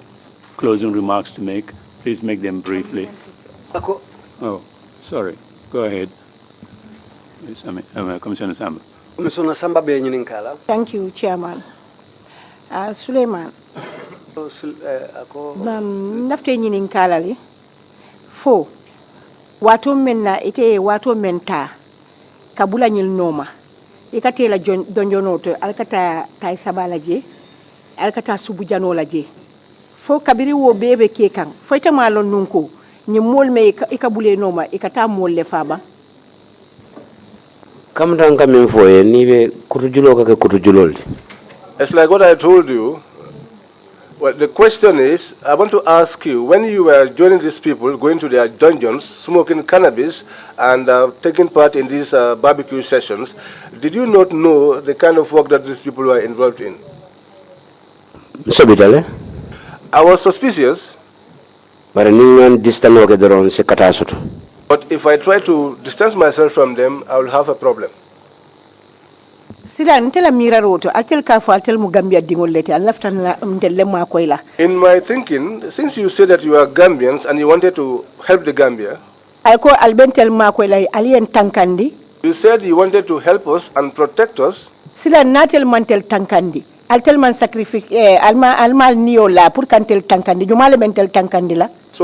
closing remarks to make, please make them briefly. Oh, sorry. Go ahead. Yes, Commissioner Samba. Commissioner Samba be nyinin kala. Thank you, Chairman. Suleiman. Nafte nyinin kala li. Fo. Wato menna ite wato menta kabula nyil noma ikate la donjono to alkata tay sabala je alkata subu janola je fo kabiri wo bebe kekan fo ita malon nunko ni mol me ikabule noma ikata mol le faba kam tan kam fo e ni be kutujulo ka kutujulol. It's like what I told you. Well, the question is, I want to ask you, when you were joining these people, going to their dungeons, smoking cannabis, and taking part in these barbecue sessions, did you not know the kind of work that these people were involved in? I was suspicious. But if I try to distance myself from them, I will have a problem. In my thinking, since you said that you are Gambians and you wanted to help the Gambia, you said you wanted to help us and protect us. So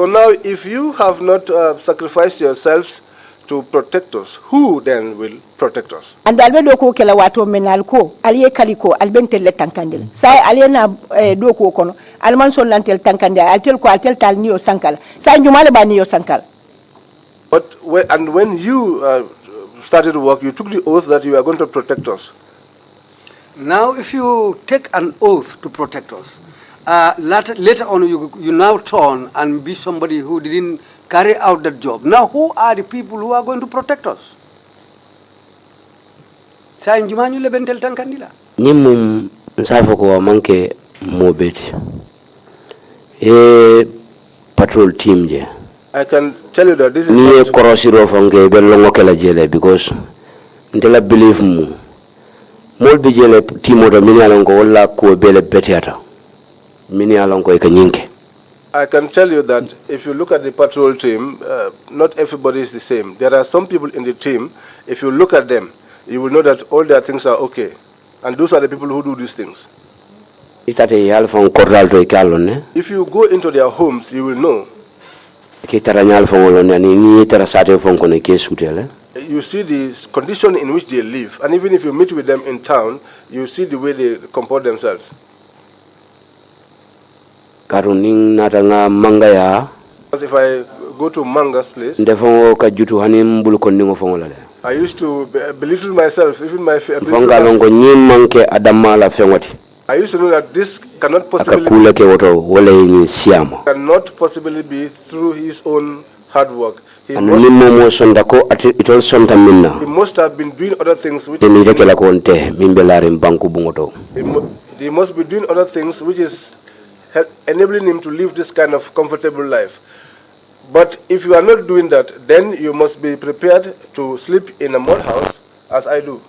now, if you have not sacrificed yourselves to protect us, who then will protect us? And albe doko kela wato menalko aliye kaliko albentelle tankandel sai aliena doko kono alman son lantel tankandel altel ko altel tal niyo sankal sai njumale ba niyo sankal. But when you started work, you took the oath that you are going to protect us. Now, if you take an oath to protect us, later on you now turn and be somebody who didn't carry out that job. Now, who are the people who are going to protect us? Sa injumanyu le bentel tankandila. Nyimum nsafo ko manke mobeti. Patrol team je. I can tell you that this is ni korosiro fonge be longo kala jele because ndela believe mu mol bi jele team do mini alon ko wala ko bele betiata mini alon ko e kanyinke. I can tell you that if you look at the patrol team, not everybody is the same. There are some people in the team, if you look at them, you will know that all their things are okay. And those are the people who do these things. If you go into their homes, you will know. You see the condition in which they live. And even if you meet with them in town, you see the way they comport themselves. Because if I go to Manga's place, I used to belittle myself, even my Fonga longo manke adamala fengoti. I used to know that this cannot possibly be through his own hard work. He must have been doing other things which he must be doing other things which is enabling him to live this kind of comfortable life. But if you are not doing that, then you must be prepared to sleep in a mud house, as I do.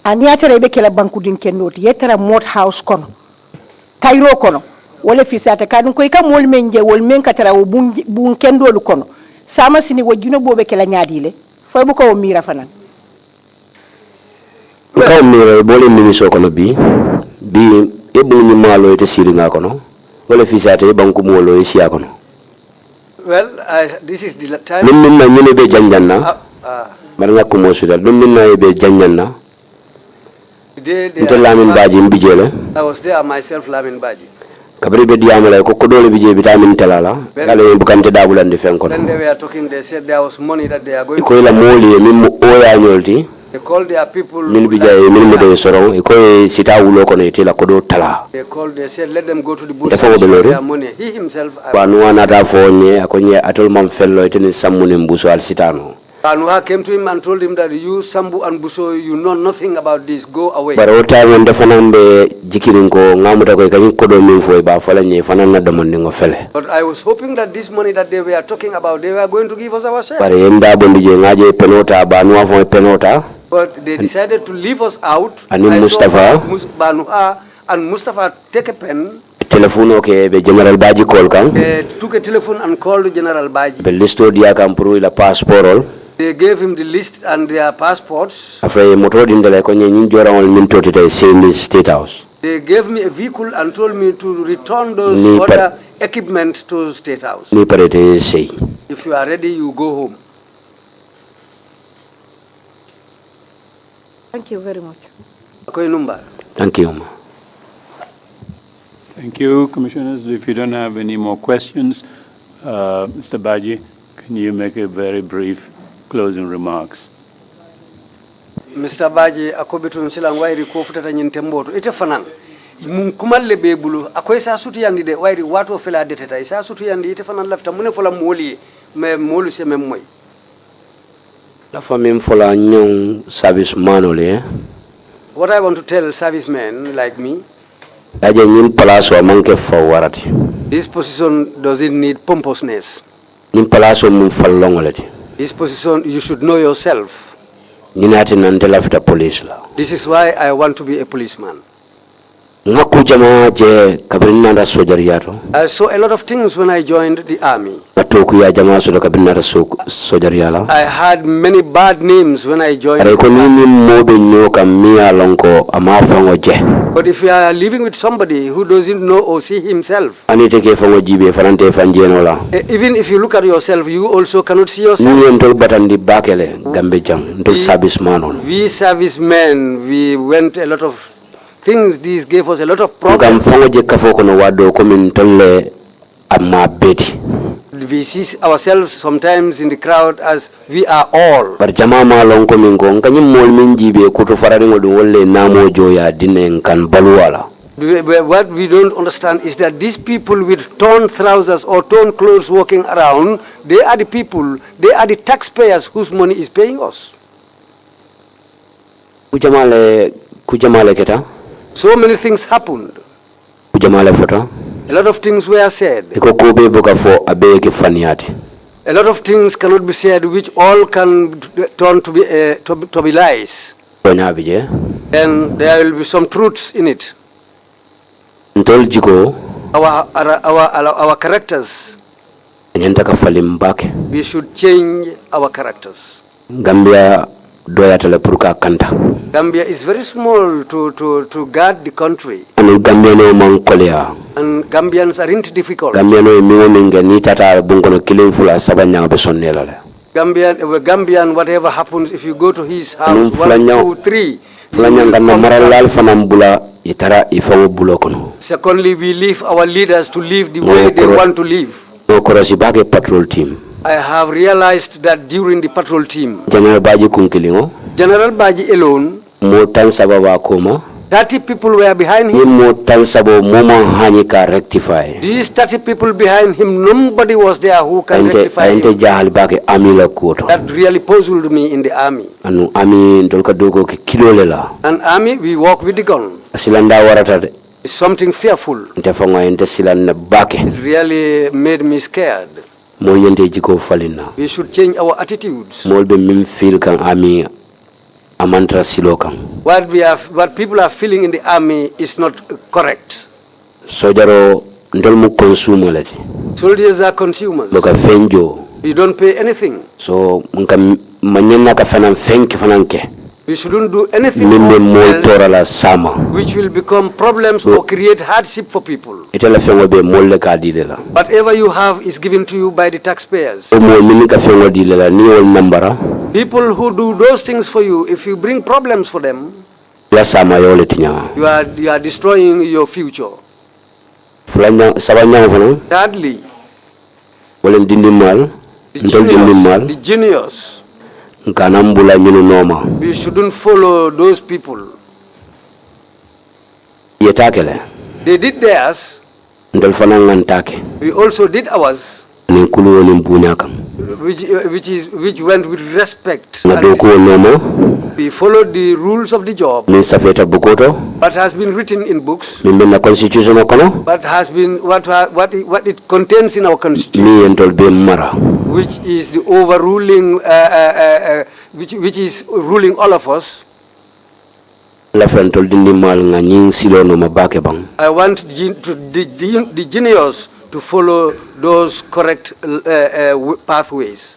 And yatara ibe kela banku din kenoti yetara mud house kono kairo kono wala fisata kadun ko ka mol menje wol men katara wo bun kendo lu kono sama sini wajuna bobe kela nyaadile fay bu ko mira fanan ko mira bole miniso kono bi ebu ni malo ite siringa kono wala fisata banku molo isia kono. Well, this is the time. Minna nyene be janjanna maranga ko mo sudal minna be janjanna. LAMIN BADJIE mbijele. I was there myself, LAMIN BADJIE. Kabri be diamala ko kodole bije vitamin talala gale bukante dabulande fenko. When they were talking, they said there was money that they are going to. Ko la moli mim oya nyolti. They called their people. Min bijaye min mo de soron ko sita wulo ko ne tela kodo tala. They said let them go to the bush and share their money. He himself. Wanu anata fonye akonye atol mam fello iteni samune mbuso al sitano. Anuha came to him and told him that you, Sambu and Buso, you know nothing about this. Go away. But all time when the fanambe jikirinko ngamuta ko kanyi kodo minfo ba fala nye fanana demanding fele. But I was hoping that this money that they were talking about, they were going to give us our share. But enda bondije ngaje penota ba nuwa fo penota. But they decided to leave us out. And Mustafa. Banuha and Mustafa take a pen. Telephone okay be General BADJIE call kan. Took a telephone and called General BADJIE. Be listo dia kan puru ila passport. They gave him the list and their passports. After motor dindele ko nyi jora won min totite same State House. They gave me a vehicle and told me to return those other equipment to State House. Ni parete say. If you are ready, you go home. Thank you very much. Thank you. Thank you, Commissioners. If you don't have any more questions, Mr. BADJIE, can you make a very brief closing remarks? Mr. BADJIE, akobitu nsilang wairi ko futata nyinte mboto ite fanan mun kumalle be bulu akoy sa sutu yandi de wairi wato fela deteta sa sutu yandi ite fanan lafta mune fola moli me molu se mem moy la famim fola nyong service manole. What I want to tell servicemen like me, this position doesn't need pompousness. This position, you should know yourself. This is why I want to be a policeman. I saw a lot of things when I joined the army. I had many bad names when I joined the army. But if you are living with somebody who doesn't know or see himself, even if you look at yourself, you also cannot see yourself. We servicemen, we went a lot of things. These gave us a lot of problems. We see ourselves sometimes in the crowd as we are all. What we don't understand is that these people with torn trousers or torn clothes walking around, they are the people, they are the taxpayers whose money is paying us. So many things happened. A lot of things were said. A lot of things cannot be said, which all can turn to be lies. And there will be some truths in it. Our characters. We should change our characters. Gambia is very small to guard the country. And Gambians aren't difficult. Gambian, whatever happens, if you go to his house, 1, 2, 3. Secondly, we leave our leaders to live the way they want to live. Patrol team. I have realized that during the patrol team, General BADJIE kunkilingo General BADJIE alone, mo tan sababa koma 30 people were behind him. mo tan sabo moma hanika rectify These 30 people behind him, nobody was there who can rectify him. jahal bake amila kuoto That really puzzled me in the army. anu ami ndolka dogo ki kilolela An army, we walk with the gun. silanda warata de It's something fearful. ntefonga ente silanda bake It really made me scared. mo nyende jiko falina We should change our attitudes. molbe mim feel kan ami amantra silokan What people are feeling in the army is not correct. sojaro ndolmu consumer lati Soldiers are consumers. loka fenjo We don't pay anything. so nka manyenna ka fanan fenki fananke We shouldn't do anything mimbe mo else torala sama which will become problems or create hardship for people. itela fengo be molle ka dilela Whatever you have is given to you by the taxpayers. o mo mini ka fengo dilela ni wol nambara People who do those things for you, if you bring problems for them, la sama yole tinya you are destroying your future. fulanya sabanya fana Thirdly, wala dindi mal ndol dindi mal the genius. nkana mbula nyunu noma We shouldn't follow those people. yetakele They did theirs. ndol fana ngantake We also did ours, ni kulu woni mbunya kam which went with respect. na and doko noma we followed the rules of the job. ni safeta bukoto What has been written in books, mimbe na constitution kono what has been what it contains in our constitution, ni entol be mara which is the overruling, which is ruling all of us. la fentol dindi mal nga nyin silo no mabake bang I want the genius to follow those correct pathways.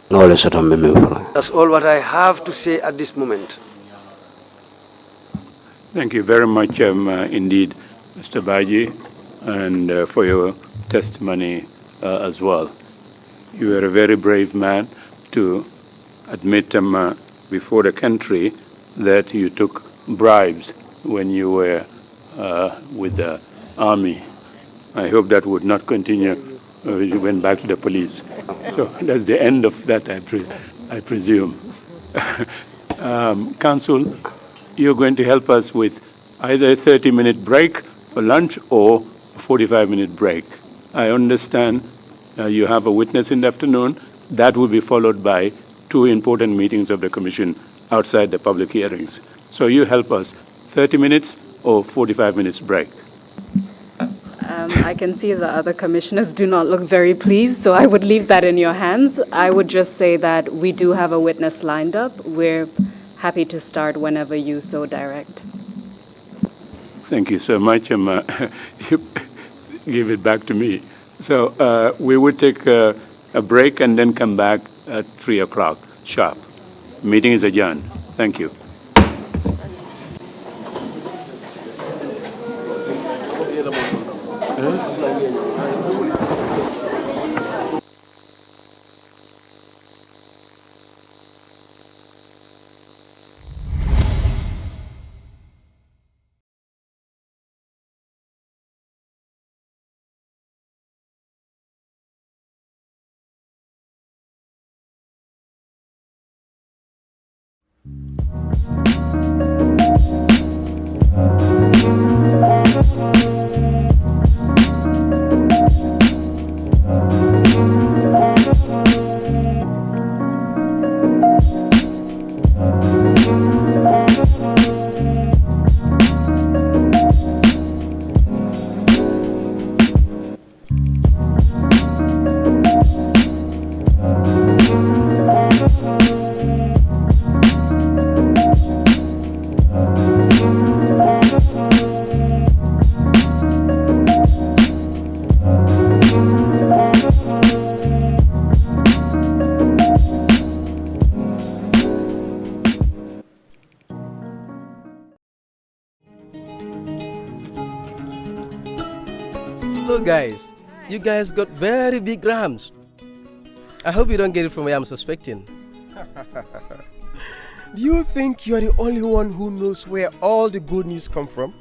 ngawle soto meme fala That's all what I have to say at this moment. Thank you very much indeed, Mr. BADJIE, and for your testimony as well. You were a very brave man to admit before the country that you took bribes when you were with the army. I hope that would not continue when you went back to the police. So that's the end of that, I presume. Council, you're going to help us with either a 30-minute break for lunch or a 45-minute break. I understand you have a witness in the afternoon. That will be followed by 2 important meetings of the Commission outside the public hearings. So you help us, 30 minutes or 45 minutes break. I can see the other commissioners do not look very pleased, so I would leave that in your hands. I would just say that we do have a witness lined up. We're happy to start whenever you so direct. Thank you so much. You give it back to me. So we would take a break and then come back at 3 o'clock sharp. Meeting is adjourned. Thank you. Look, guys, you guys got very big rams. I hope you don't get it from where I'm suspecting. Do you think you're the only one who knows where all the good news come from?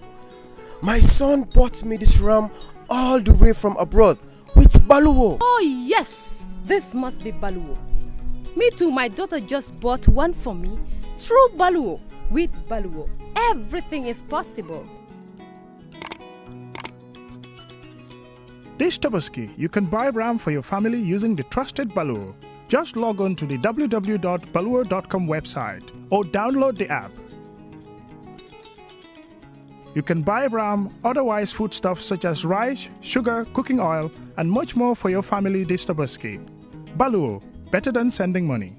My son bought me this ram all the way from abroad with Baluwo. Oh yes, This must be Baluo. Me too, my daughter just bought one for me. True Baluo. With Baluo, everything is possible. This Tabaski, you can buy RAM for your family using the trusted Baluo. Just log on to the www.baluo.com website or download the app. You can buy RAM, otherwise foodstuffs such as rice, sugar, cooking oil, and much more for your family this Tabaski. Baluo, better than sending money.